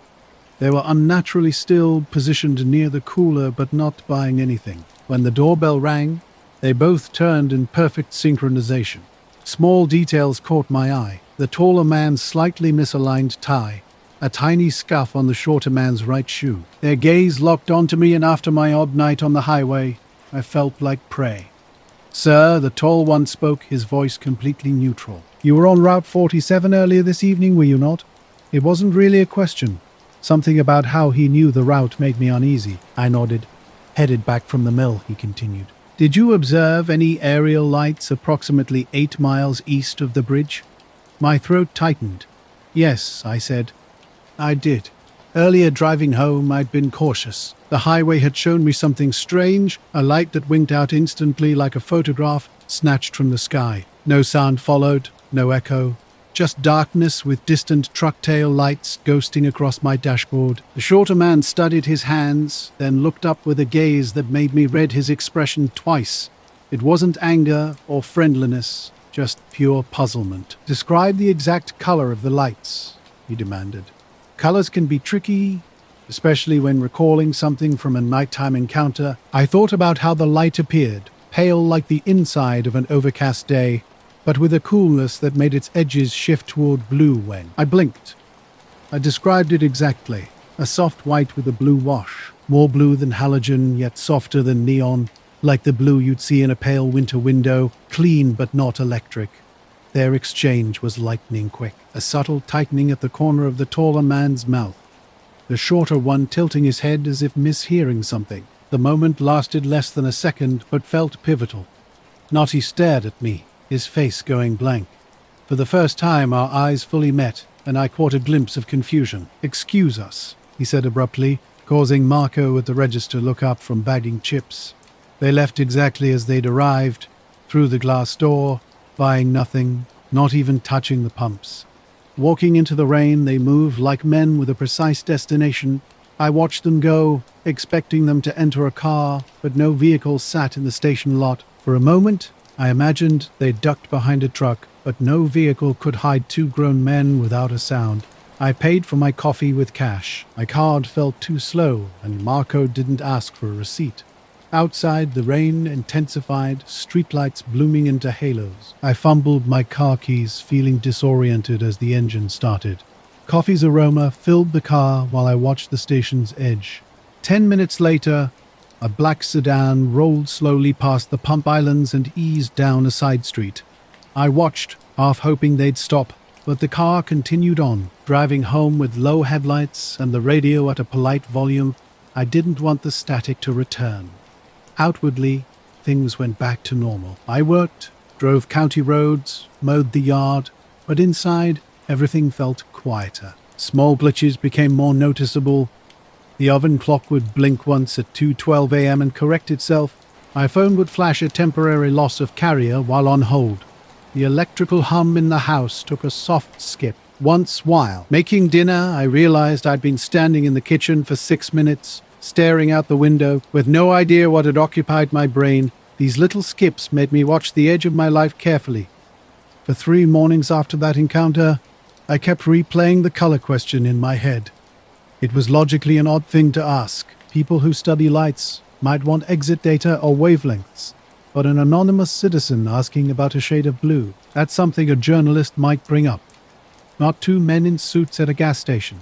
They were unnaturally still, positioned near the cooler but not buying anything. When the doorbell rang, they both turned in perfect synchronization. Small details caught my eye. The taller man's slightly misaligned tie, a tiny scuff on the shorter man's right shoe. Their gaze locked onto me, and after my odd night on the highway, I felt like prey. "Sir," the tall one spoke, his voice completely neutral. "You were on Route 47 earlier this evening, were you not?" It wasn't really a question. Something about how he knew the route made me uneasy. I nodded. "Headed back from the mill," he continued. "Did you observe any aerial lights approximately 8 miles east of the bridge?" My throat tightened. "Yes," I said. "I did. Earlier driving home, I'd been cautious. The highway had shown me something strange, a light that winked out instantly like a photograph snatched from the sky. No sound followed, no echo, just darkness with distant truck tail lights ghosting across my dashboard. The shorter man studied his hands, then looked up with a gaze that made me read his expression twice. It wasn't anger or friendliness, just pure puzzlement. "Describe the exact color of the lights," he demanded. "Colors can be tricky, especially when recalling something from a nighttime encounter." I thought about how the light appeared, pale like the inside of an overcast day, but with a coolness that made its edges shift toward blue when I blinked. I described it exactly. A soft white with a blue wash, more blue than halogen, yet softer than neon, like the blue you'd see in a pale winter window, clean but not electric. Their exchange was lightning quick, a subtle tightening at the corner of the taller man's mouth, the shorter one tilting his head as if mishearing something. The moment lasted less than a second, but felt pivotal. Naughty stared at me, his face going blank. For the first time our eyes fully met, and I caught a glimpse of confusion. "Excuse us," he said abruptly, causing Marco at the register look up from bagging chips. They left exactly as they'd arrived, through the glass door, buying nothing, not even touching the pumps. Walking into the rain, they moved like men with a precise destination. I watched them go, expecting them to enter a car, but no vehicle sat in the station lot. For a moment, I imagined they ducked behind a truck, but no vehicle could hide two grown men without a sound. I paid for my coffee with cash. My card felt too slow, and Marco didn't ask for a receipt. Outside, the rain intensified, streetlights blooming into halos. I fumbled my car keys, feeling disoriented as the engine started. Coffee's aroma filled the car while I watched the station's edge. 10 minutes later, a black sedan rolled slowly past the pump islands and eased down a side street. I watched, half hoping they'd stop, but the car continued on, driving home with low headlights and the radio at a polite volume. I didn't want the static to return. Outwardly, things went back to normal. I worked, drove county roads, mowed the yard, but inside, everything felt quieter. Small glitches became more noticeable. The oven clock would blink once at 2:12 a.m. and correct itself. My phone would flash a temporary loss of carrier while on hold. The electrical hum in the house took a soft skip. Once, while making dinner, I realized I'd been standing in the kitchen for 6 minutes, staring out the window, with no idea what had occupied my brain. These little skips made me watch the edge of my life carefully. For 3 mornings after that encounter, I kept replaying the color question in my head. It was logically an odd thing to ask. People who study lights might want exit data or wavelengths, but an anonymous citizen asking about a shade of blue, that's something a journalist might bring up. Not two men in suits at a gas station.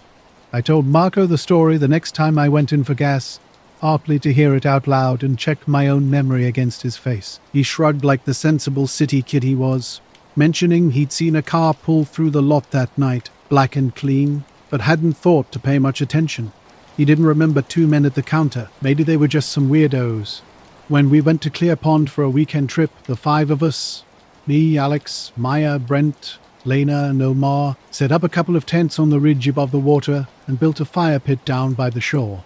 I told Marco the story the next time I went in for gas, partly to hear it out loud and check my own memory against his face. He shrugged like the sensible city kid he was, mentioning he'd seen a car pull through the lot that night, black and clean, but hadn't thought to pay much attention. He didn't remember 2 men at the counter. Maybe they were just some weirdos. When we went to Clear Pond for a weekend trip, the 5 of us, me, Alex, Maya, Brent, Lena and Omar, set up a couple of tents on the ridge above the water and built a fire pit down by the shore.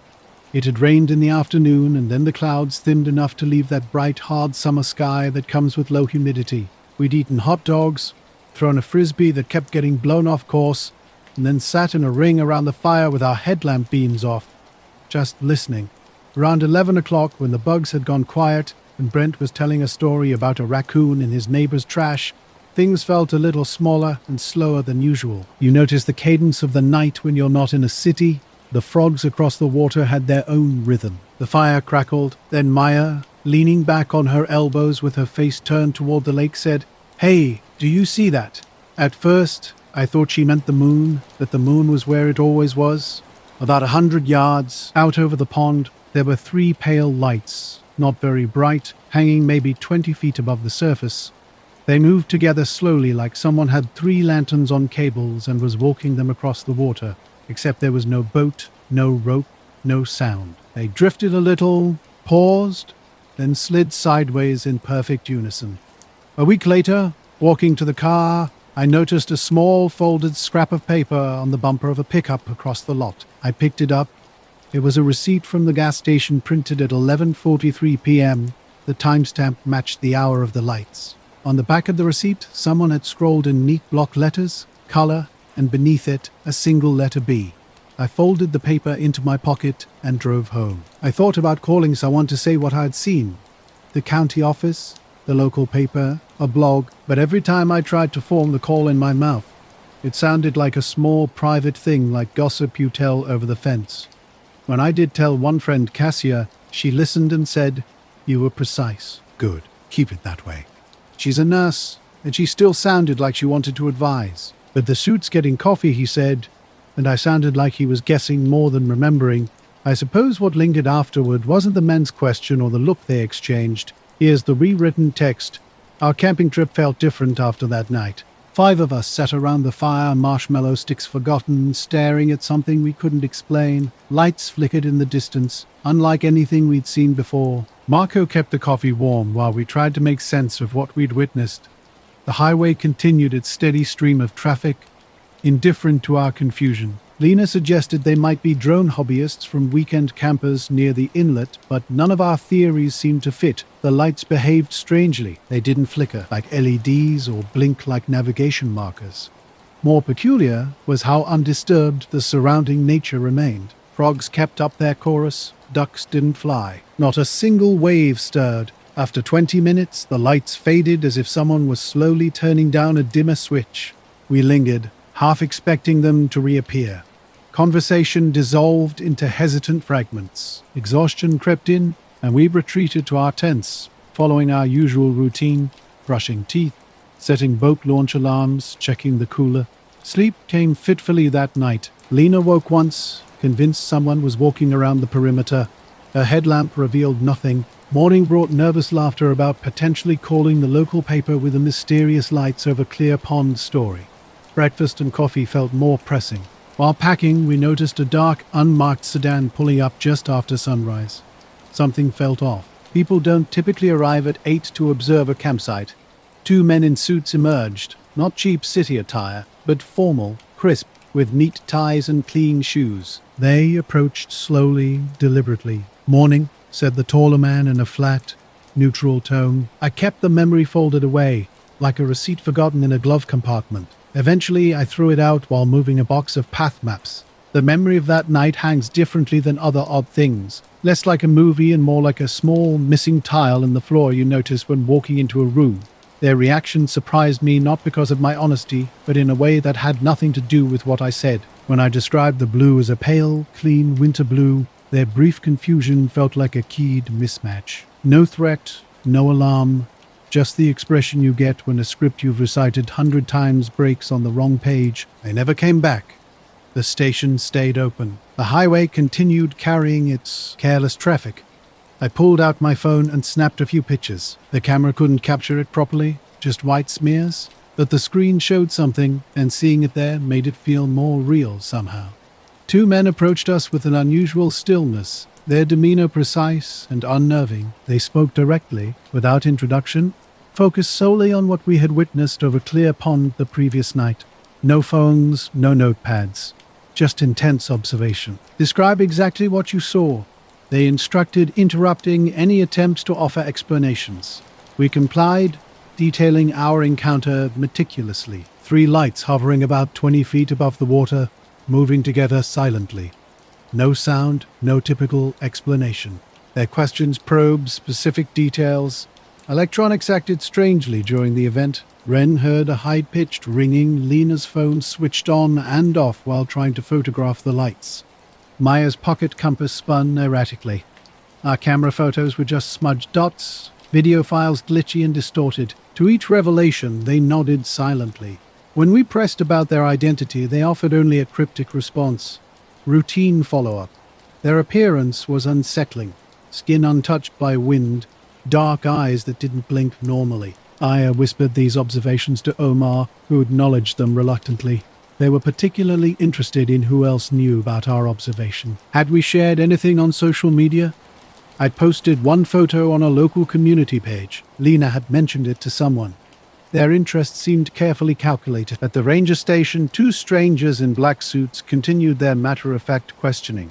It had rained in the afternoon, and then the clouds thinned enough to leave that bright, hard summer sky that comes with low humidity. We'd eaten hot dogs, thrown a frisbee that kept getting blown off course, and then sat in a ring around the fire with our headlamp beams off, just listening. Around 11 o'clock, when the bugs had gone quiet and Brent was telling a story about a raccoon in his neighbor's trash, things felt a little smaller and slower than usual. You notice the cadence of the night when you're not in a city. The frogs across the water had their own rhythm. The fire crackled. Then Maya, leaning back on her elbows with her face turned toward the lake, said, "Hey, do you see that?" At first, I thought she meant the moon, that the moon was where it always was. About 100 yards out over the pond, there were 3 pale lights, not very bright, hanging maybe 20 feet above the surface. They moved together slowly, like someone had 3 lanterns on cables and was walking them across the water, except there was no boat, no rope, no sound. They drifted a little, paused, then slid sideways in perfect unison. A week later, walking to the car, I noticed a small folded scrap of paper on the bumper of a pickup across the lot. I picked it up. It was a receipt from the gas station printed at 11:43 p.m. The timestamp matched the hour of the lights. On the back of the receipt, someone had scrawled in neat block letters, color, and beneath it, a single letter B. I folded the paper into my pocket and drove home. I thought about calling someone to say what I had seen. The county office, the local paper, a blog, but every time I tried to form the call in my mouth, it sounded like a small private thing, like gossip you tell over the fence. When I did tell one friend, Cassia, she listened and said, "You were precise. Good. Keep it that way." She's a nurse, and she still sounded like she wanted to advise. But the suit's getting coffee, he said, and I sounded like he was guessing more than remembering. I suppose what lingered afterward wasn't the men's question or the look they exchanged. Here's the rewritten text. Our camping trip felt different after that night. 5 of us sat around the fire, marshmallow sticks forgotten, staring at something we couldn't explain. Lights flickered in the distance, unlike anything we'd seen before. Marco kept the coffee warm while we tried to make sense of what we'd witnessed. The highway continued its steady stream of traffic, indifferent to our confusion. Lena suggested they might be drone hobbyists from weekend campers near the inlet, but none of our theories seemed to fit. The lights behaved strangely. They didn't flicker like LEDs or blink like navigation markers. More peculiar was how undisturbed the surrounding nature remained. Frogs kept up their chorus, ducks didn't fly. Not a single wave stirred. After 20 minutes, the lights faded as if someone was slowly turning down a dimmer switch. We lingered, half expecting them to reappear. Conversation dissolved into hesitant fragments. Exhaustion crept in, and we retreated to our tents, following our usual routine, brushing teeth, setting boat launch alarms, checking the cooler. Sleep came fitfully that night. Lena woke once, convinced someone was walking around the perimeter. Her headlamp revealed nothing. Morning brought nervous laughter about potentially calling the local paper with the mysterious lights over Clear Pond story. Breakfast and coffee felt more pressing. While packing, we noticed a dark, unmarked sedan pulling up just after sunrise. Something felt off. People don't typically arrive at 8 to observe a campsite. 2 men in suits emerged, not cheap city attire, but formal, crisp, with neat ties and clean shoes. They approached slowly, deliberately. "Morning," said the taller man in a flat, neutral tone. I kept the memory folded away, like a receipt forgotten in a glove compartment. Eventually, I threw it out while moving a box of path maps. The memory of that night hangs differently than other odd things, less like a movie and more like a small, missing tile in the floor you notice when walking into a room. Their reaction surprised me not because of my honesty, but in a way that had nothing to do with what I said. When I described the blue as a pale, clean winter blue, their brief confusion felt like a keyed mismatch. No threat, no alarm, just the expression you get when a script you've recited 100 times breaks on the wrong page. They never came back. The station stayed open. The highway continued carrying its careless traffic. I pulled out my phone and snapped a few pictures. The camera couldn't capture it properly, just white smears, but the screen showed something, and seeing it there made it feel more real somehow. 2 men approached us with an unusual stillness, their demeanor precise and unnerving. They spoke directly, without introduction, focused solely on what we had witnessed over Clear Pond the previous night. No phones, no notepads, just intense observation. "Describe exactly what you saw," they instructed, interrupting any attempt to offer explanations. We complied, detailing our encounter meticulously. 3 lights hovering about 20 feet above the water, moving together silently. No sound, no typical explanation. Their questions probed specific details. Electronics acted strangely during the event. Ren heard a high-pitched ringing. Lena's phone switched on and off while trying to photograph the lights. Maya's pocket compass spun erratically. Our camera photos were just smudged dots, video files glitchy and distorted. To each revelation, they nodded silently. When we pressed about their identity, they offered only a cryptic response. Routine follow-up. Their appearance was unsettling. Skin untouched by wind, dark eyes that didn't blink normally. Aya whispered these observations to Omar, who acknowledged them reluctantly. They were particularly interested in who else knew about our observation. Had we shared anything on social media? I'd posted one photo on a local community page. Lena had mentioned it to someone. Their interest seemed carefully calculated. At the ranger station, 2 strangers in black suits continued their matter-of-fact questioning.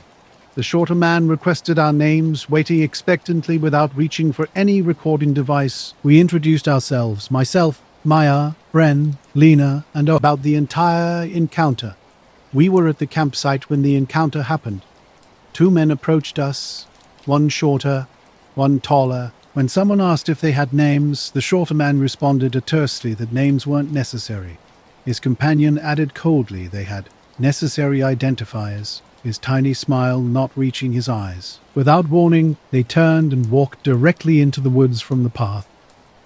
The shorter man requested our names, waiting expectantly without reaching for any recording device. We introduced ourselves, myself, Maya, Bren, Lena, and about the entire encounter. We were at the campsite when the encounter happened. 2 men approached us, one shorter, one taller, When someone asked if they had names, the shorter man responded tersely that names weren't necessary. His companion added coldly they had necessary identifiers, his tiny smile not reaching his eyes. Without warning, they turned and walked directly into the woods from the path,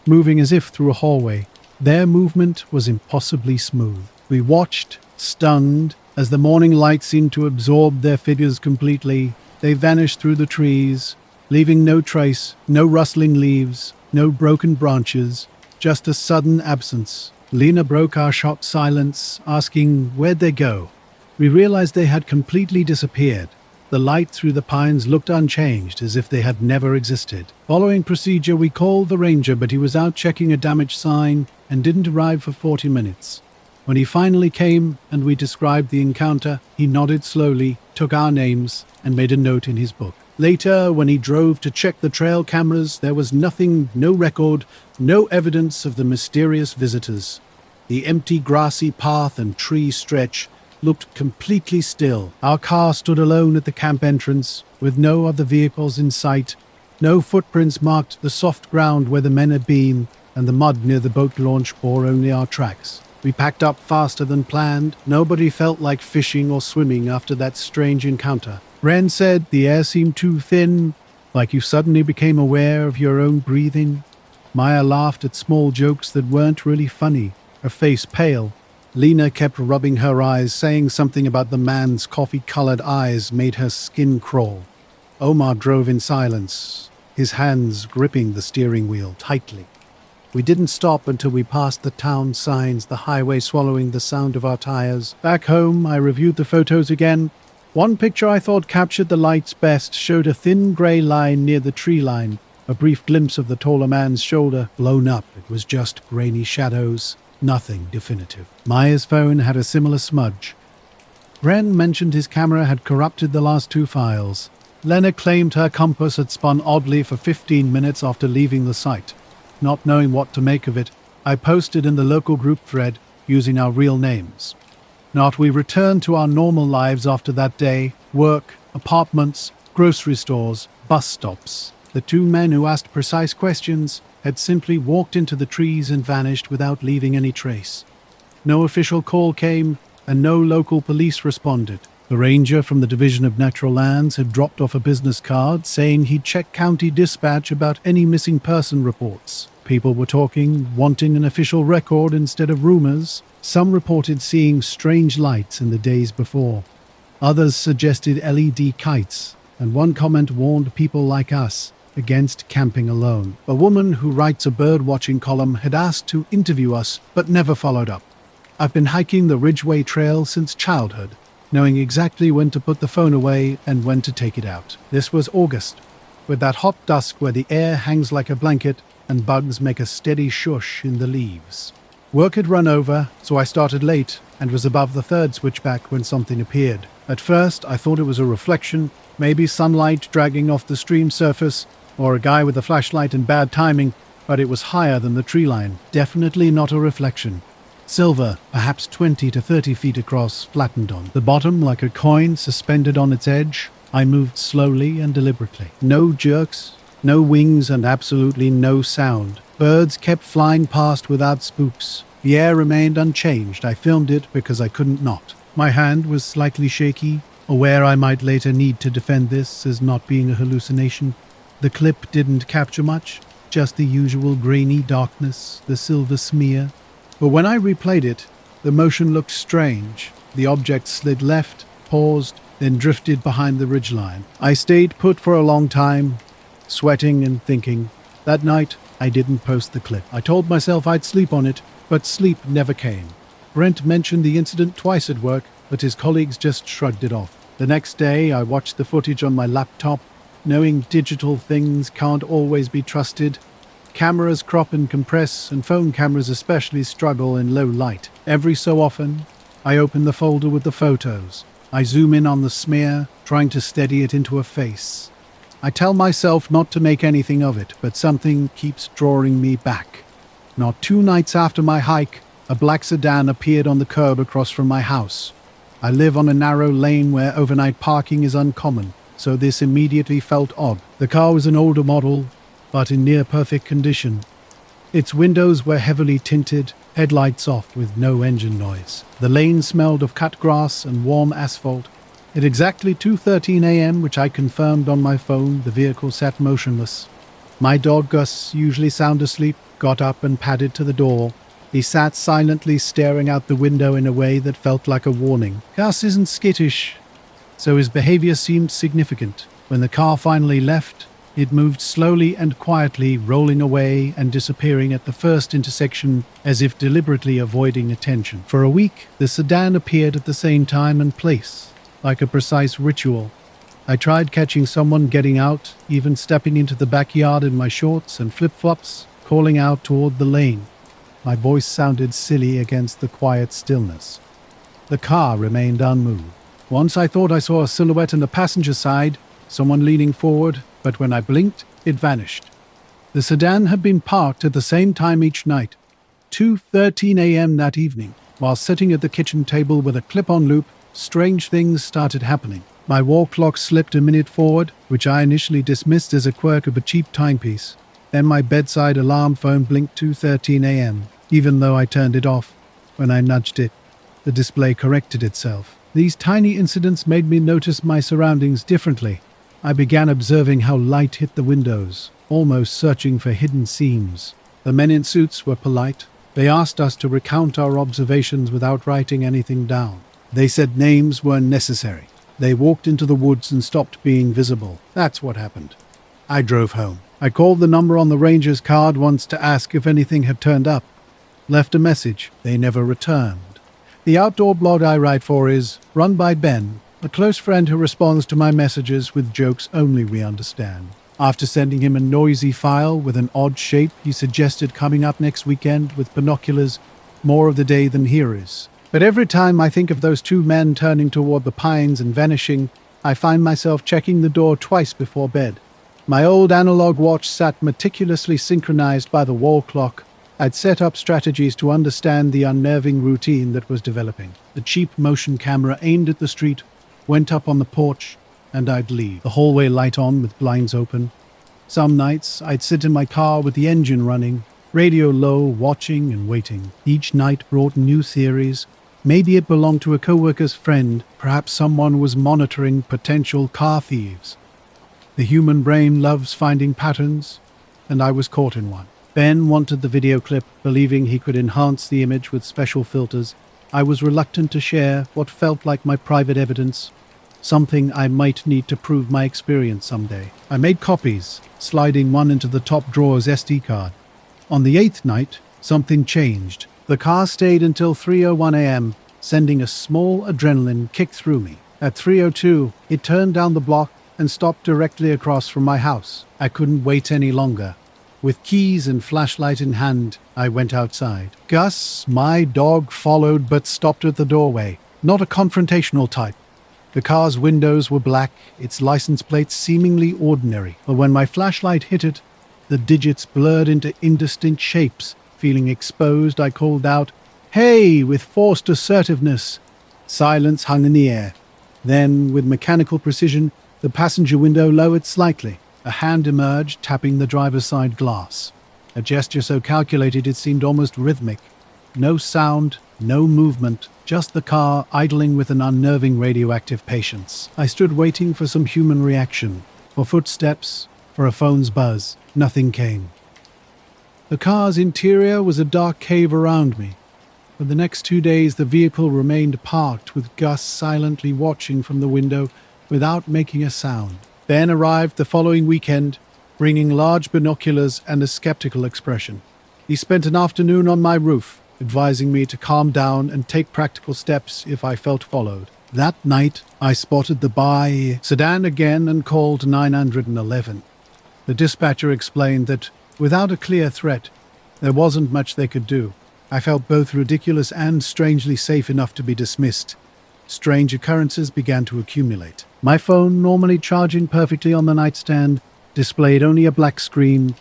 moving as if through a hallway. Their movement was impossibly smooth. We watched, stunned, as the morning light seemed to absorb their figures completely. They vanished through the trees, leaving no trace, no rustling leaves, no broken branches, just a sudden absence. Lena broke our shocked silence, asking where'd they go. We realized they had completely disappeared. The light through the pines looked unchanged, as if they had never existed. Following procedure, we called the ranger, but he was out checking a damaged sign and didn't arrive for 40 minutes. When he finally came and we described the encounter, he nodded slowly, took our names, and made a note in his book. Later, when he drove to check the trail cameras, there was nothing, no record, no evidence of the mysterious visitors. The empty grassy path and tree stretch looked completely still. Our car stood alone at the camp entrance, with no other vehicles in sight. No footprints marked the soft ground where the men had been, and the mud near the boat launch bore only our tracks. We packed up faster than planned. Nobody felt like fishing or swimming after that strange encounter. Ren said the air seemed too thin, like you suddenly became aware of your own breathing. Maya laughed at small jokes that weren't really funny, her face pale. Lena kept rubbing her eyes, saying something about the man's coffee-colored eyes made her skin crawl. Omar drove in silence, his hands gripping the steering wheel tightly. We didn't stop until we passed the town signs, the highway swallowing the sound of our tires. Back home, I reviewed the photos again. One picture I thought captured the lights best showed a thin grey line near the tree line, a brief glimpse of the taller man's shoulder. Blown up, it was just grainy shadows. Nothing definitive. Maya's phone had a similar smudge. Ren mentioned his camera had corrupted the last 2 files. Lena claimed her compass had spun oddly for 15 minutes after leaving the site. Not knowing what to make of it, I posted in the local group thread using our real names. We returned to our normal lives after that day. Work, apartments, grocery stores, bus stops. The 2 men who asked precise questions had simply walked into the trees and vanished without leaving any trace. No official call came, and no local police responded. The ranger from the Division of Natural Lands had dropped off a business card saying he'd check county dispatch about any missing person reports. People were talking, wanting an official record instead of rumors. Some reported seeing strange lights in the days before. Others suggested LED kites, and one comment warned people like us against camping alone. A woman who writes a bird-watching column had asked to interview us, but never followed up. I've been hiking the Ridgeway Trail since childhood, knowing exactly when to put the phone away and when to take it out. This was August, with that hot dusk where the air hangs like a blanket and bugs make a steady shush in the leaves. Work had run over, so I started late and was above the 3rd switchback when something appeared. At first, I thought it was a reflection, maybe sunlight dragging off the stream surface, or a guy with a flashlight and bad timing, but it was higher than the tree line. Definitely not a reflection. Silver, perhaps 20 to 30 feet across, flattened on the bottom like a coin suspended on its edge. I moved slowly and deliberately. No jerks, no wings, and absolutely no sound. Birds kept flying past without spooks. The air remained unchanged. I filmed it because I couldn't not. My hand was slightly shaky, aware I might later need to defend this as not being a hallucination. The clip didn't capture much, just the usual grainy darkness, the silver smear. But when I replayed it, the motion looked strange. The object slid left, paused, then drifted behind the ridgeline. I stayed put for a long time, sweating and thinking. That night, I didn't post the clip. I told myself I'd sleep on it, but sleep never came. Brent mentioned the incident twice at work, but his colleagues just shrugged it off. The next day, I watched the footage on my laptop, knowing digital things can't always be trusted. Cameras crop and compress, and phone cameras especially struggle in low light. Every so often, I open the folder with the photos. I zoom in on the smear, trying to steady it into a face. I tell myself not to make anything of it, but something keeps drawing me back. Not 2 nights after my hike, a black sedan appeared on the curb across from my house. I live on a narrow lane where overnight parking is uncommon, so this immediately felt odd. The car was an older model, but in near-perfect condition. Its windows were heavily tinted, headlights off with no engine noise. The lane smelled of cut grass and warm asphalt. At exactly 2:13 a.m., which I confirmed on my phone, the vehicle sat motionless. My dog Gus, usually sound asleep, got up and padded to the door. He sat silently staring out the window in a way that felt like a warning. Gus isn't skittish, so his behavior seemed significant. When the car finally left, it moved slowly and quietly, rolling away and disappearing at the first intersection as if deliberately avoiding attention. For a week, the sedan appeared at the same time and place, like a precise ritual. I tried catching someone getting out, even stepping into the backyard in my shorts and flip-flops, calling out toward the lane. My voice sounded silly against the quiet stillness. The car remained unmoved. Once I thought I saw a silhouette on the passenger side, someone leaning forward, but when I blinked, it vanished. The sedan had been parked at the same time each night, 2:13 a.m. that evening. While sitting at the kitchen table with a clip-on loop, strange things started happening. My wall clock slipped a minute forward, which I initially dismissed as a quirk of a cheap timepiece. Then my bedside alarm phone blinked 2:13 a.m., even though I turned it off. When I nudged it, the display corrected itself. These tiny incidents made me notice my surroundings differently. I began observing how light hit the windows, almost searching for hidden seams. The men in suits were polite. They asked us to recount our observations without writing anything down. They said names weren't necessary. They walked into the woods and stopped being visible. That's what happened. I drove home. I called the number on the ranger's card once to ask if anything had turned up. Left a message. They never returned. The outdoor blog I write for is run by Ben, a close friend who responds to my messages with jokes only we understand. After sending him a noisy file with an odd shape, he suggested coming up next weekend with binoculars, more of the day than here is. But every time I think of those two men turning toward the pines and vanishing, I find myself checking the door twice before bed. My old analog watch sat meticulously synchronized by the wall clock. I'd set up strategies to understand the unnerving routine that was developing. The cheap motion camera aimed at the street, went up on the porch, and I'd leave. The hallway light on with blinds open. Some nights, I'd sit in my car with the engine running, radio low, watching and waiting. Each night brought new theories. Maybe it belonged to a co-worker's friend. Perhaps someone was monitoring potential car thieves. The human brain loves finding patterns, and I was caught in one. Ben wanted the video clip, believing he could enhance the image with special filters. I was reluctant to share what felt like my private evidence, something I might need to prove my experience someday. I made copies, sliding one into the top drawer's SD card. On the 8th night, something changed. The car stayed until 3:01 a.m., sending a small adrenaline kick through me. At 3:02, it turned down the block and stopped directly across from my house. I couldn't wait any longer. With keys and flashlight in hand, I went outside. Gus, my dog, followed but stopped at the doorway. Not a confrontational type. The car's windows were black, its license plate seemingly ordinary. But when my flashlight hit it, the digits blurred into indistinct shapes. Feeling exposed, I called out, "Hey!" with forced assertiveness. Silence hung in the air. Then, with mechanical precision, the passenger window lowered slightly. A hand emerged, tapping the driver's side glass. A gesture so calculated it seemed almost rhythmic. No sound, no movement, just the car idling with an unnerving radioactive patience. I stood waiting for some human reaction, for footsteps, for a phone's buzz. Nothing came. The car's interior was a dark cave around me. For the next 2 days, the vehicle remained parked, with Gus silently watching from the window without making a sound. Ben arrived the following weekend, bringing large binoculars and a skeptical expression. He spent an afternoon on my roof, advising me to calm down and take practical steps if I felt followed. That night, I spotted the by sedan again and called 911. The dispatcher explained that, without a clear threat, there wasn't much they could do. I felt both ridiculous and strangely safe enough to be dismissed. Strange occurrences began to accumulate. My phone, normally charging perfectly on the nightstand, displayed only a black screen.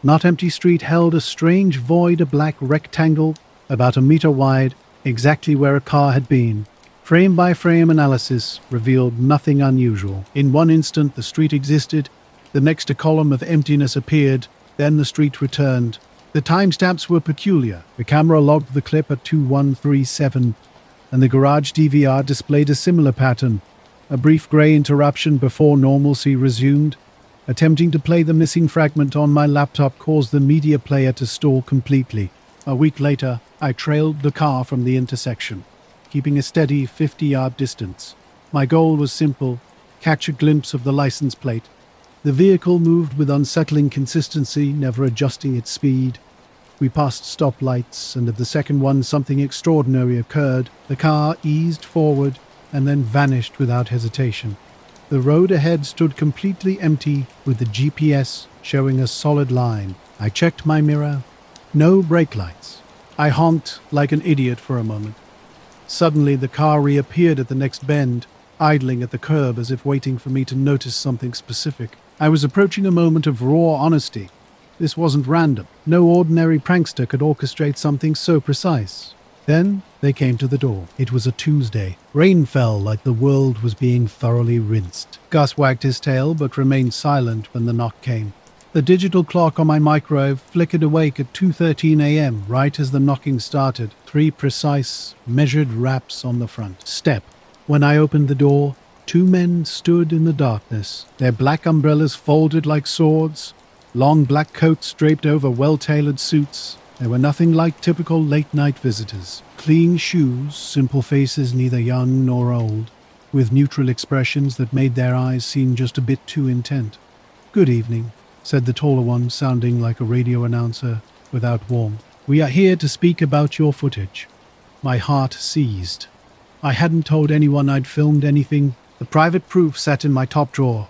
Not Empty Street held a strange void, a black rectangle about a meter wide, exactly where a car had been. Frame-by-frame analysis revealed nothing unusual. In one instant, the street existed. The next a column of emptiness appeared, then the street returned. The timestamps were peculiar. The camera logged the clip at 2137, and the garage DVR displayed a similar pattern. A brief grey interruption before normalcy resumed. Attempting to play the missing fragment on my laptop caused the media player to stall completely. A week later, I trailed the car from the intersection, keeping a steady 50-yard distance. My goal was simple: catch a glimpse of the license plate. The vehicle moved with unsettling consistency, never adjusting its speed. We passed stoplights, and at the second one something extraordinary occurred. The car eased forward and then vanished without hesitation. The road ahead stood completely empty, with the GPS showing a solid line. I checked my mirror. No brake lights. I honked like an idiot for a moment. Suddenly, the car reappeared at the next bend, idling at the curb as if waiting for me to notice something specific. I was approaching a moment of raw honesty. This wasn't random. No ordinary prankster could orchestrate something so precise. Then they came to the door. It was a Tuesday. Rain fell like the world was being thoroughly rinsed. Gus wagged his tail but remained silent when the knock came. The digital clock on my microwave flickered awake at 2:13 a.m. right as the knocking started. 3 precise, measured raps on the front step. When I opened the door, 2 men stood in the darkness, their black umbrellas folded like swords, long black coats draped over well-tailored suits. They were nothing like typical late-night visitors. Clean shoes, simple faces neither young nor old, with neutral expressions that made their eyes seem just a bit too intent. "Good evening," said the taller one, sounding like a radio announcer without warmth. "We are here to speak about your footage." My heart seized. I hadn't told anyone I'd filmed anything. The private proof sat in my top drawer,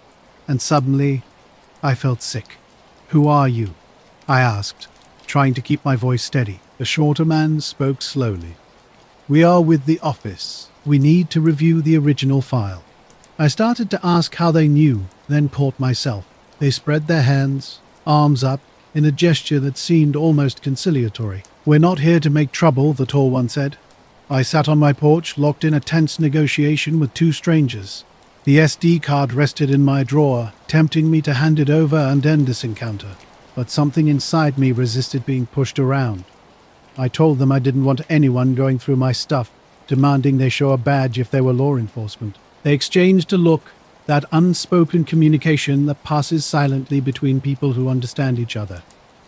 and suddenly I felt sick. "Who are you?" I asked, trying to keep my voice steady. The shorter man spoke slowly. "We are with the office. We need to review the original file." I started to ask how they knew, then caught myself. They spread their hands, arms up, in a gesture that seemed almost conciliatory. "We're not here to make trouble," the tall one said. I sat on my porch, locked in a tense negotiation with 2 strangers. The SD card rested in my drawer, tempting me to hand it over and end this encounter. But something inside me resisted being pushed around. I told them I didn't want anyone going through my stuff, demanding they show a badge if they were law enforcement. They exchanged a look, that unspoken communication that passes silently between people who understand each other.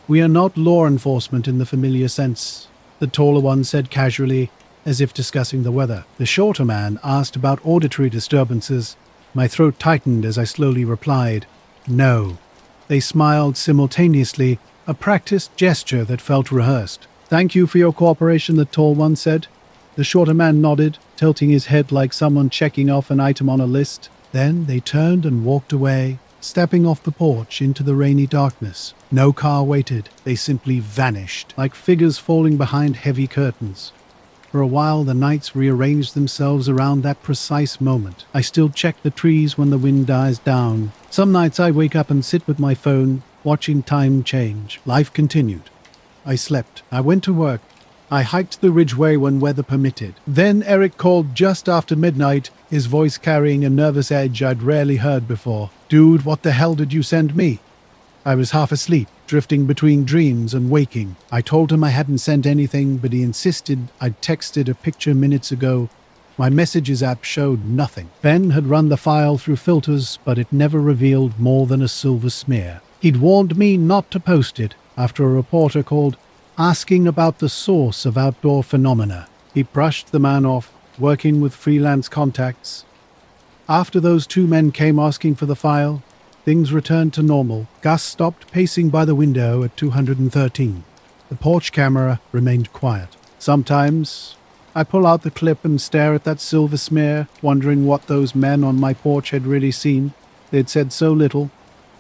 "We are not law enforcement in the familiar sense," the taller one said casually, as if discussing the weather. The shorter man asked about auditory disturbances. My throat tightened as I slowly replied, "No." They smiled simultaneously, a practiced gesture that felt rehearsed. "Thank you for your cooperation," the tall one said. The shorter man nodded, tilting his head like someone checking off an item on a list. Then they turned and walked away, stepping off the porch into the rainy darkness. No car waited. They simply vanished, like figures falling behind heavy curtains. For a while, the nights rearranged themselves around that precise moment. I still check the trees when the wind dies down. Some nights I wake up and sit with my phone, watching time change. Life continued. I slept. I went to work. I hiked the ridgeway when weather permitted. Then Eric called just after midnight, his voice carrying a nervous edge I'd rarely heard before. "Dude, what the hell did you send me?" I was half asleep, drifting between dreams and waking. I told him I hadn't sent anything, but he insisted I'd texted a picture minutes ago. My messages app showed nothing. Ben had run the file through filters, but it never revealed more than a silver smear. He'd warned me not to post it after a reporter called, asking about the source of outdoor phenomena. He brushed the man off, working with freelance contacts. After those 2 men came asking for the file, things returned to normal. Gus stopped pacing by the window at 213. The porch camera remained quiet. Sometimes I pull out the clip and stare at that silver smear, wondering what those men on my porch had really seen. They'd said so little,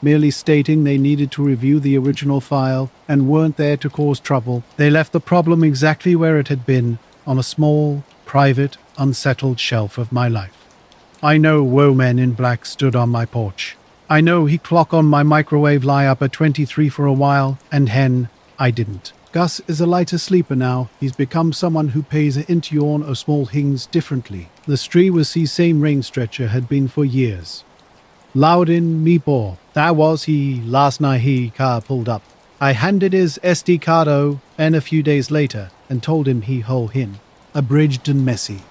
merely stating they needed to review the original file and weren't there to cause trouble. They left the problem exactly where it had been, on a small, private, unsettled shelf of my life. I know Woe Men in Black stood on my porch. I know he clocked on my microwave lie up at 23 for a while, and hen, I didn't. Gus is a lighter sleeper now. He's become someone who pays Intiorn or small things differently. The Stree was his same rain stretcher had been for years. Loudon Meepo. That was he last night he car pulled up. I handed his SD card and a few days later and told him he hole him. Abridged and messy.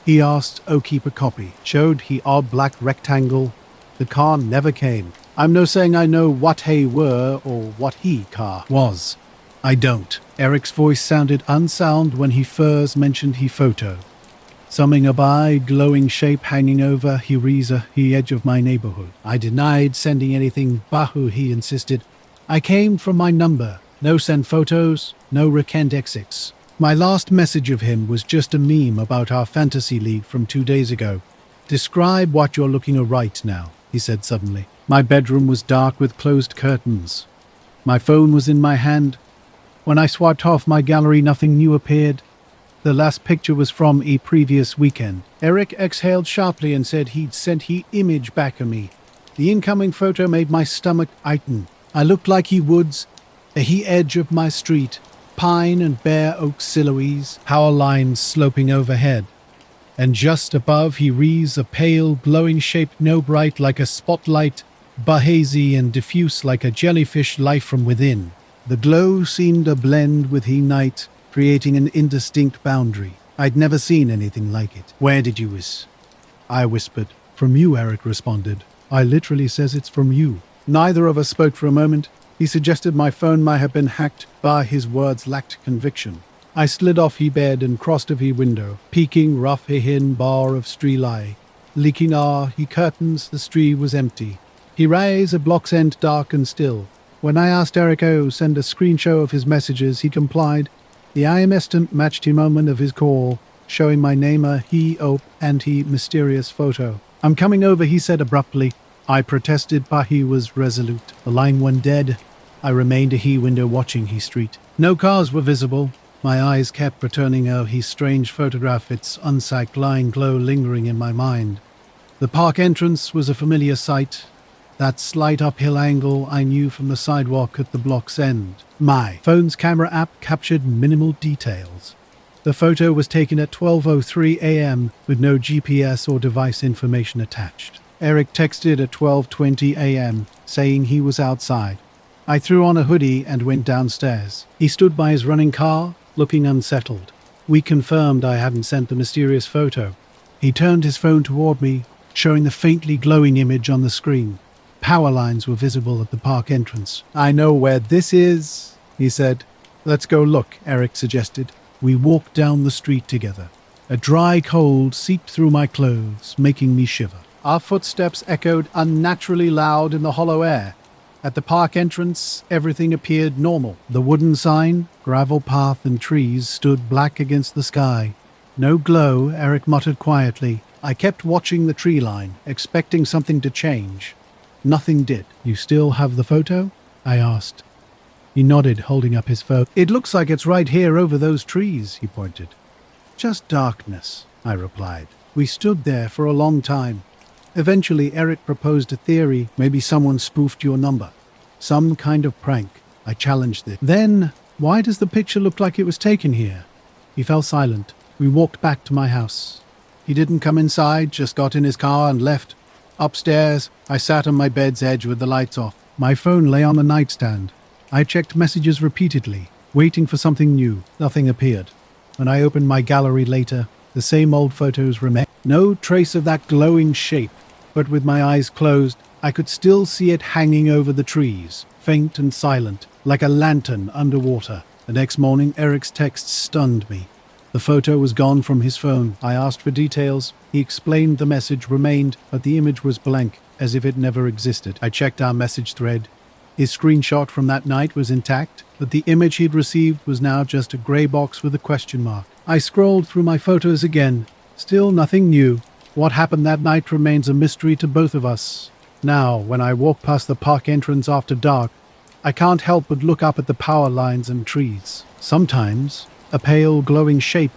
He asked keep a copy. Showed he odd black rectangle. The car never came. I'm no saying I know what he were or what he car was. I don't. Eric's voice sounded unsound when he first mentioned he photo. Summing a by glowing shape hanging over he edge of my neighborhood. I denied sending anything bahu, he insisted. I came from my number. No send photos, no recant exits. My last message of him was just a meme about our fantasy league from 2 days ago. Describe what you're looking at right now, he said suddenly. My bedroom was dark with closed curtains. My phone was in my hand. When I swiped off my gallery, nothing new appeared. The last picture was from a previous weekend. Eric exhaled sharply and said he'd sent he image back of me. The incoming photo made my stomach tighten. I looked like he woods, he edge of my street, pine and bare oak silhouettes, power lines sloping overhead. And just above he rees a pale, glowing shape no bright like a spotlight, but hazy and diffuse like a jellyfish life from within. The glow seemed a blend with he night, creating an indistinct boundary. I'd never seen anything like it. Where did you wish? I whispered. From you, Eric responded. I literally says it's from you. Neither of us spoke for a moment. He suggested my phone might have been hacked, but his words lacked conviction. I slid off he bed and crossed of he window, peeking rough he hin bar of street lie. Leaking he curtains, the street was empty. He raised a block's end dark and still. When I asked Eric send a screenshot of his messages, he complied. The IMS stamp matched the moment of his call, showing my name and he mysterious photo. I'm coming over, he said abruptly. I protested, but he was resolute. The line went dead. I remained a he window watching he street. No cars were visible. My eyes kept returning his strange photograph, its unsacked lying glow lingering in my mind. The park entrance was a familiar sight. That slight uphill angle I knew from the sidewalk at the block's end. My phone's camera app captured minimal details. The photo was taken at 12:03 a.m. with no GPS or device information attached. Eric texted at 12:20 a.m. saying he was outside. I threw on a hoodie and went downstairs. He stood by his running car, looking unsettled. We confirmed I hadn't sent the mysterious photo. He turned his phone toward me, showing the faintly glowing image on the screen. Power lines were visible at the park entrance. I know where this is, he said. Let's go look, Eric suggested. We walked down the street together. A dry cold seeped through my clothes, making me shiver. Our footsteps echoed unnaturally loud in the hollow air. At the park entrance, everything appeared normal. The wooden sign, gravel path and trees stood black against the sky. No glow, Eric muttered quietly. I kept watching the tree line, expecting something to change. Nothing did. You still have the photo? I asked. He nodded, holding up his phone. It looks like it's right here over those trees, he pointed. Just darkness, I replied. We stood there for a long time. Eventually, Eric proposed a theory. Maybe someone spoofed your number. Some kind of prank. I challenged it. Then, why does the picture look like it was taken here? He fell silent. We walked back to my house. He didn't come inside, just got in his car and left. Upstairs, I sat on my bed's edge with the lights off. My phone lay on the nightstand. I checked messages repeatedly, waiting for something new. Nothing appeared. When I opened my gallery later, the same old photos remained. No trace of that glowing shape, but with my eyes closed, I could still see it hanging over the trees, faint and silent, like a lantern underwater. The next morning, Eric's text stunned me. The photo was gone from his phone. I asked for details. He explained the message remained, but the image was blank, as if it never existed. I checked our message thread. His screenshot from that night was intact, but the image he'd received was now just a grey box with a question mark. I scrolled through my photos again. Still nothing new. What happened that night remains a mystery to both of us. Now, when I walk past the park entrance after dark, I can't help but look up at the power lines and trees. Sometimes, a pale, glowing shape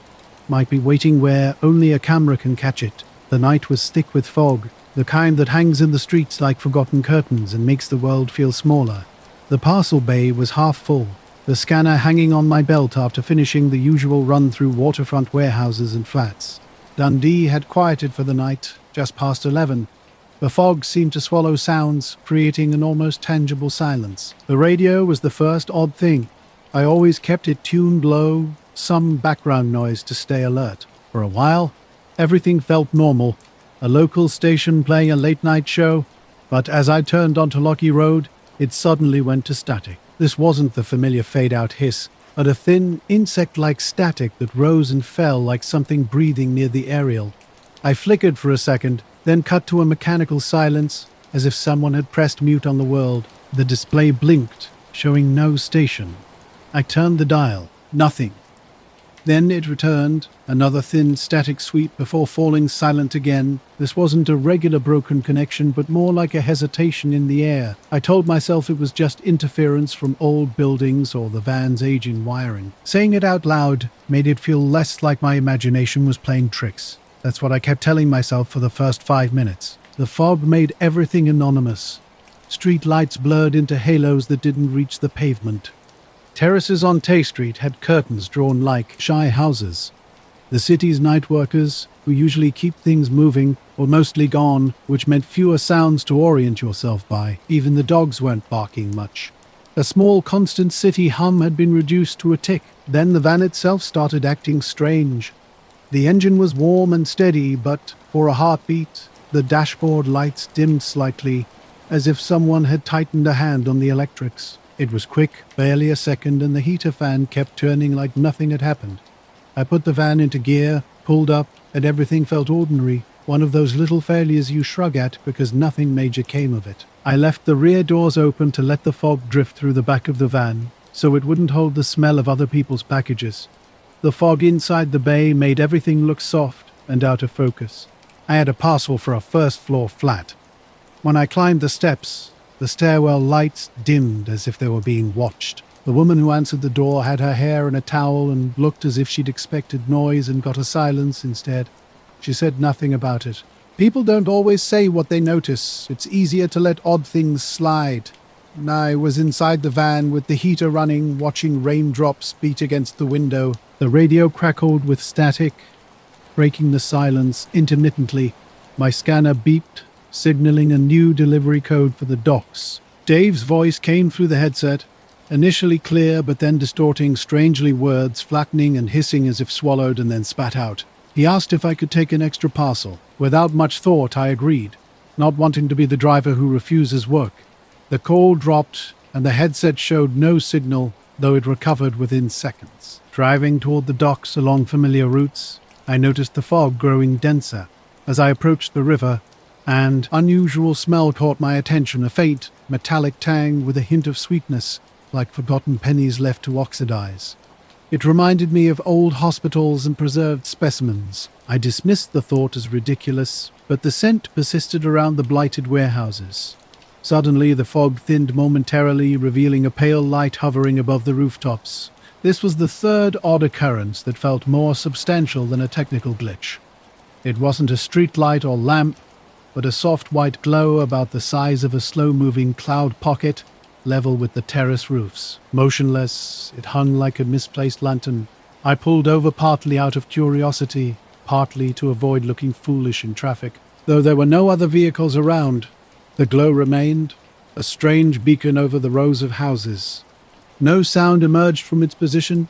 might be waiting where only a camera can catch it. The night was thick with fog, the kind that hangs in the streets like forgotten curtains and makes the world feel smaller. The parcel bay was half full, the scanner hanging on my belt after finishing the usual run through waterfront warehouses and flats. Dundee had quieted for the night, just past 11. The fog seemed to swallow sounds, creating an almost tangible silence. The radio was the first odd thing. I always kept it tuned low, some background noise to stay alert. For a while, everything felt normal. A local station playing a late-night show, but as I turned onto Lockey Road, it suddenly went to static. This wasn't the familiar fade-out hiss, but a thin, insect-like static that rose and fell like something breathing near the aerial. I flickered for a second, then cut to a mechanical silence, as if someone had pressed mute on the world. The display blinked, showing no station. I turned the dial. Nothing. Then it returned, another thin static sweep before falling silent again. This wasn't a regular broken connection, but more like a hesitation in the air. I told myself it was just interference from old buildings or the van's aging wiring. Saying it out loud made it feel less like my imagination was playing tricks. That's what I kept telling myself for the first 5 minutes. The fog made everything anonymous. Street lights blurred into halos that didn't reach the pavement. Terraces on Tay Street had curtains drawn like shy houses. The city's night workers, who usually keep things moving, were mostly gone, which meant fewer sounds to orient yourself by. Even the dogs weren't barking much. A small constant city hum had been reduced to a tick. Then the van itself started acting strange. The engine was warm and steady, but for a heartbeat, the dashboard lights dimmed slightly, as if someone had tightened a hand on the electrics. It was quick, barely a second, and the heater fan kept turning like nothing had happened. I put the van into gear, pulled up, and everything felt ordinary. One of those little failures you shrug at because nothing major came of it. I left the rear doors open to let the fog drift through the back of the van, so it wouldn't hold the smell of other people's packages. The fog inside the bay made everything look soft and out of focus. I had a parcel for a first-floor flat. When I climbed the steps, the stairwell lights dimmed as if they were being watched. The woman who answered the door had her hair in a towel and looked as if she'd expected noise and got a silence instead. She said nothing about it. People don't always say what they notice. It's easier to let odd things slide. And I was inside the van with the heater running, watching raindrops beat against the window. The radio crackled with static, breaking the silence intermittently. My scanner beeped, signaling a new delivery code for the docks. Dave's voice came through the headset, initially clear but then distorting strangely words, flattening and hissing as if swallowed and then spat out. He asked if I could take an extra parcel. Without much thought, I agreed, not wanting to be the driver who refuses work. The call dropped and the headset showed no signal, though it recovered within seconds. Driving toward the docks along familiar routes, I noticed the fog growing denser. As I approached the river, an unusual smell caught my attention, a faint, metallic tang with a hint of sweetness, like forgotten pennies left to oxidize. It reminded me of old hospitals and preserved specimens. I dismissed the thought as ridiculous, but the scent persisted around the blighted warehouses. Suddenly, the fog thinned momentarily, revealing a pale light hovering above the rooftops. This was the third odd occurrence that felt more substantial than a technical glitch. It wasn't a street light or lamp, but a soft white glow about the size of a slow-moving cloud pocket, level with the terrace roofs. Motionless, it hung like a misplaced lantern. I pulled over partly out of curiosity, partly to avoid looking foolish in traffic. Though there were no other vehicles around, the glow remained, a strange beacon over the rows of houses. No sound emerged from its position.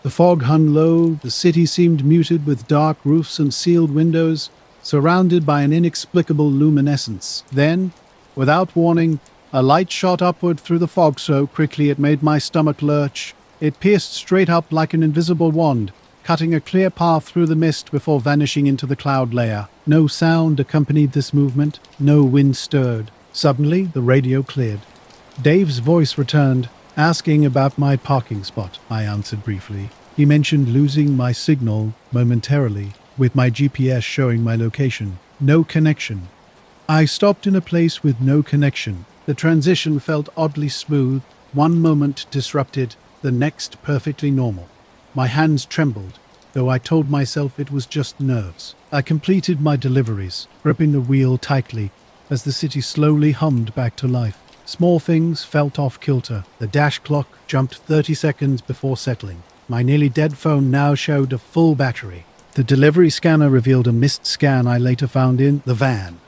The fog hung low, the city seemed muted with dark roofs and sealed windows, surrounded by an inexplicable luminescence. Then, without warning, a light shot upward through the fog so quickly it made my stomach lurch. It pierced straight up like an invisible wand, cutting a clear path through the mist before vanishing into the cloud layer. No sound accompanied this movement, no wind stirred. Suddenly, the radio cleared. Dave's voice returned, asking about my parking spot. I answered briefly. He mentioned losing my signal momentarily, with my GPS showing my location. No connection. I stopped in a place with no connection. The transition felt oddly smooth, one moment disrupted, the next perfectly normal. My hands trembled, though I told myself it was just nerves. I completed my deliveries, gripping the wheel tightly, as the city slowly hummed back to life. Small things felt off kilter. The dash clock jumped 30 seconds before settling. My nearly dead phone now showed a full battery. The delivery scanner revealed a missed scan I later found in the van.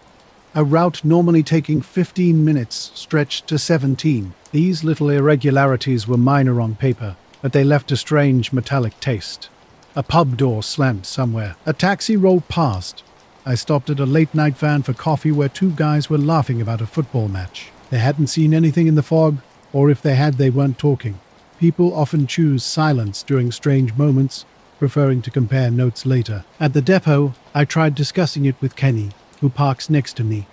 A route normally taking 15 minutes stretched to 17. These little irregularities were minor on paper, but they left a strange metallic taste. A pub door slammed somewhere. A taxi rolled past. I stopped at a late-night van for coffee where two guys were laughing about a football match. They hadn't seen anything in the fog, or if they had, they weren't talking. People often choose silence during strange moments, preferring to compare notes later. At the depot, I tried discussing it with Kenny, who parks next to me.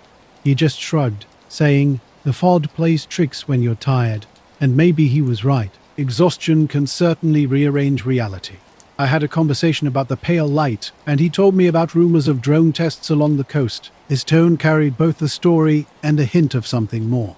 He just shrugged, saying, "The fog plays tricks when you're tired," and maybe he was right. Exhaustion can certainly rearrange reality. I had a conversation about the pale light, and he told me about rumors of drone tests along the coast. His tone carried both a story and a hint of something more.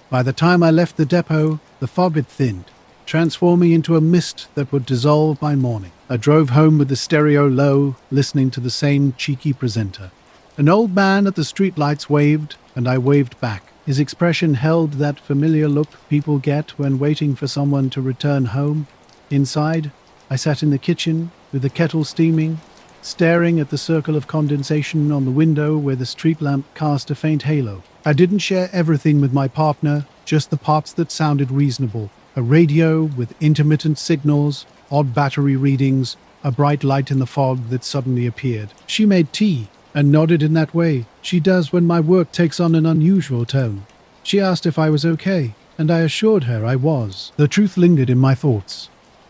By the time I left the depot, the fog had thinned, transforming into a mist that would dissolve by morning. I drove home with the stereo low, listening to the same cheeky presenter. An old man at the streetlights waved, and I waved back. His expression held that familiar look people get when waiting for someone to return home. Inside, I sat in the kitchen, with the kettle steaming, staring at the circle of condensation on the window where the street lamp cast a faint halo. I didn't share everything with my partner, just the parts that sounded reasonable. A radio with intermittent signals, odd battery readings, a bright light in the fog that suddenly appeared. She made tea and nodded in that way she does when my work takes on an unusual tone. She asked if I was okay, and I assured her I was. The truth lingered in my thoughts.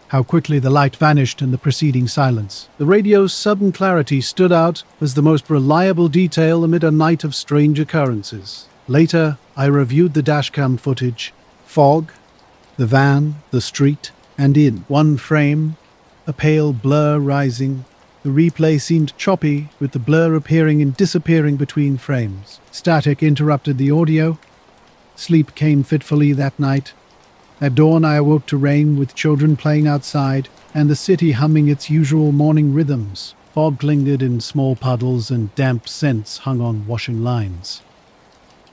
How quickly the light vanished in the preceding silence. The radio's sudden clarity stood out as the most reliable detail amid a night of strange occurrences. Later, I reviewed the dashcam footage. Fog, the van, the street, and in one frame, a pale blur rising. The replay seemed choppy, with the blur appearing and disappearing between frames. Static interrupted the audio. Sleep came fitfully that night. At dawn I awoke to rain, with children playing outside, and the city humming its usual morning rhythms. Fog lingered in small puddles, and damp scents hung on washing lines.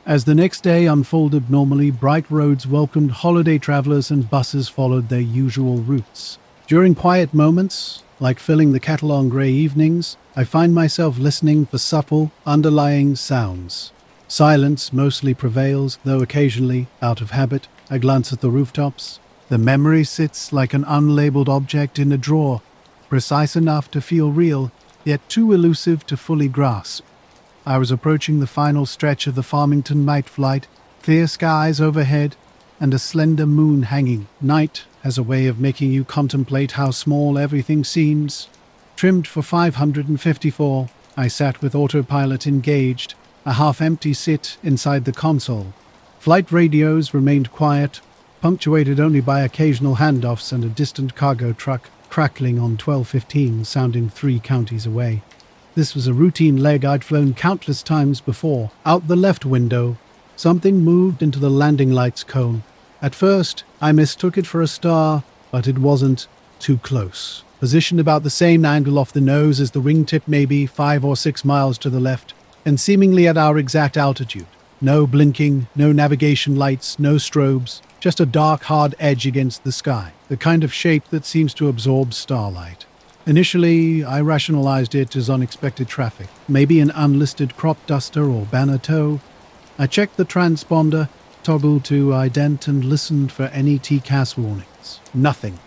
As the next day unfolded normally, bright roads welcomed holiday travelers and buses followed their usual routes. During quiet moments, like filling the kettle on grey evenings, I find myself listening for subtle, underlying sounds. Silence mostly prevails, though occasionally, out of habit, I glance at the rooftops. The memory sits like an unlabeled object in a drawer, precise enough to feel real, yet too elusive to fully grasp. I was approaching the final stretch of the Farmington night flight, clear skies overhead, and a slender moon hanging. Night has a way of making you contemplate how small everything seems. Trimmed for 554, I sat with autopilot engaged, a half-empty sit inside the console. Flight radios remained quiet, punctuated only by occasional handoffs and a distant cargo truck crackling on 1215 sounding 3 counties away. This was a routine leg I'd flown countless times before. Out the left window, something moved into the landing lights cone. At first, I mistook it for a star, but it wasn't. Too close. Positioned about the same angle off the nose as the wingtip, maybe 5 or 6 miles to the left, and seemingly at our exact altitude. No blinking, no navigation lights, no strobes, just a dark, hard edge against the sky, the kind of shape that seems to absorb starlight. Initially, I rationalized it as unexpected traffic, maybe an unlisted crop duster or banner tow. I checked the transponder, toggled to ident, and listened for any TCAS warnings. Nothing.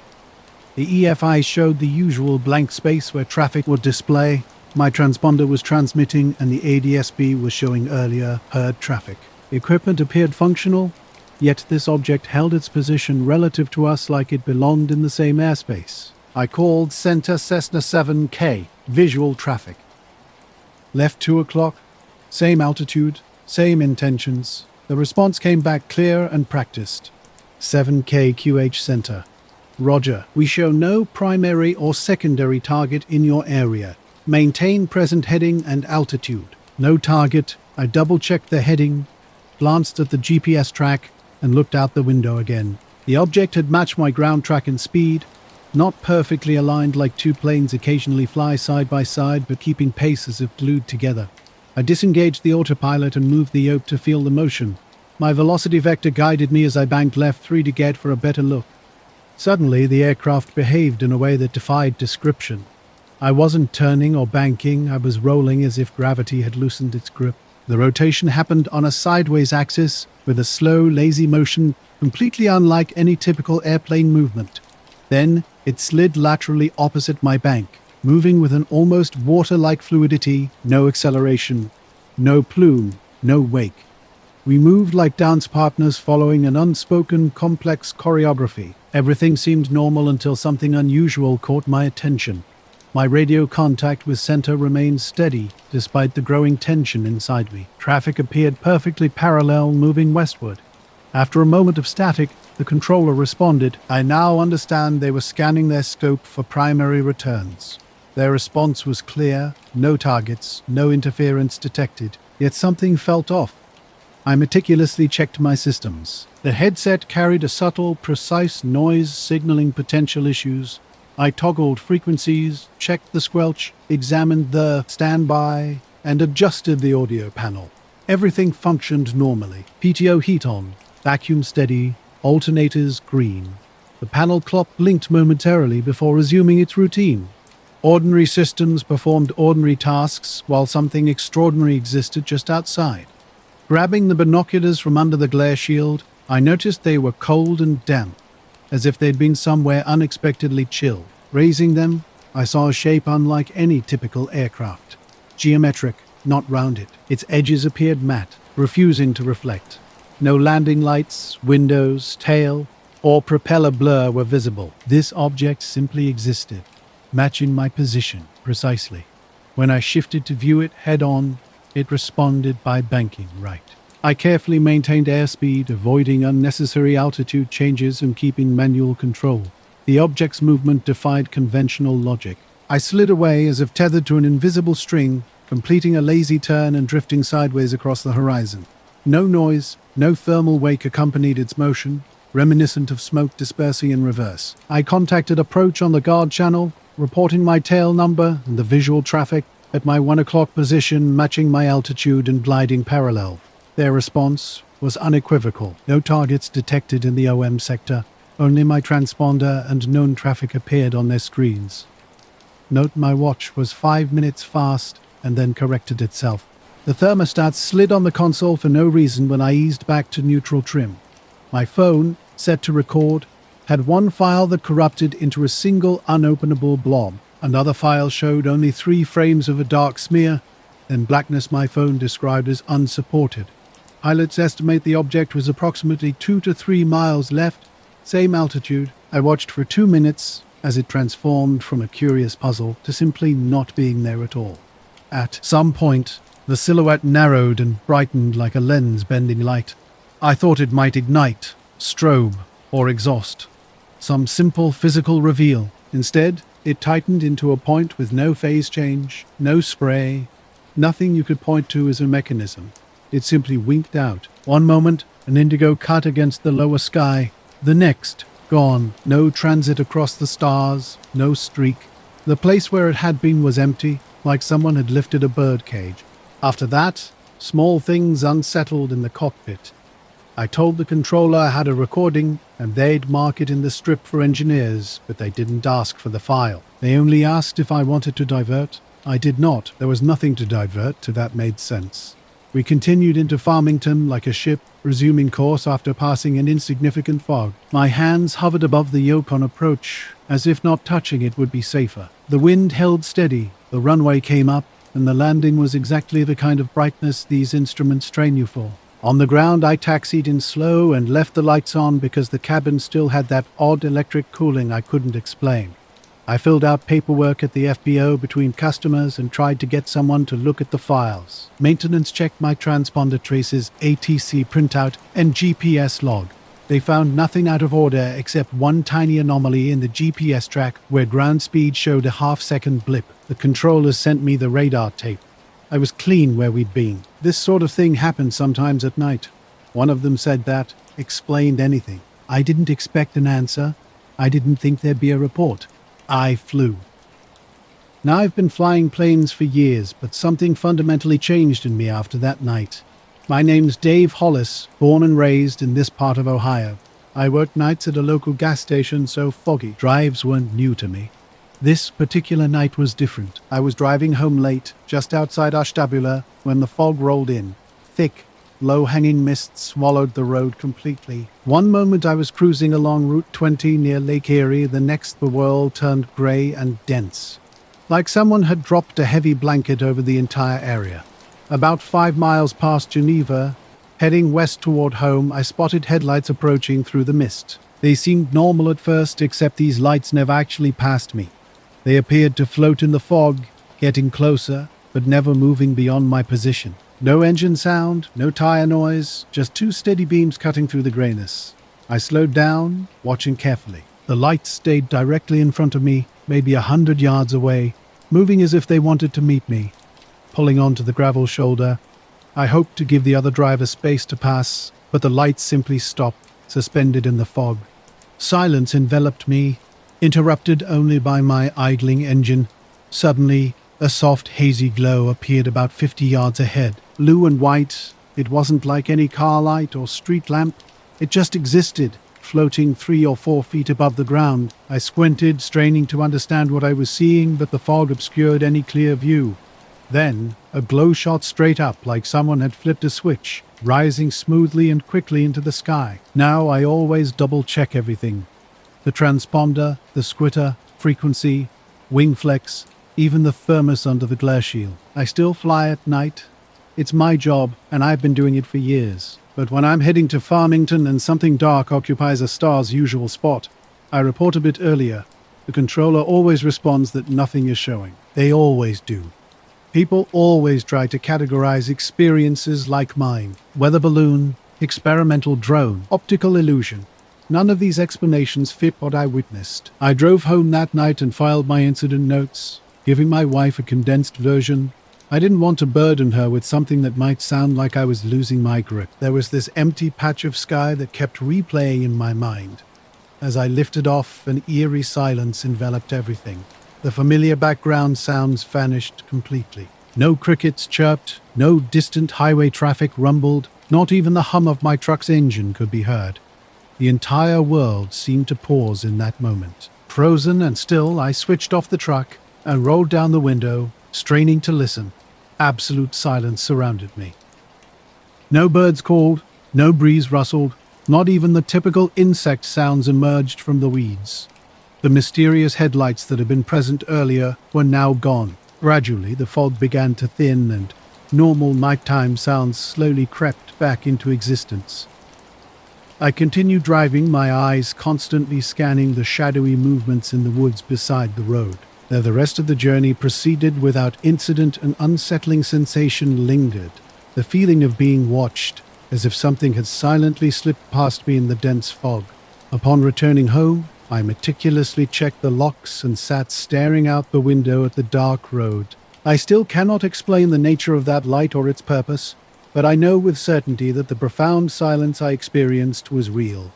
The EFI showed the usual blank space where traffic would display. My transponder was transmitting and the ADSB was showing earlier heard traffic. The equipment appeared functional, yet this object held its position relative to us like it belonged in the same airspace. I called Center Cessna 7K, visual traffic. Left 2 o'clock, same altitude, same intentions. The response came back clear and practiced. 7K QH Center. Roger, we show no primary or secondary target in your area. Maintain present heading and altitude. No target. I double-checked the heading, glanced at the GPS track, and looked out the window again. The object had matched my ground track and speed, not perfectly aligned like 2 planes occasionally fly side by side, but keeping pace as if glued together. I disengaged the autopilot and moved the yoke to feel the motion. My velocity vector guided me as I banked left 3 to get for a better look. Suddenly, the aircraft behaved in a way that defied description. I wasn't turning or banking, I was rolling as if gravity had loosened its grip. The rotation happened on a sideways axis with a slow, lazy motion completely unlike any typical airplane movement. Then it slid laterally opposite my bank, moving with an almost water-like fluidity, no acceleration, no plume, no wake. We moved like dance partners following an unspoken, complex choreography. Everything seemed normal until something unusual caught my attention. My radio contact with center remained steady despite the growing tension inside me. Traffic appeared perfectly parallel, moving westward. After a moment of static, the controller responded. I now understand they were scanning their scope for primary returns. Their response was clear, no targets, no interference detected, yet something felt off. I meticulously checked my systems. The headset carried a subtle, precise noise signaling potential issues. I toggled frequencies, checked the squelch, examined the standby, and adjusted the audio panel. Everything functioned normally. PTO heat on, vacuum steady, alternators green. The panel clock blinked momentarily before resuming its routine. Ordinary systems performed ordinary tasks while something extraordinary existed just outside. Grabbing the binoculars from under the glare shield, I noticed they were cold and damp, as if they'd been somewhere unexpectedly chill. Raising them, I saw a shape unlike any typical aircraft. Geometric, not rounded. Its edges appeared matte, refusing to reflect. No landing lights, windows, tail, or propeller blur were visible. This object simply existed, matching my position precisely. When I shifted to view it head-on, it responded by banking right. I carefully maintained airspeed, avoiding unnecessary altitude changes and keeping manual control. The object's movement defied conventional logic. I slid away as if tethered to an invisible string, completing a lazy turn and drifting sideways across the horizon. No noise, no thermal wake accompanied its motion, reminiscent of smoke dispersing in reverse. I contacted approach on the guard channel, reporting my tail number and the visual traffic at my 1 o'clock position, matching my altitude and gliding parallel. Their response was unequivocal. No targets detected in the OM sector. Only my transponder and known traffic appeared on their screens. Note my watch was 5 minutes fast and then corrected itself. The thermostat slid on the console for no reason when I eased back to neutral trim. My phone, set to record, had one file that corrupted into a single unopenable blob. Another file showed only 3 frames of a dark smear, then blackness my phone described as unsupported. Pilots estimate the object was approximately 2 to 3 miles left, same altitude. I watched for 2 minutes as it transformed from a curious puzzle to simply not being there at all. At some point, the silhouette narrowed and brightened like a lens bending light. I thought it might ignite, strobe, or exhaust. Some simple physical reveal. Instead, it tightened into a point with no phase change, no spray, nothing you could point to as a mechanism. It simply winked out. One moment, an indigo cut against the lower sky. The next, gone. No transit across the stars, no streak. The place where it had been was empty, like someone had lifted a bird cage. After that, small things unsettled in the cockpit. I told the controller I had a recording, and they'd mark it in the strip for engineers, but they didn't ask for the file. They only asked if I wanted to divert. I did not. There was nothing to divert, if that made sense. We continued into Farmington like a ship, resuming course after passing an insignificant fog. My hands hovered above the yoke on approach, as if not touching it would be safer. The wind held steady, the runway came up, and the landing was exactly the kind of brightness these instruments train you for. On the ground, I taxied in slow and left the lights on because the cabin still had that odd electric cooling I couldn't explain. I filled out paperwork at the FBO between customers and tried to get someone to look at the files. Maintenance checked my transponder traces, ATC printout, and GPS log. They found nothing out of order except one tiny anomaly in the GPS track where ground speed showed a half-second blip. The controllers sent me the radar tape. I was clean where we'd been. This sort of thing happens sometimes at night. One of them said that, explained anything. I didn't expect an answer. I didn't think there'd be a report. I flew. Now I've been flying planes for years, but something fundamentally changed in me after that night. My name's Dave Hollis, born and raised in this part of Ohio. I worked nights at a local gas station, so foggy drives weren't new to me. This particular night was different. I was driving home late, just outside Ashtabula, when the fog rolled in. Thick, low-hanging mist swallowed the road completely. One moment I was cruising along Route 20 near Lake Erie, the next the world turned grey and dense, like someone had dropped a heavy blanket over the entire area. About 5 miles past Geneva, heading west toward home, I spotted headlights approaching through the mist. They seemed normal at first, except these lights never actually passed me. They appeared to float in the fog, getting closer, but never moving beyond my position. No engine sound, no tire noise, just 2 steady beams cutting through the grayness. I slowed down, watching carefully. The lights stayed directly in front of me, maybe 100 yards away, moving as if they wanted to meet me. Pulling onto the gravel shoulder, I hoped to give the other driver space to pass, but the lights simply stopped, suspended in the fog. Silence enveloped me, interrupted only by my idling engine. Suddenly, a soft, hazy glow appeared about 50 yards ahead. Blue and white, it wasn't like any car light or street lamp. It just existed, floating 3 or 4 feet above the ground. I squinted, straining to understand what I was seeing, but the fog obscured any clear view. Then, a glow shot straight up, like someone had flipped a switch, rising smoothly and quickly into the sky. Now I always double-check everything. The transponder, the squitter, frequency, wing flex, even the thermos under the glare shield. I still fly at night. It's my job, and I've been doing it for years. But when I'm heading to Farmington and something dark occupies a star's usual spot, I report a bit earlier. The controller always responds that nothing is showing. They always do. People always try to categorize experiences like mine. Weather balloon, experimental drone, optical illusion. None of these explanations fit what I witnessed. I drove home that night and filed my incident notes, giving my wife a condensed version. I didn't want to burden her with something that might sound like I was losing my grip. There was this empty patch of sky that kept replaying in my mind. As I lifted off, an eerie silence enveloped everything. The familiar background sounds vanished completely. No crickets chirped, no distant highway traffic rumbled, not even the hum of my truck's engine could be heard. The entire world seemed to pause in that moment. Frozen and still, I switched off the truck and rolled down the window, straining to listen. Absolute silence surrounded me. No birds called, no breeze rustled, not even the typical insect sounds emerged from the weeds. The mysterious headlights that had been present earlier were now gone. Gradually, the fog began to thin and normal nighttime sounds slowly crept back into existence. I continued driving, my eyes constantly scanning the shadowy movements in the woods beside the road. There the rest of the journey proceeded without incident. An unsettling sensation lingered, the feeling of being watched, as if something had silently slipped past me in the dense fog. Upon returning home, I meticulously checked the locks and sat staring out the window at the dark road. I still cannot explain the nature of that light or its purpose, but I know with certainty that the profound silence I experienced was real.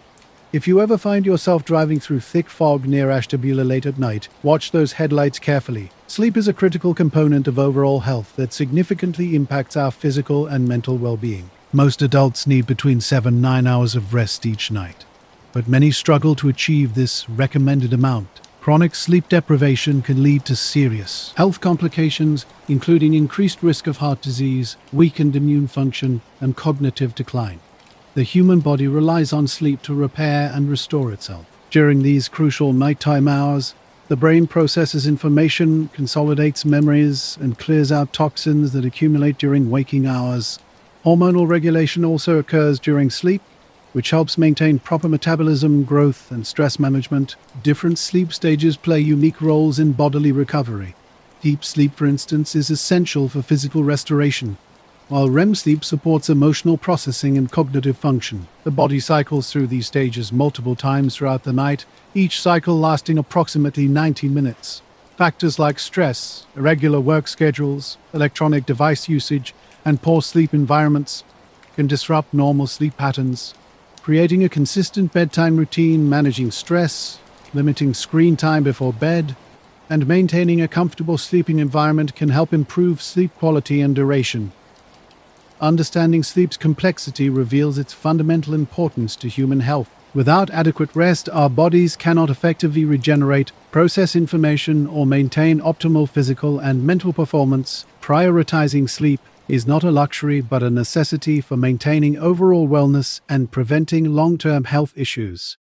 If you ever find yourself driving through thick fog near Ashtabula late at night, watch those headlights carefully. Sleep is a critical component of overall health that significantly impacts our physical and mental well-being. Most adults need between 7 and 9 hours of rest each night, but many struggle to achieve this recommended amount. Chronic sleep deprivation can lead to serious health complications, including increased risk of heart disease, weakened immune function, and cognitive decline. The human body relies on sleep to repair and restore itself. During these crucial nighttime hours, the brain processes information, consolidates memories, and clears out toxins that accumulate during waking hours. Hormonal regulation also occurs during sleep, which helps maintain proper metabolism, growth, and stress management. Different sleep stages play unique roles in bodily recovery. Deep sleep, for instance, is essential for physical restoration, while REM sleep supports emotional processing and cognitive function. The body cycles through these stages multiple times throughout the night, each cycle lasting approximately 90 minutes. Factors like stress, irregular work schedules, electronic device usage, and poor sleep environments can disrupt normal sleep patterns. Creating a consistent bedtime routine, managing stress, limiting screen time before bed, and maintaining a comfortable sleeping environment can help improve sleep quality and duration. Understanding sleep's complexity reveals its fundamental importance to human health. Without adequate rest, our bodies cannot effectively regenerate, process information, or maintain optimal physical and mental performance. Prioritizing sleep is not a luxury but a necessity for maintaining overall wellness and preventing long-term health issues.